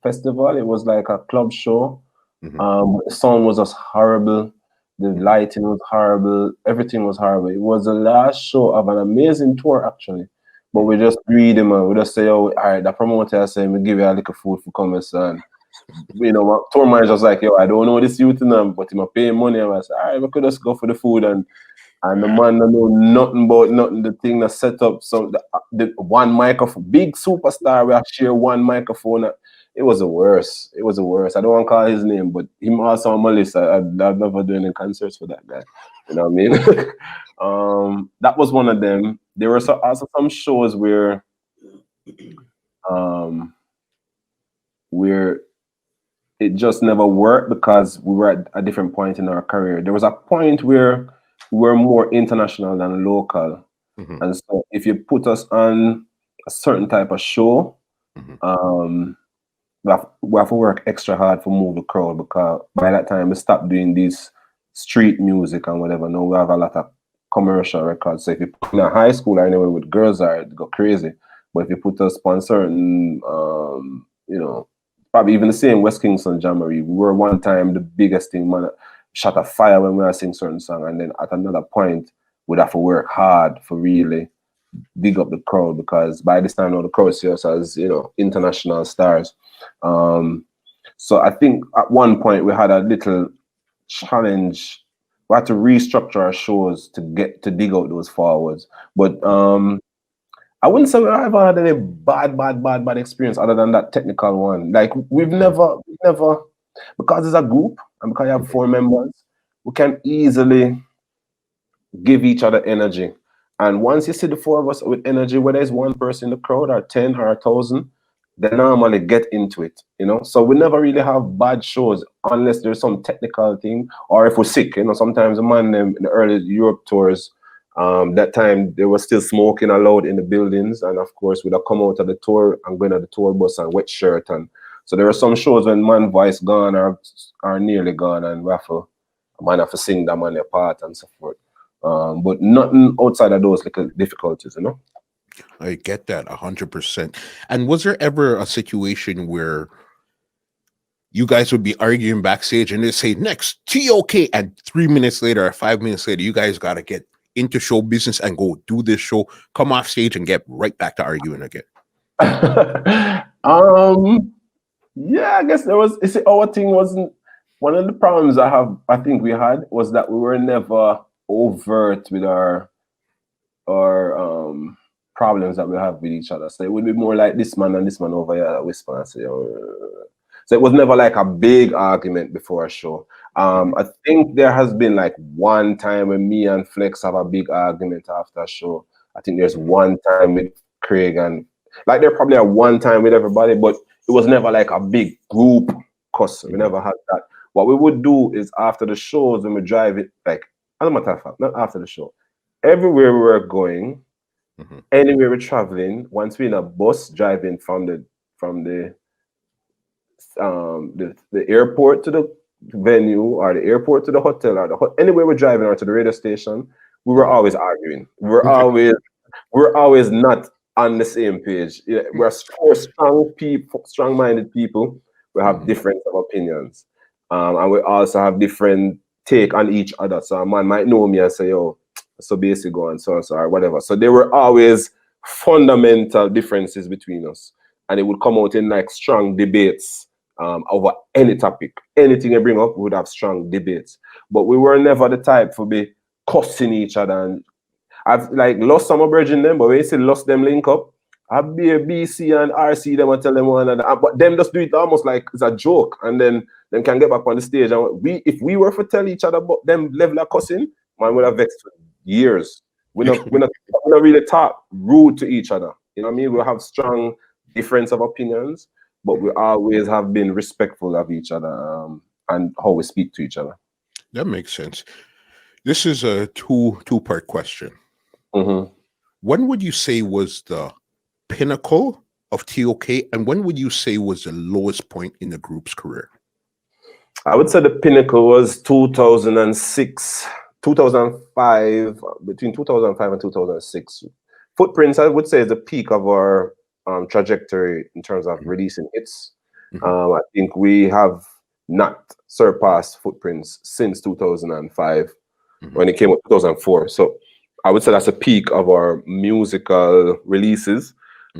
festival, it was like a club show. The sound was just horrible, the lighting was horrible, everything was horrible. It was the last show of an amazing tour actually, but we just read them and we just say, oh, all right, the promoter saying we give you a little food for coming, son. My tour manager was like, yo, I don't know this youth but he's paying money. And I said, all right, we could just go for the food and the man don't know nothing about nothing. The thing that set up so the one microphone, big superstar, we have share one microphone. It was the worst. I don't want to call his name, but him also on my list. I've never done any concerts for that guy. You know what I mean? That was one of them. There were also some shows where it just never worked because we were at a different point in our career. There was a point where we were more international than local. And so if you put us on a certain type of show, we have to work extra hard to move the crowd because by that time we stopped doing this street music and whatever. Now we have a lot of commercial records. So if you put in a high school or anywhere with girls, it go crazy. But if you put us on certain, probably even the same West Kingston Jamboree, we were one time the biggest thing, man. Shot a fire when we were singing certain song, and then at another point we'd have to work hard for really big up the crowd because by this time now the crowd see us as international stars. So I think at one point we had a little challenge. We had to restructure our shows to get to dig out those forwards. But I wouldn't say I ever had any bad experience other than that technical one. Like we've never, because it's a group and because you have 4 members, we can easily give each other energy. And once you see the 4 of us with energy, whether it's 1 person in the crowd or 10 or 1,000, they normally get into it, you know. So we never really have bad shows unless there's some technical thing or if we're sick, you know. Sometimes the man in the early Europe tours, that time they were still smoking allowed in the buildings, and of course we'd have come out of the tour and going to the tour bus and wet shirt, and so there are some shows when man voice gone or nearly gone, and we have to, man have to sing that man their part and so forth. But nothing outside of those little difficulties, you know. I get that 100%. And was there ever a situation where you guys would be arguing backstage and they say next T.O.K, and 3 minutes later or 5 minutes later, you guys got to get into show business and go do this show, come off stage and get right back to arguing again? Yeah, I guess there was. You see, our thing wasn't one of the problems I think we had was that we were never overt with our problems that we have with each other. So it would be more like this man and this man over here that whisper and say, oh. So it was never like a big argument before a show. I think there has been like one time when me and Flex have a big argument after a show. I think there's one time with Craig, and like there probably a one time with everybody, but it was never like a big group cuss. We never had that. What we would do is after the shows when we drive it, like as a matter of fact, not after the show, everywhere we were going, anywhere we're traveling, once we're in a bus driving from the airport to the venue or the airport to the hotel or anywhere we're driving or to the radio station, we were always arguing. We're always not on the same page. Yeah, we're strong people, strong-minded people. We have different opinions, and we also have different take on each other. So a man might know me and say, "Yo, so BayC go and so or whatever." So there were always fundamental differences between us, and it would come out in like strong debates over any topic. Anything I bring up, we would have strong debates. But we were never the type for be cussing each other. And I've like lost some of bridging them, but when you say lost them link up, I'd be a BC and RC them and tell them one another. But them just do it almost like it's a joke, and then them can get back on the stage. And if we were to tell each other about them level of cussing, man would have vexed for years. We're not really talk rude to each other. You know what I mean? We have strong difference of opinions, but we always have been respectful of each other and how we speak to each other. That makes sense. This is a two-part question. When would you say was the pinnacle of T.O.K, and when would you say was the lowest point in the group's career? I would say the pinnacle was 2006, 2005, between 2005 and 2006. Footprints, I would say, is the peak of our trajectory in terms of releasing hits. I think we have not surpassed Footprints since 2005 when it came out 2004. So I would say that's a peak of our musical releases.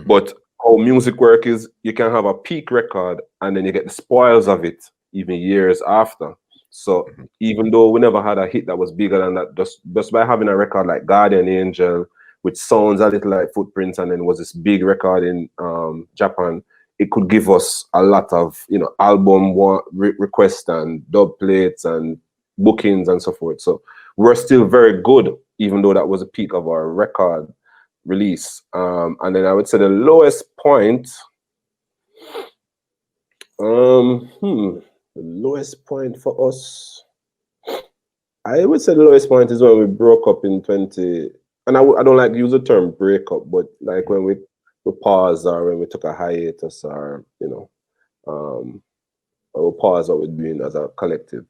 But how music work is, you can have a peak record and then you get the spoils of it even years after. So even though we never had a hit that was bigger than that, just by having a record like Guardian Angel, which sounds a little like Footprints, and then was this big record in Japan, it could give us a lot of, you know, album requests and dub plates and bookings and so forth. So we're still very good, even though that was a peak of our record release. And then I would say the lowest point, the lowest point for us, I would say the lowest point is when we broke up in 20, and I don't like to use the term breakup, but like when we paused or when we took a hiatus or, you know, or we paused what we're doing as a collective.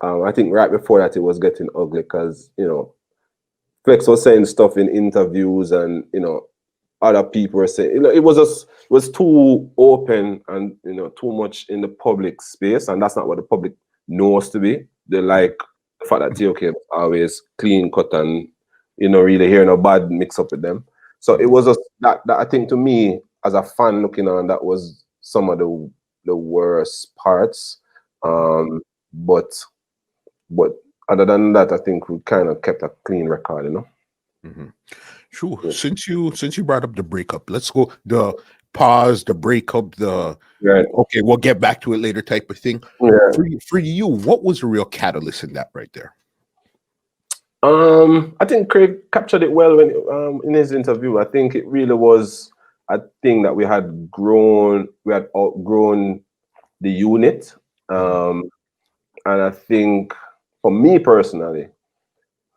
I think right before that it was getting ugly because, you know, Flex was saying stuff in interviews and, you know, other people were saying, you know, it was too open and, you know, too much in the public space, and that's not what the public knows to be. They like the fact that T.O.K was always clean cut and, you know, really hear no bad mix up with them. So it was just that I think to me as a fan looking on, that was some of the the worst parts. But other than that, I think we kind of kept a clean record, you know. Mhm. Sure. Yeah. Since you brought up the breakup, let's go the pause, the breakup, the Right. okay, we'll get back to it later type of thing. Yeah. For you, what was the real catalyst in that right there? I think Craig captured it well when in his interview. I think it really was a thing that we had outgrown the unit. And I think for me personally,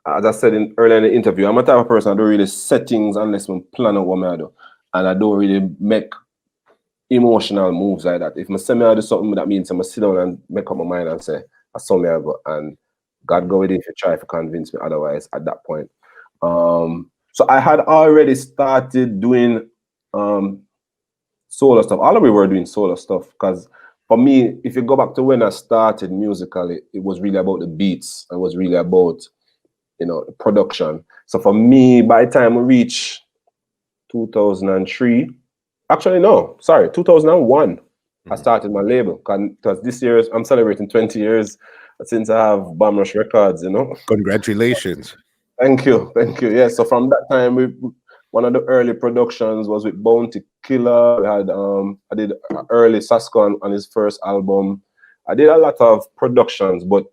as I said earlier in the interview, I'm a type of person I don't really set things unless I plan out what I do. And I don't really make emotional moves like that. If I say I do something, that means I'm going to sit down and make up my mind and say, I saw me go. And God go with it if you try to convince me otherwise at that point. So I had already started doing solo stuff. All of we were doing solo stuff because for me, if you go back to when I started musically, it was really about the beats. It was really about, production. So for me, by the time we reached 2003, actually no, sorry, 2001, I started my label because this year I'm celebrating 20 years since I have Bomb Rush Records, Congratulations. Thank you. Yeah, so from that time, one of the early productions was with Bounty Killer. We had I did early Sasko on his first album. I did a lot of productions, but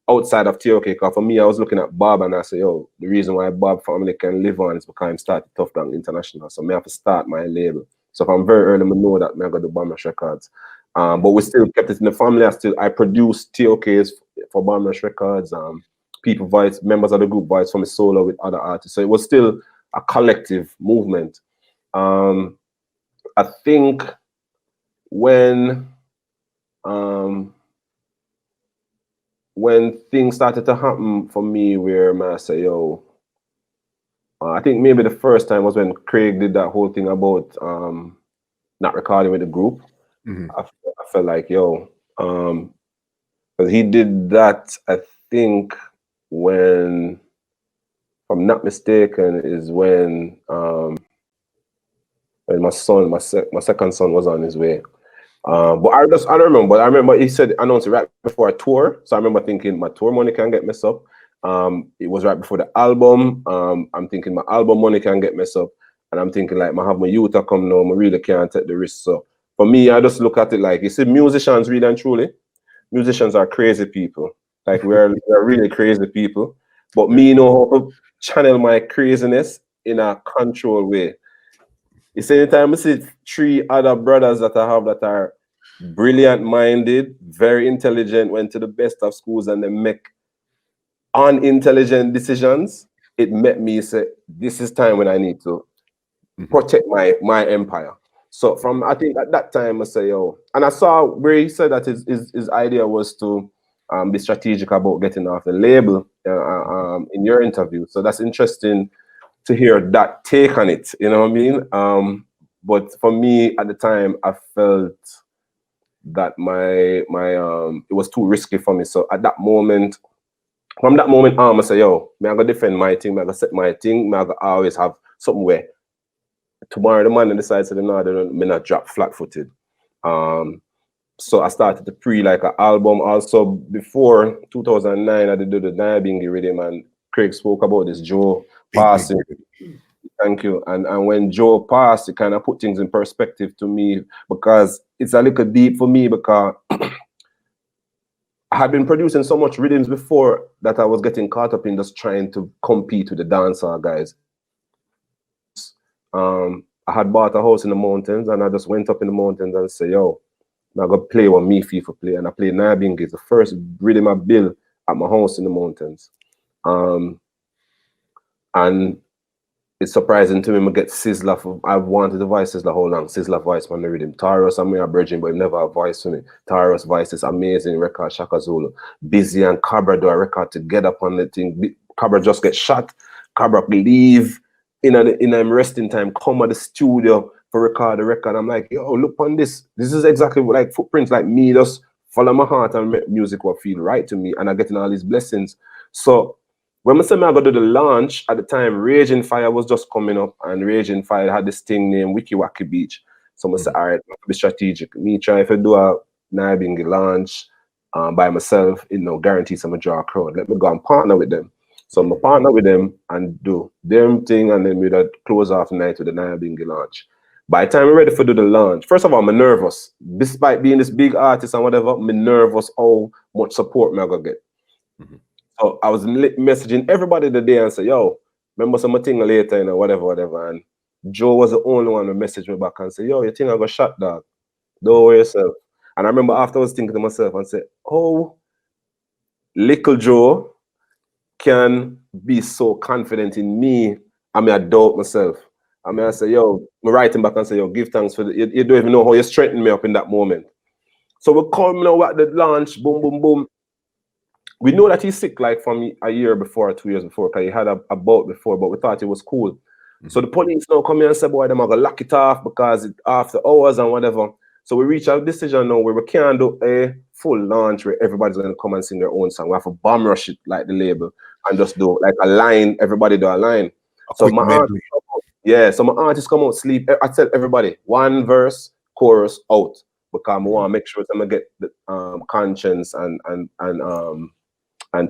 outside of T.O.K, because for me, I was looking at Bob and I said, yo, the reason why Bob family can live on is because I'm started Tough Down International. So I have to start my label. So from very early, I know that I got the Bomb Rush Records. But we still kept it in the family. I produced T.O.K's for Bomb Rush Records. People voice, members of the group voice from a solo with other artists. So it was still a collective movement. I think when things started to happen for me where I say, yo, I think maybe the first time was when Craig did that whole thing about not recording with the group. I felt like, yo, because he did that, I think, when, if I'm not mistaken, is when my second son was on his way. But I don't remember. But I remember he said announced it right before a tour. So I remember thinking my tour money can get messed up. It was right before the album. I'm thinking my album money can get messed up. And I'm thinking like, I have my youth to come now. I really can't take the risk. So for me, I just look at it like, you see, musicians really and truly, musicians are crazy people. Like we're really crazy people. But me know how to channel my craziness in a controlled way. You see, anytime I see three other brothers that I have that are brilliant-minded, very intelligent, went to the best of schools, and they make unintelligent decisions, it made me say, this is time when I need to protect my empire. So I think at that time, I say, yo, and I saw where he said that his idea was to be strategic about getting off the label in your interview. So that's interesting to hear that take on it, you know what I mean? But for me at the time, I felt that it was too risky for me. So at that moment, from that moment on, I say, yo, I gotta defend my thing, I gotta set my thing, I gotta always have something where tomorrow the man decides to not drop flat-footed. So I started to like an album. Also before 2009, I did do the Nyabingi rhythm, and Craig spoke about this Joe passing. Thank you. And when Joe passed, it kind of put things in perspective to me because it's a little deep for me because I had been producing so much rhythms before that I was getting caught up in just trying to compete with the dancehall guys. I had bought a house in the mountains and I just went up in the mountains and said, yo, I'm going to play what me FIFA play. And I played Nyabingi. It's the first rhythm I built at my house in the mountains. And it's surprising to me I get Sizzla. I've wanted the voice Sizzla how long. Sizzla voice man the rhythm. Taros and me are bridging, but he never have voice for me. Taros voice is amazing record. Shaka Zulu. Busy and Cabra do a record together upon the thing. Cabra just get shot. Cabra leave in a resting time. Come at the studio for record the record. I'm like, yo, look on this. This is exactly like footprints. Like me just follow my heart and make music what feel right to me, and I'm getting all these blessings. So when I said I go to the launch, at the time, Raging Fire was just coming up, and Raging Fire had this thing named Wiki Wacky Beach. Someone say, all right, be strategic. Me try if I do a Naibingi launch by myself, guarantee some draw a crowd. Let me go and partner with them. So I'm a partner with them and do them thing, and then we would close off the night with the Naibingi launch. By the time we're ready for do the launch, first of all, I'm nervous. Despite being this big artist and whatever, I'm nervous how much support I'm gonna get. So I was messaging everybody the day and say, yo, remember some thing later, whatever. And Joe was the only one who messaged me back and said, yo, you think I got shot, dog? Don't worry yourself. And I remember after I was thinking to myself and said, oh, little Joe can be so confident in me. I mean, I doubt myself. I mean, I say, yo, I'm writing back and say, yo, give thanks for you don't even know how you strengthened me up in that moment. So we come now at the launch, boom, boom, boom. We know that he's sick like from a year before, 2 years before, because he had a bout before, but we thought it was cool. So the police now come here and say, boy, them are going to lock it off because it's after hours and whatever. So we reach a decision now where we can't do a full launch where everybody's going to come and sing their own song. We have to bomb rush it like the label and just do like a line, everybody do a line. So my artists come out sleep. I tell everybody, one verse, chorus, out. Because I want to make sure that I get the Conscience and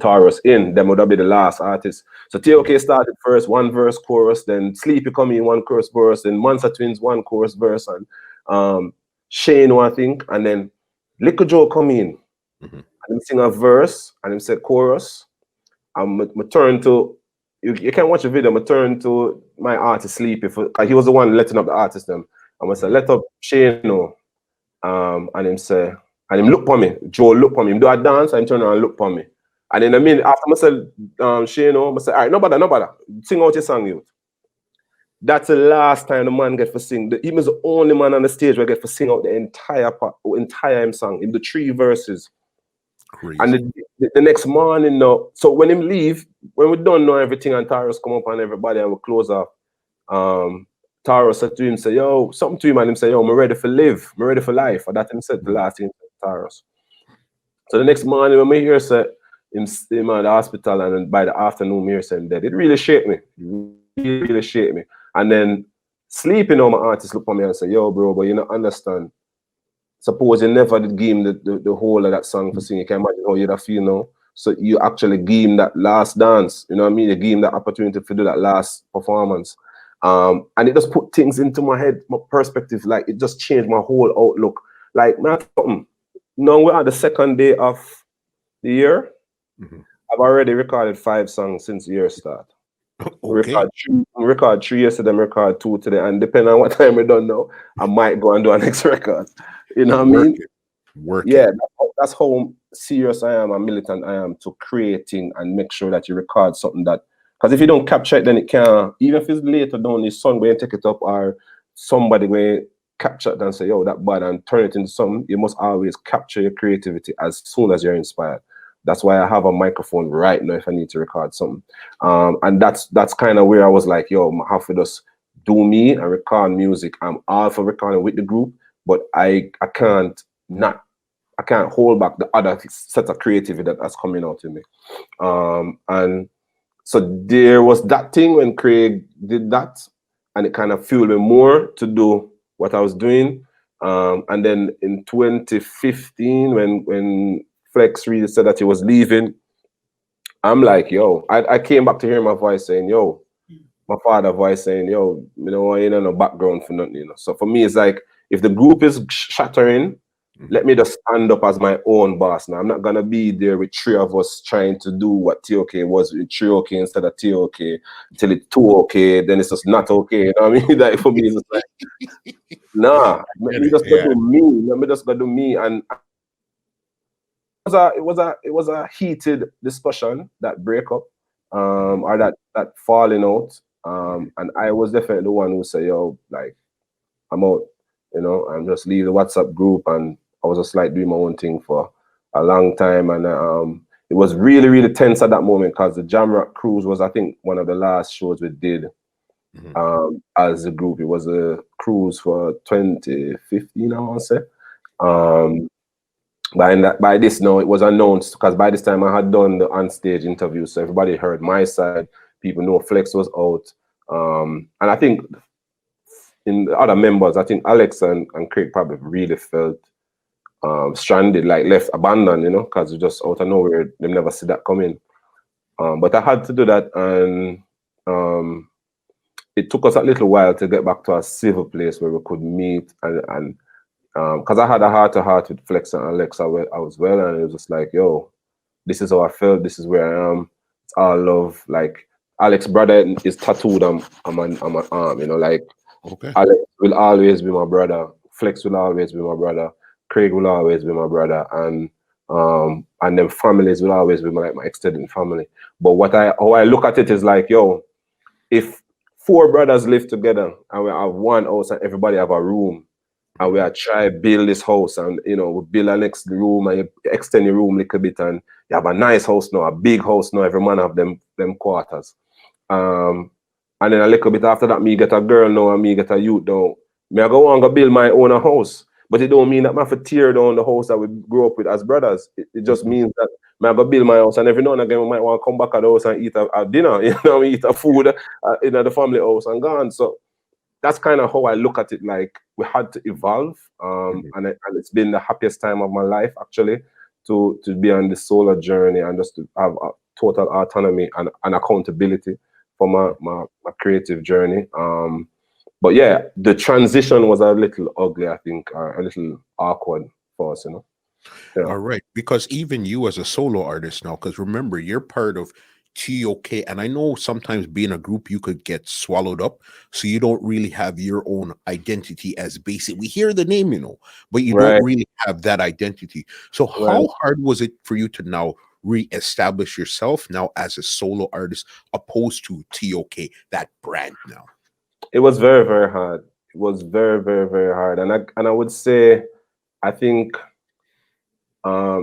Taurus in. Them would be the last artist. So T.O.K started first, one verse, chorus, then Sleepy come in, one chorus, verse, then Monster Twins, one chorus, verse, and Shane, I think, and then Little Joe come in, and him sing a verse, and him say chorus, and I turn to, you can watch the video, I turn to my artist Sleepy, because he was the one letting up the artist them, and I say, let up Shane know, and him say, and him look for me, Joe look for me, him do a dance, and him turn around and look for me. And in a minute, after I said, Shane, I say, all right, no bother, sing out your song, youth. That's the last time the man get to sing. He was the only man on the stage where get to sing out the entire song in the 3 verses. Crazy. And the next morning now, so when him leave, when we don't know everything and Taurus come up on everybody and we close off, Taurus said to him, say, yo, something to him, and him say, yo, I'm ready for live, I'm ready for life. And that him said the last thing to Taurus. So the next morning when we hear say him at the hospital, and then by the afternoon we hear say him dead, it really shake me. It really shake me. And then Sleeping on my artist look at me and say, yo, bro, but you don't understand. Suppose you never did give him the whole of that song for singing. You can imagine how you'd have feel now. So you actually give him that last dance. You know what I mean? You give him that opportunity to do that last performance. And it just put things into my head, my perspective. Like, it just changed my whole outlook. Like, man, now we're at the second day of the year. I've already recorded 5 songs since the year start. Okay. Record 3 yesterday, record 2 today, and depending on what time we're done now, I might go and do a next record. You know what I mean? Yeah, that's how serious I am and militant I am to creating and make sure that you record something that, because if you don't capture it, then it can't, even if it's later down the song where you take it up, or somebody where capture it and say, yo, that bad, and turn it into something, you must always capture your creativity as soon as you're inspired. That's why I have a microphone right now if I need to record something. And that's kind of where I was like, yo, I have to just do me and record music. I'm all for recording with the group, but I can't hold back the other set of creativity that's coming out in me. And so there was that thing when Craig did that, and it kind of fueled me more to do what I was doing. And then in 2015, when Flex really said that he was leaving, I'm like, yo, I came back to hear my voice saying, yo, my father's voice saying, yo, you know, you know, no background for nothing, you know. So for me, it's like, if the group is shattering, let me just stand up as my own boss. Now, I'm not gonna be there with 3 of us trying to do what T.O.K was with 3-OK instead of T.O.K till it's 2-OK, then it's just not okay. You know what I mean? Like, for me, it's just like, nah, let me just go do me. Let me just go do me. And it was a heated discussion, that breakup, or that falling out. And I was definitely the one who said, yo, like, I'm out, you know, and just leave the WhatsApp group. And I was just like doing my own thing for a long time. And it was really, really tense at that moment, because the Jamrock cruise was, I think, one of the last shows we did as a group. It was a cruise for 2015, I want to say. By this now, it was announced, because by this time I had done the on-stage interview, so everybody heard my side. People know Flex was out, and I think in the other members, I think Alex and Craig probably really felt stranded, like left abandoned, you know, because just out of nowhere, they never see that coming. But I had to do that, and it took us a little while to get back to a civil place where we could meet, and because I had a heart-to-heart with Flex and Alex I was well, and it was just like, yo, this is how I felt, this is where I am, it's all love. Like, Alex's brother is tattooed on my arm, you know, like, Okay. Alex will always be my brother, Flex will always be my brother, Craig will always be my brother, and then families will always be my extended family. But how I look at it is like, yo, if 4 brothers live together and we have one house and everybody have a room, and we are try build this house, and you know, we build a next room and you extend your room a little bit, and you have a nice house now, a big house now, every man have them quarters. And then a little bit after that, me get a girl now and me get a youth now. Me I go on go build my own house. But it don't mean that I have to tear down the house that we grew up with as brothers. It just means that I go build my house, and every now and again we might want to come back at the house and eat a dinner, you know, eat a food in the family house and gone. So that's kind of how I look at it. Like, we had to evolve, and it's been the happiest time of my life, actually, to be on this solo journey and just to have a total autonomy and accountability for my creative journey. But yeah, the transition was a little ugly, I think, a little awkward for us, you know. Yeah. All right, because even you as a solo artist now, because remember, you're part of T.O.K, and I know sometimes being a group you could get swallowed up, so you don't really have your own identity as BayC. We hear the name, you know, but you don't Right. really have that identity. So how hard was it for you to now re-establish yourself now as a solo artist opposed to T.O.K, that brand now? It was very, very hard. It was very, very, very hard. And I would say, I think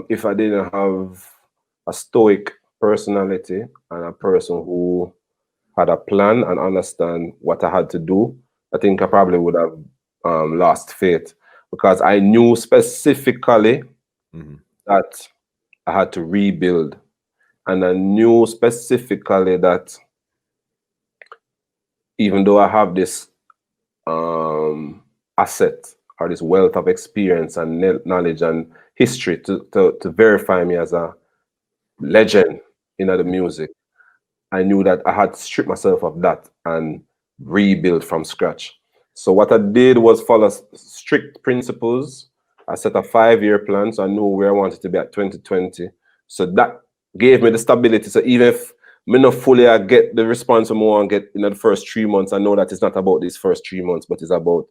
if I didn't have a stoic personality and a person who had a plan and understand what I had to do, I think I probably would have lost faith, because I knew specifically that I had to rebuild, and I knew specifically that even though I have this asset or this wealth of experience and knowledge and history to verify me as a legend in the music, I knew that I had to strip myself of that and rebuild from scratch. So what I did was follow strict principles. I set a 5-year plan, so I knew where I wanted to be at 2020. So that gave me the stability. So even if me not fully I get the response I want to get in the first 3 months, I know that it's not about these first 3 months, but it's about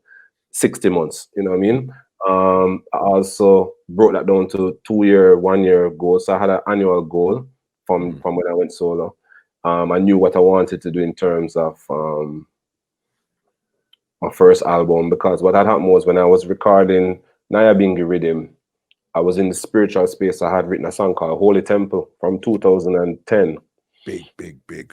60 months. You know what I mean? I also broke that down to 2-year, 1-year goals. So I had an annual goal from when I went solo. I knew what I wanted to do in terms of my first album, because what had happened was when I was recording Naya Bingi Rhythm, I was in the spiritual space. I had written a song called Holy Temple from 2010. Big.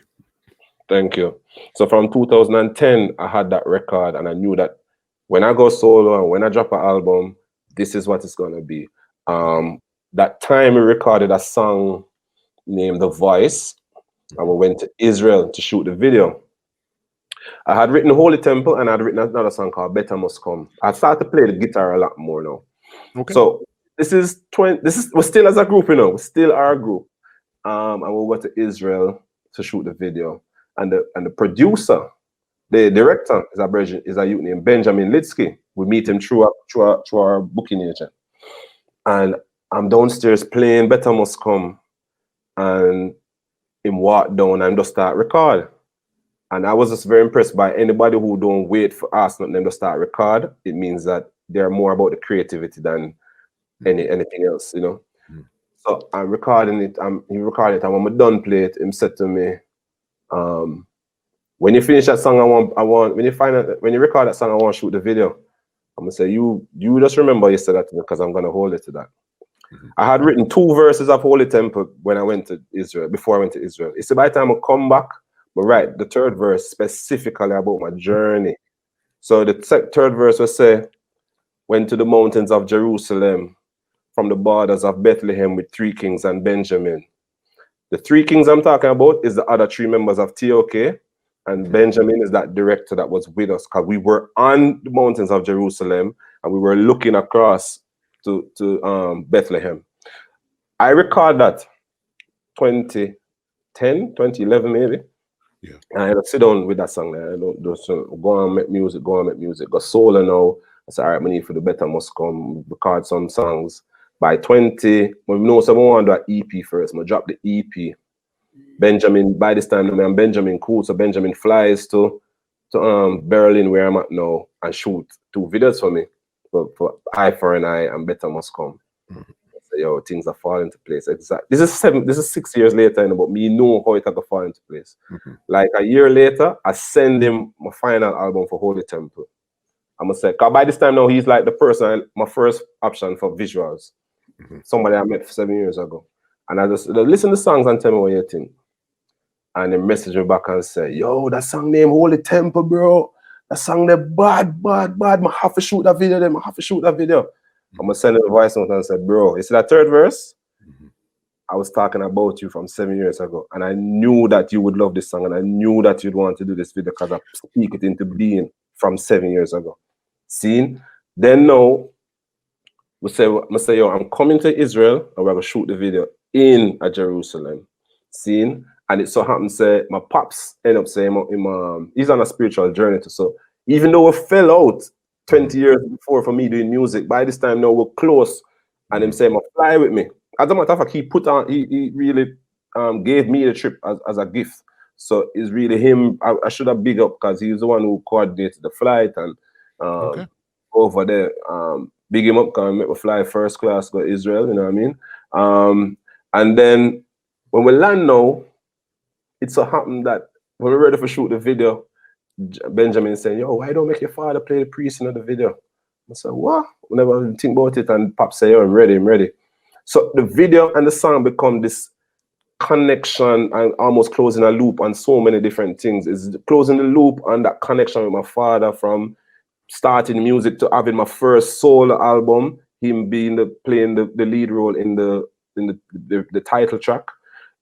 Thank you. So from 2010, I had that record, and I knew that when I go solo and when I drop an album, this is what it's going to be. That time we recorded a song named The Voice, and we went to Israel to shoot the video. I had written Holy Temple, and I had written another song called Better Must Come. I started to play the guitar a lot more now. Okay. So we're still as a group, you know, we still are a group. And we went to Israel to shoot the video. And the producer, the director is a youth named Benjamin Litsky. We meet him through our booking agent. And I'm downstairs playing Better Must Come, and him walk down and just start record. And I was just very impressed by anybody who don't wait for us not them to start record. It means that they're more about the creativity than anything else, you know. So I'm recording it. He recorded it, and when I'm done play it, him said to me, "When you finish that song, when you record that song, I want to shoot the video." I'm gonna say, "You just remember you said that to me, because I'm gonna hold it to that." I had written 2 verses of Holy Temple when I went to Israel. Before I went to Israel, it's by the time I come back, but right, the 3rd verse specifically about my journey. So the 3rd verse will say, "Went to the mountains of Jerusalem, from the borders of Bethlehem with 3 kings and Benjamin." The 3 kings I'm talking about is the other 3 members of T.O.K, And Benjamin is that director that was with us because we were on the mountains of Jerusalem and we were looking across to Bethlehem. I record that 2010, 2011 maybe. Yeah. And I had to sit down with that song. I don't just go and make music, Go solo now. I said, all right, I need for the better must come, record some songs. By 20, when we know someone want to do an EP first, I drop the EP. Benjamin, by this time, I'm Benjamin cool, so Benjamin flies to Berlin where I'm at now and shoot 2 videos for me for Eye for an Eye and Better Must Come. So, yo, things are falling into place. Exactly. This is 6 years later, but me know how it had to fall into place. Like a year later, I send him my final album for Holy Temple. I'm gonna say, cause by this time now he's like the person, my first option for visuals. Somebody I met 7 years ago. And I just listen to songs and tell me what you think. And they message me back and say, yo, that song name Holy Temple, bro. That song there bad. I have to shoot that video. I'm gonna send him a voice note and say, bro, you see that third verse? I was talking about you from 7 years ago. And I knew that you would love this song. And I knew that you'd want to do this video because I speak it into being from 7 years ago. See? Then now, I say, yo, I'm coming to Israel and we're gonna shoot the video in Jerusalem. See? And it so happens my pops end up saying he's on a spiritual journey too. So even though we fell out 20 years before for me doing music, by this time now we're close. And him saying, fly with me. As a matter of fact, he really gave me the trip as a gift. So it's really him. I should have big up because he's the one who coordinated the flight and over there. Big him up because I make me fly first class go to Israel, you know what I mean? And then when we land now, it so happened that when we're ready for shoot the video, Benjamin saying, yo, why don't make your father play the priest in the video? I said, what? Whenever I think about it, and Pop say, yo, I'm ready. So the video and the song become this connection and almost closing a loop on so many different things. It's closing the loop on that connection with my father from starting music to having my first solo album, him playing the lead role in the title track.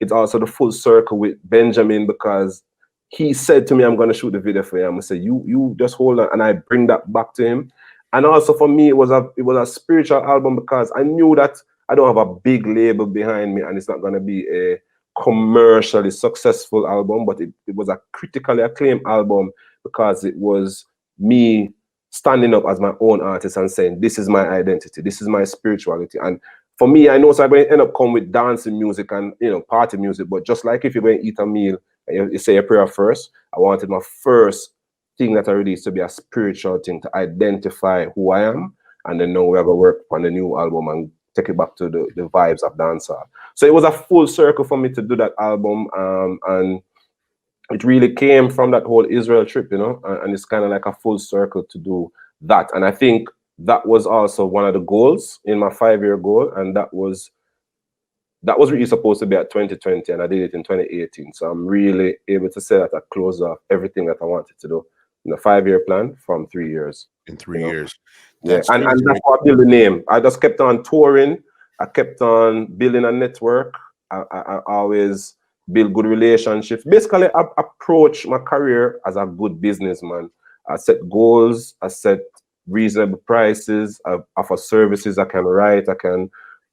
It's also the full circle with Benjamin because he said to me, I'm going to shoot the video for you. I'm going to say, you just hold on. And I bring that back to him. And also for me, it was a spiritual album because I knew that I don't have a big label behind me and it's not going to be a commercially successful album, but it was a critically acclaimed album because it was me standing up as my own artist and saying, this is my identity, this is my spirituality. And for me, I know so I'm going to end up coming with dancing music and party music, but just like if you're going to eat a meal and you say a prayer first, I wanted my first thing that I released to be a spiritual thing to identify who I am, and then now we're going to work on the new album and take it back to the vibes of dancehall. So it was a full circle for me to do that album, and it really came from that whole Israel trip, and it's kind of like a full circle to do that. And I think that was also one of the goals in my 5-year goal, and that was really supposed to be at 2020, and I did it in 2018. So I'm really able to say that I closed off everything that I wanted to do in a 5-year plan from 3 years. In 3 years. Yeah, and that's how I built the name. I just kept on touring. I kept on building a network. I always build good relationships. Basically, I approach my career as a good businessman. I set goals. I set reasonable prices. I offer services. I can write. I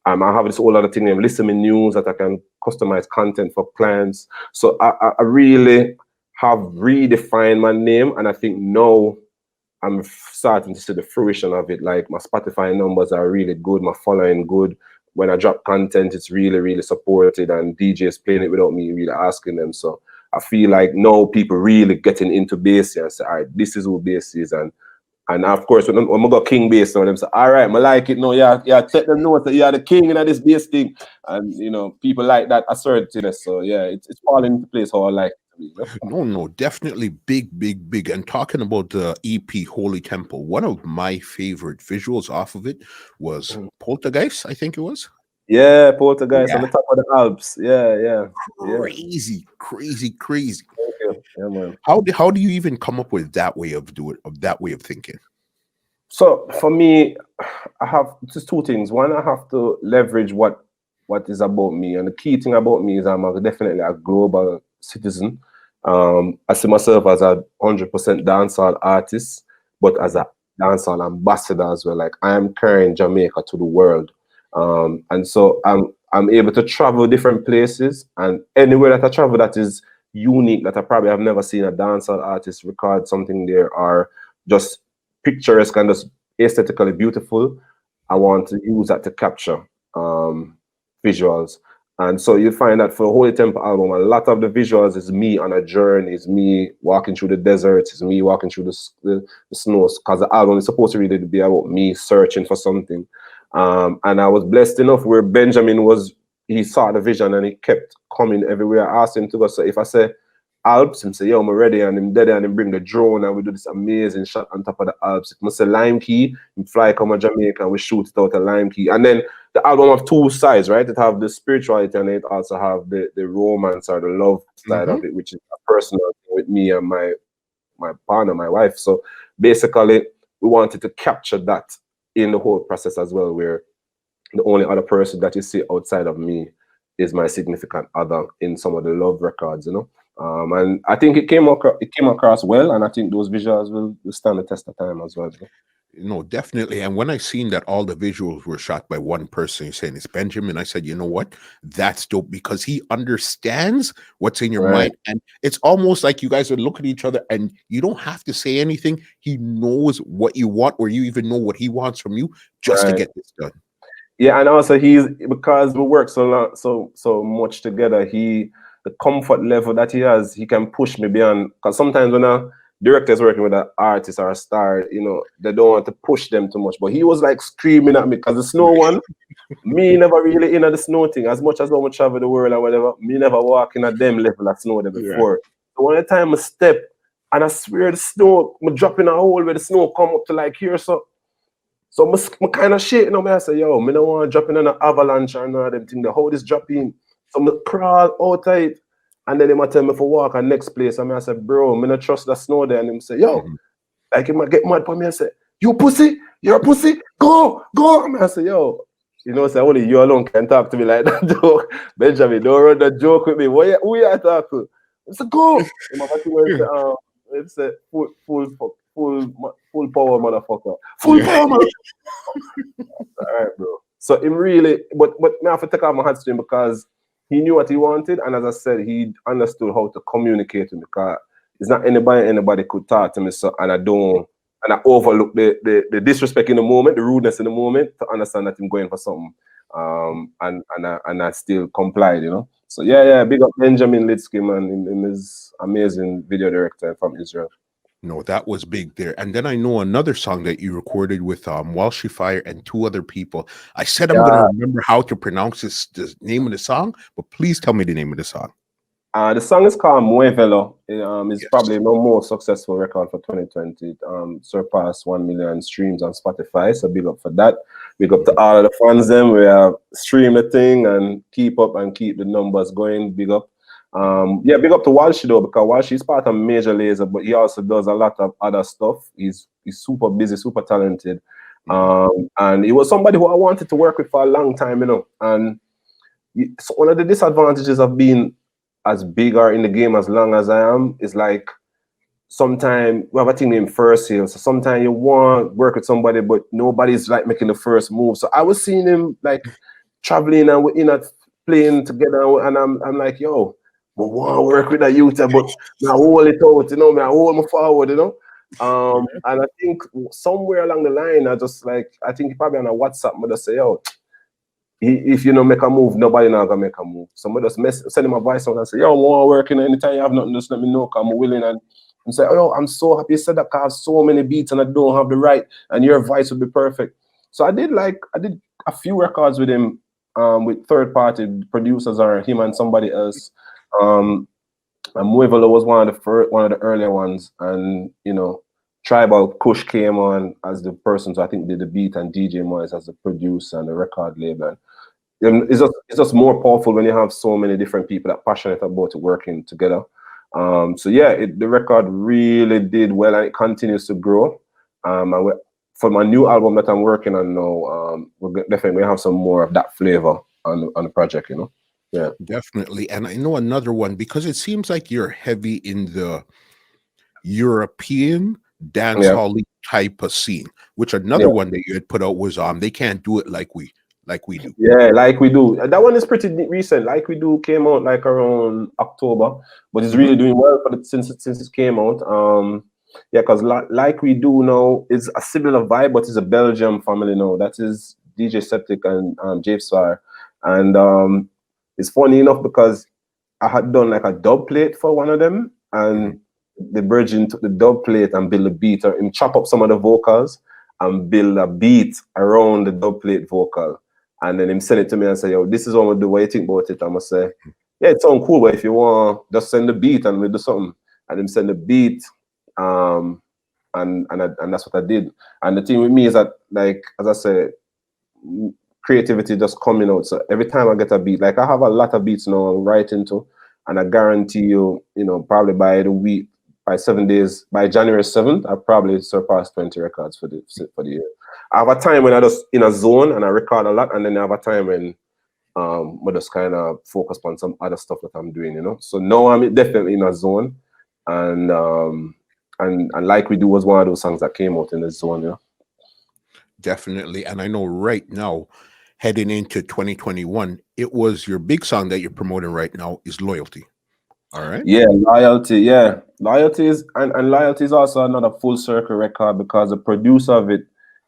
have this whole other thing named listening news that I can customize content for clients. So I really have redefined my name, and I think now I'm starting to see the fruition of it. Like my Spotify numbers are really good, my following good. When I drop content, it's really, really supported, and DJs playing it without me really asking them. So I feel like now people really getting into BayC and say, all right, this is who BayC is. And of course, when I got King BayC, them say, all right, I like it. No, yeah, take them notes that you're the king in this BayC thing. And, people like that assertiveness. So yeah, it's falling into place how I like it. No, definitely big. And talking about the EP Holy Temple, one of my favorite visuals off of it was Poltergeist, I think it was. Yeah, Poltergeist on the top of the Alps. Yeah. Crazy. Thank you. Yeah, man. How do you even come up with that way of thinking? So for me, I have just 2 things. One, I have to leverage what is about me, and the key thing about me is I'm definitely a global citizen. I see myself as a 100% dancehall artist, but as Mhm. a dancehall ambassador as well. Like I am carrying Jamaica to the world, and so I'm able to travel different places, and anywhere that I travel that is unique that I probably have never seen a dancehall artist record something there or just picturesque and just aesthetically beautiful. I Mhm. want to use that to capture visuals. And so you find that for the Holy Temple album, a lot of the visuals is me on a journey, is me walking through the deserts, is me walking through the snows, because the album is supposed to really be about me searching for something. And I was blessed enough where Benjamin was, he saw the vision and he kept coming everywhere. I asked him to go. So if I say Alps, him say, yo, I'm ready, and him dead, and him bring the drone, and we do this amazing shot on top of the Alps. If I say Lime Key, him fly come to Jamaica, and we shoot it out of Lime Key. And then the album have two sides, right? It have the spirituality and it also have the romance or the love side of Mhm. it, which is a personal thing with me and my partner, my wife. So basically, we wanted to capture that in the whole process as well, where the only other person that you see outside of me is my significant other in some of the love records, you know. And I think it came across well, and I think those visuals will stand the test of time as well. You know? No, definitely. And when I seen that all the visuals were shot by one person, you're saying it's Benjamin, I said, you know what? That's dope because he understands what's in your Right, mind. And it's almost like you guys are looking at each other and you don't have to say anything. He knows what you want, or you even know what he wants from you just to right. get this done. Yeah, and also he's because we work so long, so much together. The comfort level that he has, he can push me beyond. Because sometimes when a director is working with an artist or a star, you know, they don't want to push them too much. But he was like screaming at me because the snow one, me never really in the snow thing. As much as I would travel the world or whatever, me never walk in a them level of snow there Yeah. before. So one time I step, and I swear the snow, I drop in a hole where the snow come up to like here, so. So I kind of shit, you know, I say, yo, me don't want to drop in an avalanche or none of them thing. The how this drop in. So I crawl out of it. And then they might tell me for walk at next place. And I say, bro, me not trust the snow there. And him say, yo, Mhm. like he might get mad for me and say, you pussy, you're a pussy, go, go. And I say, yo, you know, say only you alone can talk to me like that joke. Benjamin, don't run that joke with me. Who you talk to? I say, go. Him have a thing where he say, it's a full power motherfucker. Full Yeah. power motherfucker. All right, bro. So him really, but me have to take off my hats to him because he knew what he wanted, and as I said, he understood how to communicate with me because it's not anybody could talk to me. So and I overlook the disrespect in the moment, the rudeness in the moment to understand that I'm going for something. And I still complied, you know. So yeah, big up Benjamin Litsky, man, in his amazing video director from Israel. No, that was big there. And then I know another song that you recorded with Walshy Fire and two other people. I said I'm gonna Yeah, remember how to pronounce the name of the song, but please tell me the name of the song. the song is called Muévelo. It's Yes. probably no more successful record for 2020. It surpassed 1 million streams on Spotify. So big up for that. Big up to Mhm. all of the fans them. We have stream the thing and keep up and keep the numbers going. Big up. Mhm. Yeah, big up to Walshy though, because Walshy is part of Major Lazer, but he also does a lot of other stuff. He's super busy, super talented. Mhm. And he was somebody who I wanted to work with for a long time, you know. And so one of the disadvantages of being as big or in the game as long as I am is like sometimes we have a thing named first sale. So sometimes you want to work with somebody, but nobody's like making the first move. So I was seeing him like traveling and we're in a plane together, and I'm like, yo, I want to work with a youth, but I hold it out, you know, I hold me forward, you know. And I think somewhere along the line, I think probably on a WhatsApp, I just say, yo, if you don't make a move, nobody not gonna make a move. Somebody just send him a voice out and say, yo, I want to work, you know, anytime you have nothing, just let me know, because I'm willing. And say, oh, I'm so happy you said that, because I have so many beats and I don't have the right, and your voice would be perfect. So I did a few records with him, with third party producers or him and somebody else. Um, and Muevolo was one of the earlier ones, and you know, Tribal Kush came on as the person, so I think did the beat, and DJ Moyes as the producer and the record label. It's just more powerful when you have so many different people that are passionate about working together. So yeah, the record really did well, and it continues to grow. And for my new album that I'm working on now, we're definitely gonna have some more of that flavor on the project, you know. Yeah. Definitely. And I know another one because it seems like you're heavy in the European Yeah. dancehall type of scene, which Yeah. another one that you had put out was they can't do it like we do. Yeah, like we do. That one is pretty recent. Like we do came out like around October, but it's Mhm. really doing well for the since it came out. Yeah, because like we do now is a similar vibe, but it's a Belgium family now. That is DJ Septic and James Fire, and it's funny enough because I had done like a dub plate for one of them, Mhm. and the Virgin took the dub plate and build a beat, or him chop up some of the vocals and build a beat around the dub plate vocal. And then him send it to me and say, yo, this is what I'm gonna do. What you think about it? I'm gonna say, yeah, it sounds cool, but if you want, just send the beat and we'll do something. And him send the beat, um, and that's what I did. And the thing with me is that, like, as I said, creativity just coming out. So every time I get a beat, like I have a lot of beats now I'm writing to, and I guarantee you, probably by the week, by 7 days, by January 7th, I probably surpass 20 records for the year. I have a time when I just in a zone and I record a lot, and then I have a time when I just kind of focus on some other stuff that I'm doing. So now I'm definitely in a zone, and and like we do was one of those songs that came out in the zone. Definitely. And I know right now, heading into 2021, it was your big song that you're promoting right now is Loyalty. All right. Yeah, loyalty. Yeah, loyalty is and loyalty is also another full circle record because the producer of it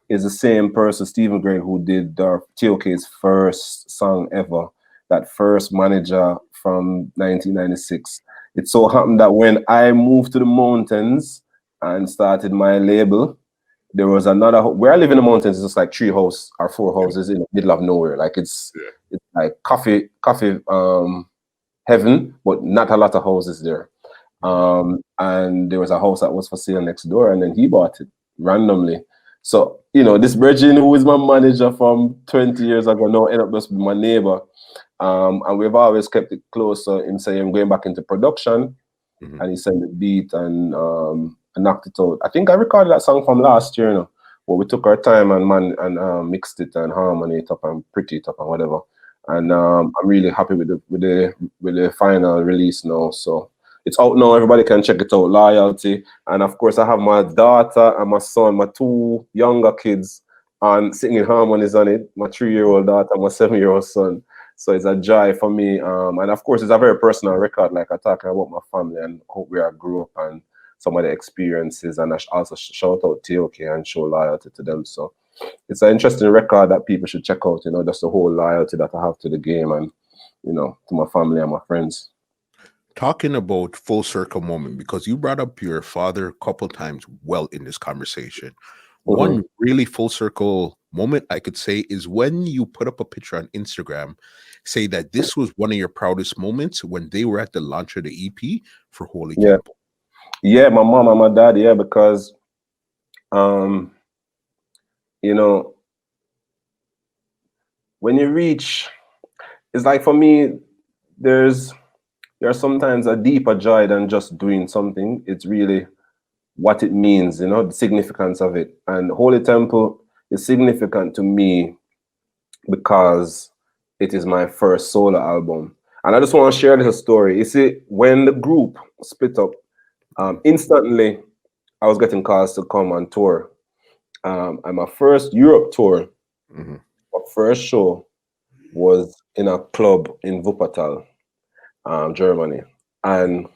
is the same person, Stephen Gray, who did T.O.K's first song ever. That first manager from 1996. It so happened that when I moved to the mountains and started my label, there was another where I live in the mountains. It's just like three house or four Yeah. houses in the middle of nowhere. Like Yeah. it's like coffee heaven, but not a lot of houses there. Mhm. And there was a house that was for sale next door, and then he bought it randomly. So, this Virgin, who is my manager from 20 years ago, now end up just being my neighbor. And we've always kept it close. So him saying I'm going back into production, Mhm. and he sent the beat and knocked it out. I think I recorded that song from last year, but we took our time and mixed it and harmony it up and pretty it up and whatever. And I'm really happy with the final release now. So it's out now. Everybody can check it out. Loyalty, and of course I have my daughter and my son, my two younger kids, on singing harmonies on it. My 3-year-old daughter, my 7-year-old son. So it's a joy for me. And of course, it's a very personal record. Like I talk about my family and how we grew up and some of the experiences. And I also shout out T.O.K and show loyalty to them. So it's an interesting record that people should check out. Just the whole loyalty that I have to the game and to my family and my friends. Talking about full circle moment, because you brought up your father a couple times well in this conversation. Mm-hmm. One really full circle moment I could say is when you put up a picture on Instagram, say that this was one of your proudest moments when they were at the launch of the EP for Holy Yeah, Temple. yeah, my mom and my dad. Yeah, because um, you know, when you reach, it's like for me, there's sometimes a deeper joy than just doing something. It's really what it means, the significance of it. And Holy Temple is significant to me because it is my first solo album. And I just want to share this story. You see, when the group split up, instantly I was getting calls to come on tour. And my first Europe tour, Mhm. my first show was in a club in Wuppertal, Germany. And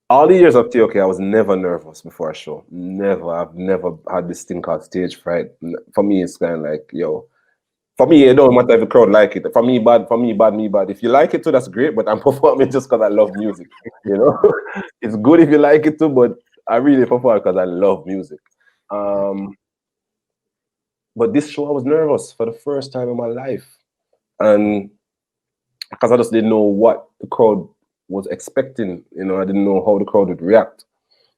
all the years of T.O.K, I was never nervous before a show. Never. I've never had this thing called stage fright. For me, it's kind of like, yo, for me, it don't matter if the crowd like it. For me, bad. For me, bad. Me, bad. If you like it too, that's great. But I'm performing just because I love music. You know, it's good if you like it too, but I really perform because I love music. Mhm. Um, but this show, I was nervous for the first time in my life, and because I just didn't know what the crowd was expecting. I didn't know how the crowd would react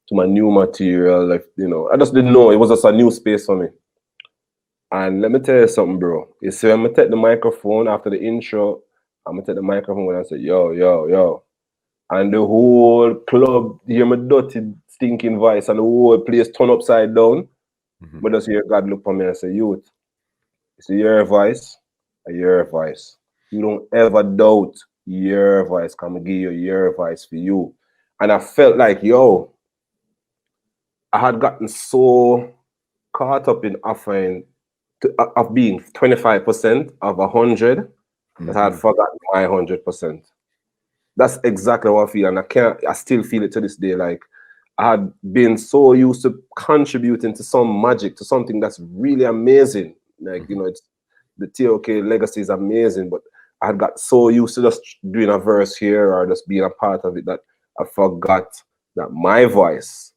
to my new material. Like, I just didn't know. It was just a new space for me. And let me tell you something, bro. You see, I'm gonna take the microphone after the intro. I'm gonna take the microphone when I say, yo, yo, yo. And the whole club hear my dirty, stinking voice, and the whole place turn upside down. Mhm. But just hear God look for me and say, youth, you see your voice, I hear your voice. you don't ever doubt your voice. Come give you your voice for you. And I felt like, yo, I had gotten so caught up in offering of being 25% of 100 that I had forgotten my 100%. That's exactly what I feel, and I still feel it to this day. Like I had been so used to contributing to some magic, to something that's really amazing. Like, it's the T.O.K legacy is amazing, but I had got so used to just doing a verse here or just being a part of it that I forgot that my voice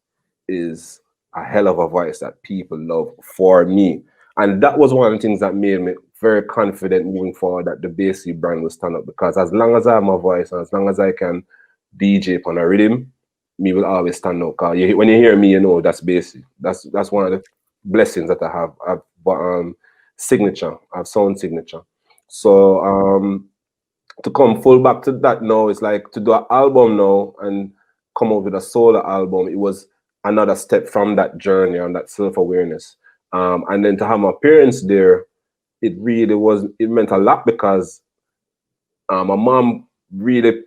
is a hell of a voice that people love for me. And that was one of the things that made me very confident moving forward that the BayC brand will stand up, because as long as I have my voice and as long as I can DJ on a rhythm, me will always stand out. Cause when you hear me, you know that's BayC. That's one of the blessings that I have. I've signature. I have sound signature. So to come full back to that now, it's like to do an album now and come up with a solo album. It was another step from that journey and that self-awareness. And then to have my parents there, it meant a lot, because my mom really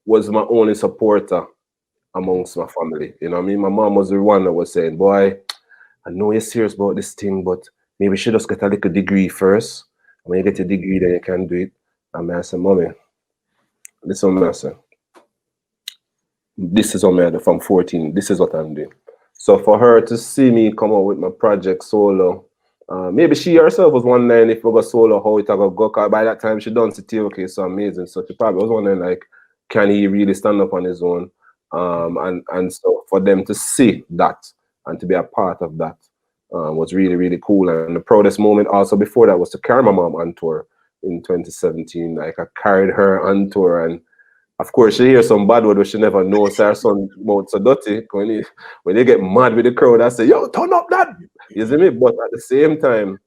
was my only supporter amongst my family. You know what I mean? My mom was the one that was saying, boy, I know you're serious about this thing, but maybe you should just get a little degree first. When you get a degree, then you can do it. And I said, mommy, listen, what I said. This is what I do from 14. This is what I'm doing. So for her to see me come out with my project solo, maybe she herself was wondering if we go solo, how it will go. Cause by that time she done see T.O.K so amazing. So she probably was wondering like, can he really stand up on his own? And so for them to see that and to be a part of that was really, really cool. And the proudest moment also before that was to carry my mom on tour in 2017. Like I carried her on tour, and of course, she hears some bad word which she never knows. Her son mouth so dirty. When they get mad with the crowd, I say, yo, turn up that. You see me? But at the same time,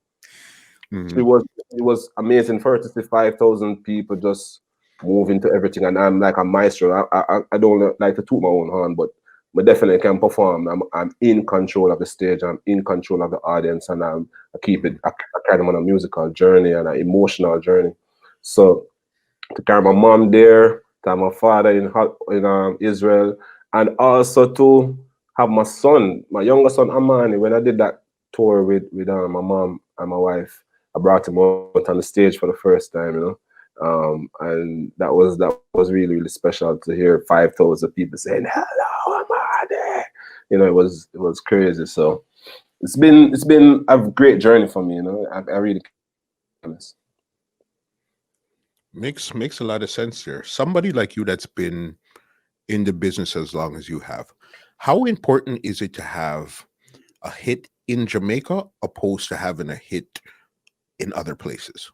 it was amazing for her to see 5,000 people just move into everything. And I'm like a maestro. I don't like to toot my own horn, but I definitely can perform. I'm in control of the stage. I'm in control of the audience, and I carry them on a musical journey and an emotional journey. So to carry my mom there, to have my father in Israel, and also to have my son, my younger son Amani. When I did that tour with my mom and my wife, I brought him out on the stage for the first time, and that was really, really special to hear 5,000 people saying hello Amani. It was crazy. So it's been a great journey for me. I really honest. Makes a lot of sense there. Somebody like you that's been in the business as long as you have, how important is it to have a hit in Jamaica opposed to having a hit in other places?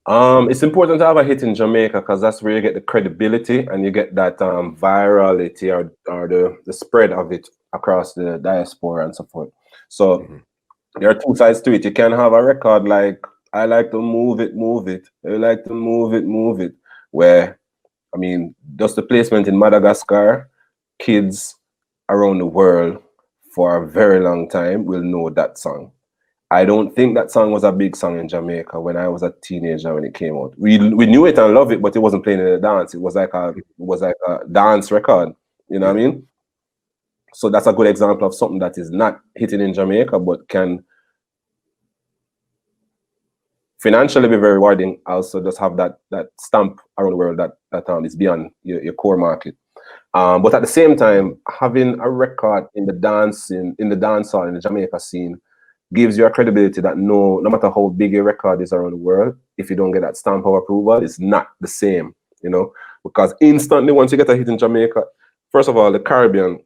It's important to have a hit in Jamaica because that's where you get the credibility and you get that virality or the spread of it across the diaspora and so forth. So there are two sides to it. You can have a record like I like to move it, move it. I like to move it, move it. Where, I mean, just the placement in Madagascar, kids around the world for a very long time will know that song. I don't think that song was a big song in Jamaica when I was a teenager when it came out. We knew it and loved it, but it wasn't playing in the dance. It was like a dance record. You know what I mean? So that's a good example of something that is not hitting in Jamaica, but can financially be very rewarding. Also, just have that stamp around the world that is beyond your core market. But at the same time, having a record in the dancehall in the Jamaica scene gives you a credibility that no matter how big a record is around the world, if you don't get that stamp of approval, it's not the same, because instantly once you get a hit in Jamaica, first of all, the Caribbean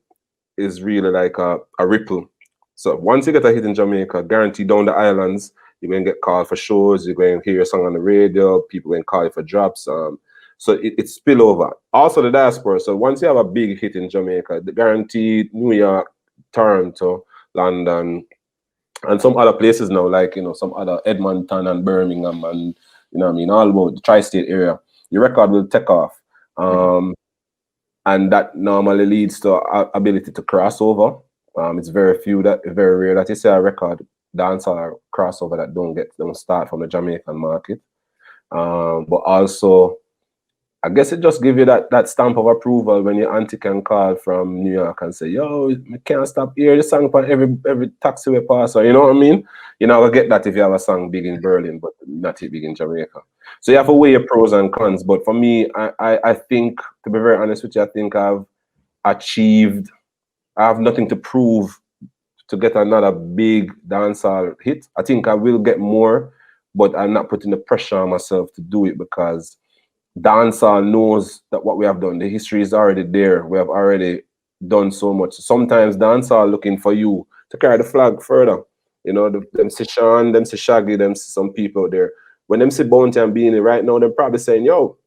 is really like a ripple. So once you get a hit in Jamaica, guaranteed down the islands, you're going to get called for shows, you're going to hear your song on the radio, people going to call you for drops. So it's spillover. Also the diaspora. So once you have a big hit in Jamaica, the guaranteed New York, Toronto, London, and some other places now, like, some other Edmonton and Birmingham and, all about the tri-state area, your record will take off. And that normally leads to ability to crossover. It's very rare that you see a record dancehall or crossover that don't start from the Jamaican market. But also, I guess it just give you that stamp of approval when your auntie can call from New York and say, "Yo, we can't stop hearing the song on every taxi we pass." Or you know what I mean? You're not gonna get that if you have a song big in Berlin, but not big in Jamaica. So you have to weigh your pros and cons. But for me, I think, to be very honest with you, I think I've achieved. I have nothing to prove to get another big dancehall hit. I think I will get more, but I'm not putting the pressure on myself to do it because dancehall knows that what we have done, the history is already there. We have already done so much. Sometimes dancehall looking for you to carry the flag further. You know, them see Sean, them see Shaggy, them see some people out there. When them see Bounty and Beanie right now, they're probably saying, yo,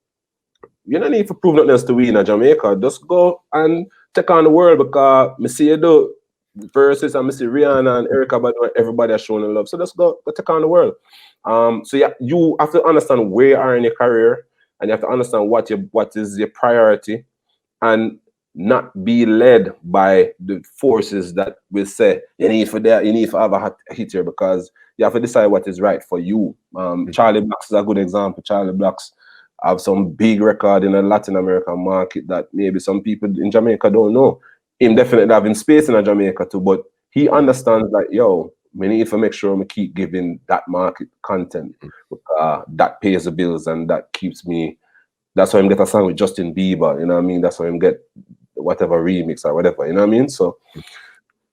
you don't need to prove nothing else to win in Jamaica. Just go and take on the world because me see you do versus and me see Rihanna and Erica, but everybody are showing love. So just go take on the world. So yeah, you have to understand where you are in your career, and you have to understand what is your priority, and not be led by the forces that will say you need to have a hit here, because you have to decide what is right for you. Charlie Blacks is a good example. Charlie Blacks have some big record in the Latin American market that maybe some people in Jamaica don't know. Him definitely having space in Jamaica too, but he understands that, yo, we need to make sure we keep giving that market content. That pays the bills and that keeps me. That's why I'm get a song with Justin Bieber, you know what I mean? That's why I'm get whatever remix or whatever, you know what I mean? So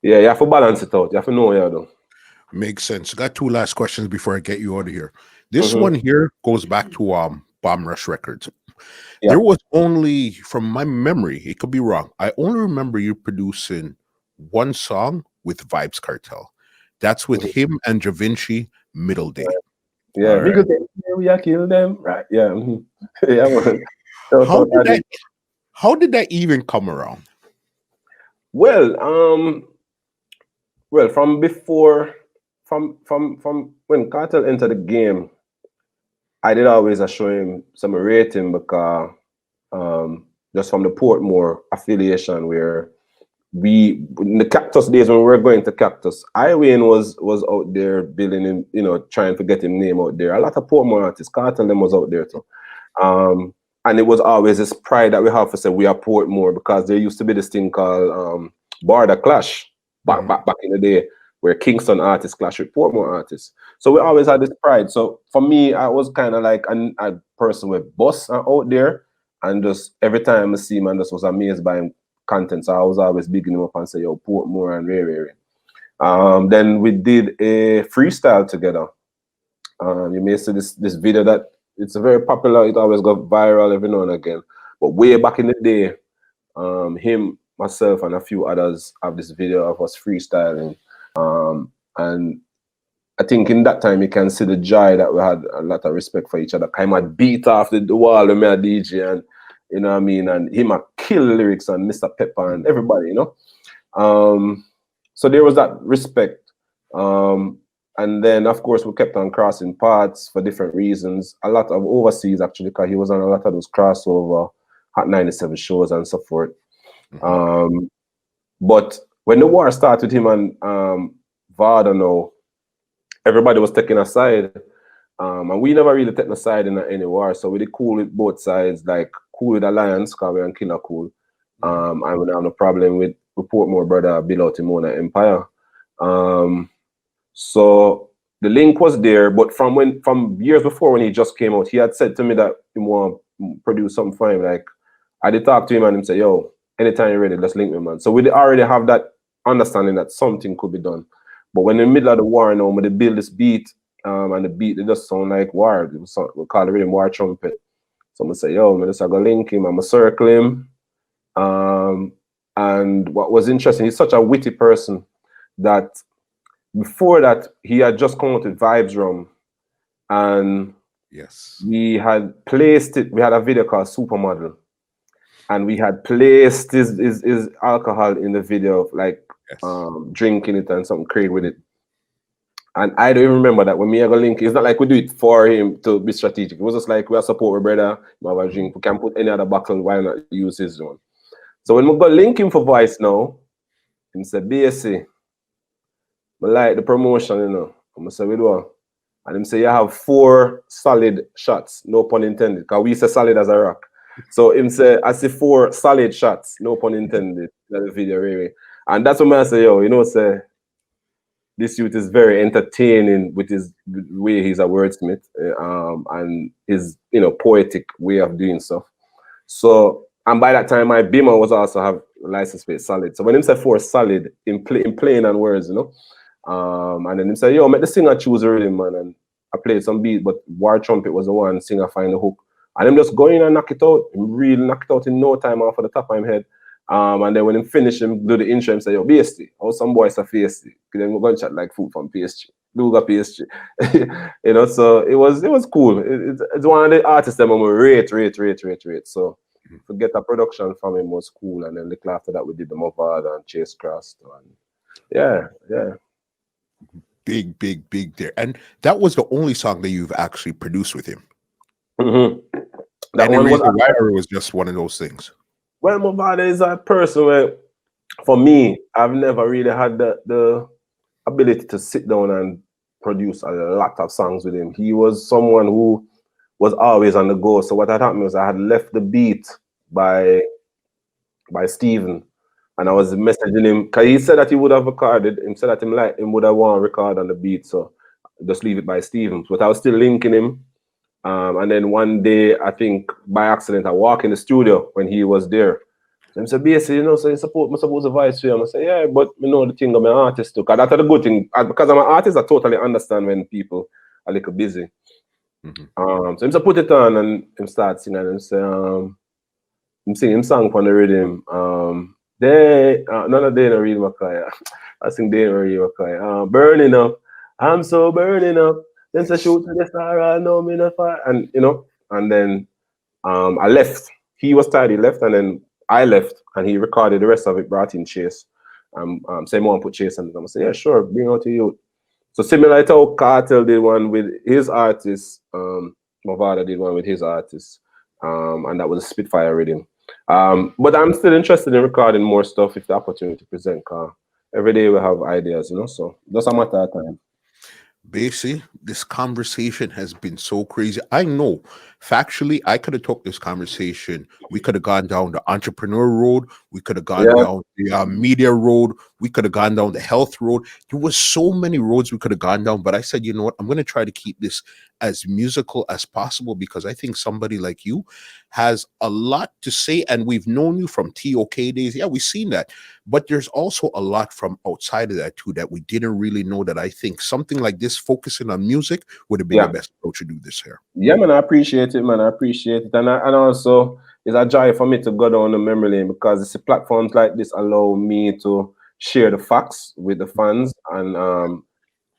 yeah, you have to balance it out. You have to know what you're doing. Makes sense. Got two last questions before I get you out of here. This one here goes back to Bomb Rush Records. Yeah. There was only, from my memory, it could be wrong, I only remember you producing one song with Vybz Kartel. That's with him and Da Vinci, Middle Day. Yeah, All right. we are kill them, right? Yeah, yeah. Man. How did that even come around? Well, from before, from when Kartel entered the game, I did always show him some rating because just from the Portmore affiliation, where we in the Cactus days when we were going to Cactus, Iwayne was out there building him, you know, trying to get him name out there. A lot of Portmore artists, Kartel them was out there too. And it was always this pride that we have to say we are Portmore, because there used to be this thing called Border Clash back in the day, where Kingston artists clash with Portmore artists. So we always had this pride. So for me, I was kind of like a person with boss out there, and just every time I see him, I just was amazed by him content. So I was always bigging him up and say, yo, Portmore and Ray. Then we did a freestyle together. You may see this video that it's very popular. It always got viral every now and again. But way back in the day, him, myself, and a few others have this video of us freestyling. And I think in that time you can see the joy that we had, a lot of respect for each other. Kind of beat off the wall with me a DJ, and you know what I mean, and him a kill lyrics and Mr. Pepper and everybody, you know. So there was that respect. And then of course we kept on crossing paths for different reasons. A lot of overseas actually, because he was on a lot of those crossover Hot 97 shows and so forth. But when the war started with him and Vada now, everybody was taking a side. And we never really taken a side in any war. So we did cool with both sides, like cool with Alliance, because we're on Killer Cool. And we don't have no problem with Portmore brother Bill out Timona Empire. So the link was there, but from years before when he just came out, he had said to me that he want to produce something for him. Like I did talk to him and him say, yo, anytime you're ready, let's link me, man. So we already have that understanding that something could be done. But when in the middle of the war now, when they build this beat, and the beat, it just sound like war. We call the rhythm war trumpet. So I'm gonna say, yo, man, I'm gonna link him, I'm gonna circle him. And what was interesting, he's such a witty person that before that, he had just come out with Vybz Rum, and yes, we had placed it. We had a video called Supermodel, and we had placed his alcohol in the video, like drinking it and something crazy with it. And I don't even remember that when me I go link, it's not like we do it for him to be strategic. It was just like we are support our brother, we have a drink, we can put any other buckle, why not use his one? So when we go link him for voice now, he said, BayC, I like the promotion, you know. I'm say, we do. And him say you have 4 solid shots, no pun intended, because we say solid as a rock. So him say I see 4 solid shots, no pun intended, in the video really. And that's what I say, yo, you know, say this youth is very entertaining with his way he's a wordsmith, and his poetic way of doing stuff. So, and by that time, my Beamer was also have license plate solid. So when him say 4 solid, in playing and words, and then him say, yo, make the singer choose a rhythm, man. And I played some beat, but War Trumpet was the one singer find the hook. And him just go in and knock it out. Him really knock it out in no time off of the top of him head. And then when him finish, him do the intro, him say, yo, BST. How some boys are FST. Then we're going to chat like food from PSG. Do got PSG. So it was cool. It's one of the artists that I'm rate. So to get a production from him was cool. And then little after that we did the Movada and Chase Cross. And yeah. Big there. And that was the only song that you've actually produced with him. Mm-hmm. That Any one was reason why, or it was just one of those things? Well, Movada is a person where, for me, I've never really had the ability to sit down and produce a lot of songs with him. He was someone who was always on the go. So what had happened was I had left the beat by Steven, and I was messaging him because he said that he would have recorded. He said that him would have want to record on the beat, so just leave it by Steven. But I was still linking him. And then one day, I think by accident, I walk in the studio when he was there. So I said, BSC, so you suppose the voice for him. I say, yeah, but the thing I'm an artist too. Because that's the good thing. Because I'm an artist, I totally understand when people are a little busy. So him say put it on and him start singing and him say, him sing him song from the rhythm. None of they no read McCoy. I sing they no read McCoy. Burning up. I'm so burning up. Then say shoot to the star, I know me no fire. And and then I left. He was tired, he left, and then I left and he recorded the rest of it, brought in Chase. Say more and put Chase on it. I say, yeah, sure, bring out to you. So similar to how Kartel did one with his artist, Movada did one with his artist, and that was a Spitfire rhythm. But I'm still interested in recording more stuff if the opportunity presents. Every day we have ideas, so just a matter of time. BayC, this conversation has been so crazy. I know factually I could have took this conversation. We could have gone down the entrepreneur road. We could have gone down the media road. We could have gone down the health road. There was so many roads we could have gone down. But I said, you know what? I'm going to try to keep this as musical as possible because I think somebody like you has a lot to say. And we've known you from T.O.K days. Yeah, we've seen that. But there's also a lot from outside of that too that we didn't really know, that I think something like this, focusing on music, would have been the best approach to do this here. Yeah, man, I appreciate it, man. I appreciate it. And also, it's a joy for me to go down the memory lane because it's platforms like this allow me to share the facts with the fans. And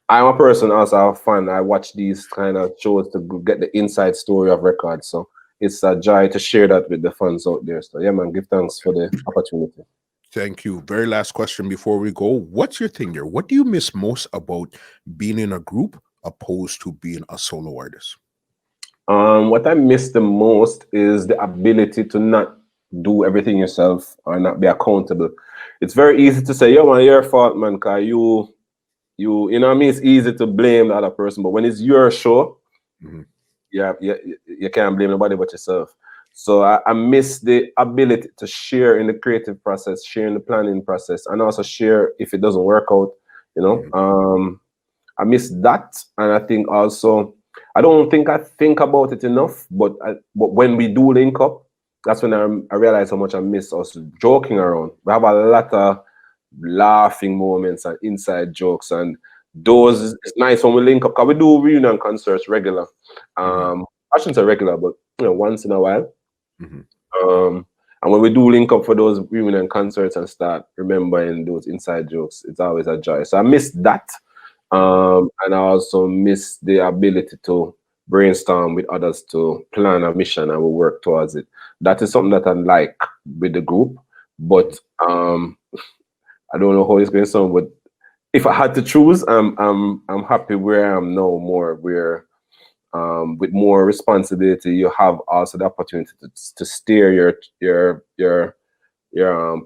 I'm a person also a fan. I watch these kind of shows to get the inside story of records. So it's a joy to share that with the fans out there. So yeah, man, give thanks for the opportunity. Thank you. Very last question before we go. What's your thing there? What do you miss most about being in a group opposed to being a solo artist? What I miss the most is the ability to not do everything yourself or not be accountable. It's very easy to say, yo, man, your fault, man, because you know what I mean? It's easy to blame the other person, but when it's your show, you can't blame nobody but yourself. So I miss the ability to share in the creative process, share in the planning process, and also share if it doesn't work out, I miss that. And I think also, I don't think I think about it enough, but when we do link up, that's when I realize how much I miss us joking around. We have a lot of laughing moments and inside jokes, and those it's nice when we link up because we do reunion concerts regular. I shouldn't say regular, but once in a while. And when we do link up for those reunion concerts and start remembering those inside jokes, it's always a joy. So I miss that. And I also miss the ability to brainstorm with others to plan a mission and we work towards it. That is something that I like with the group, but I don't know how it's going to sound. But if I had to choose, I'm happy where I am now. Where with more responsibility, you have also the opportunity to steer your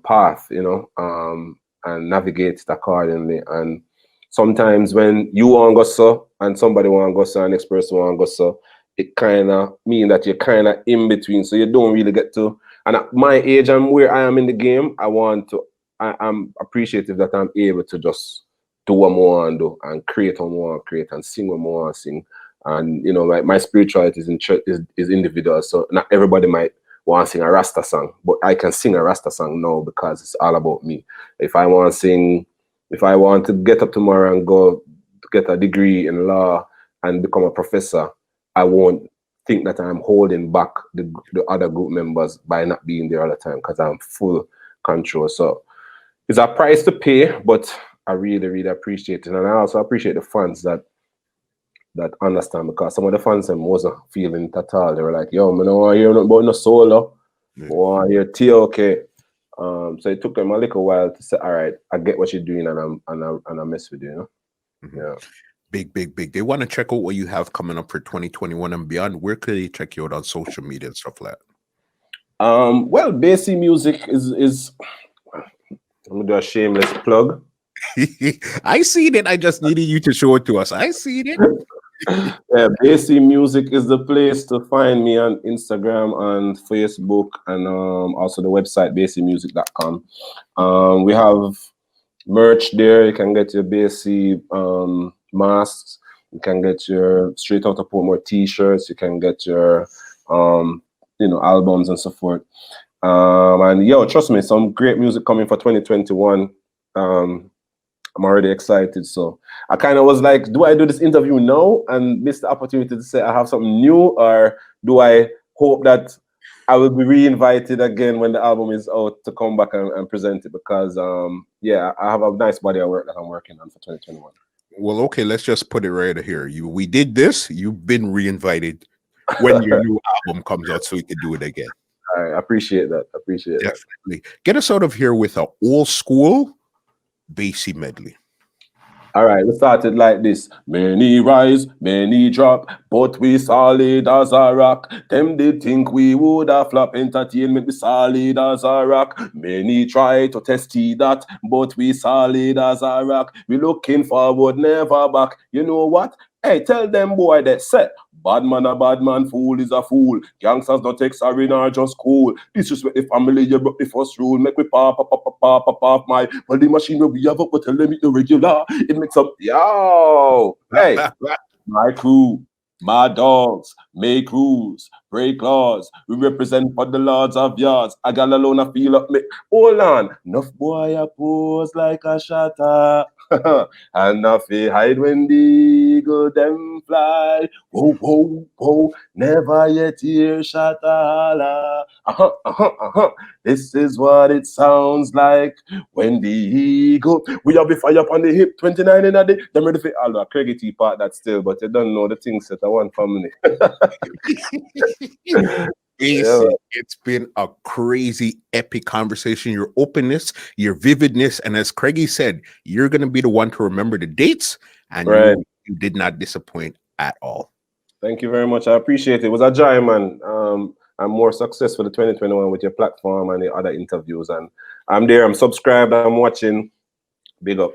path, and navigate it accordingly. And sometimes when you want to go so and somebody want to go so and next person want to go so, it kind of mean that you're kind of in between. So you don't really get to. And at my age and where I am in the game, I'm appreciative that I'm able to just do what I want to do and create what I want to create and sing what I want to sing. And you know, my spirituality is individual. So not everybody might want to sing a Rasta song, but I can sing a Rasta song now because it's all about me. If I want to get up tomorrow and go to get a degree in law and become a professor, I won't think that I'm holding back the other group members by not being there all the time because I'm full control. So it's a price to pay, but I really, really appreciate it. And I also appreciate the fans that understand, because some of the fans them wasn't feeling it at all. They were like, yo, I don't want to hear nothing about no solo. I want to hear T.O.K. So it took them a little while to say, all right, I get what you're doing and I mess with you, you know? Mm-hmm. Yeah. Big. They want to check out what you have coming up for 2021 and beyond. Where could they check you out on social media and stuff like that? Well, BayC Music is I'm gonna do a shameless plug. I seen it. I just needed you to show it to us. I seen it. Yeah, BayC Music is the place to find me on Instagram and Facebook, and also the website baycmusic.com. We have merch there. You can get your BayC masks. You can get your Straight Outta Portmore t-shirts. You can get your albums and so forth. And yo, trust me, some great music coming for 2021. I'm already excited. So I kind of was like, do I do this interview now and miss the opportunity to say I have something new, or do I hope that I will be re-invited again when the album is out to come back and present it? Because I have a nice body of work that I'm working on for 2021. Well, okay, let's just put it right here. We did this. You've been re-invited when your new album comes out, so we can do it again. I appreciate that. Definitely. Get us out of here with an old school BayC medley. All right, we started like this. Many rise, many drop, but we solid as a rock. Them did think we would have flop. Entertainment, we solid as a rock. Many try to test that, but we solid as a rock. We looking forward, never back. You know what? Hey, tell them boy that set. Bad man a bad man, fool is a fool. Gangsters don't take sorry nor just cool. Disrespect the family, you broke the first rule. Make we pop my body machine where we have up, but tell them it irregular. It makes up, yo, hey, my crew, my dogs, make rules, break laws. We represent for the lords of yards. I got alone, I feel up me. Hold on, enough boy I pose like a shatter. And nothing hide when the eagle them fly. Whoa, whoa, whoa, never yet hear shatala. This is what it sounds like when the eagle. We have the fire up on the hip, 29 in a day. Them ready for all the Craigie T part that still, but you don't know the things that I want family. It's been a crazy, epic conversation. Your openness, your vividness, and as Craigie said, you're going to be the one to remember the dates, and you did not disappoint at all. Thank you very much. I appreciate it. It was a joy, man. I'm more success for the 2021 with your platform and the other interviews, and I'm there. I'm subscribed. I'm watching. Big up.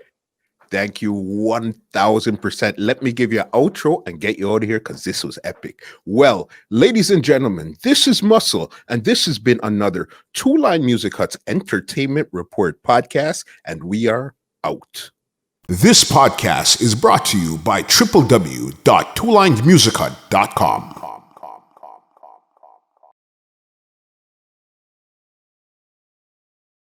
Thank you 1000%. Let me give you an outro and get you out of here because this was epic. Well, ladies and gentlemen, this is Muscle, and this has been another Two Line Music Hut's Entertainment Report podcast, and we are out. This podcast is brought to you by www.twolinemusichut.com.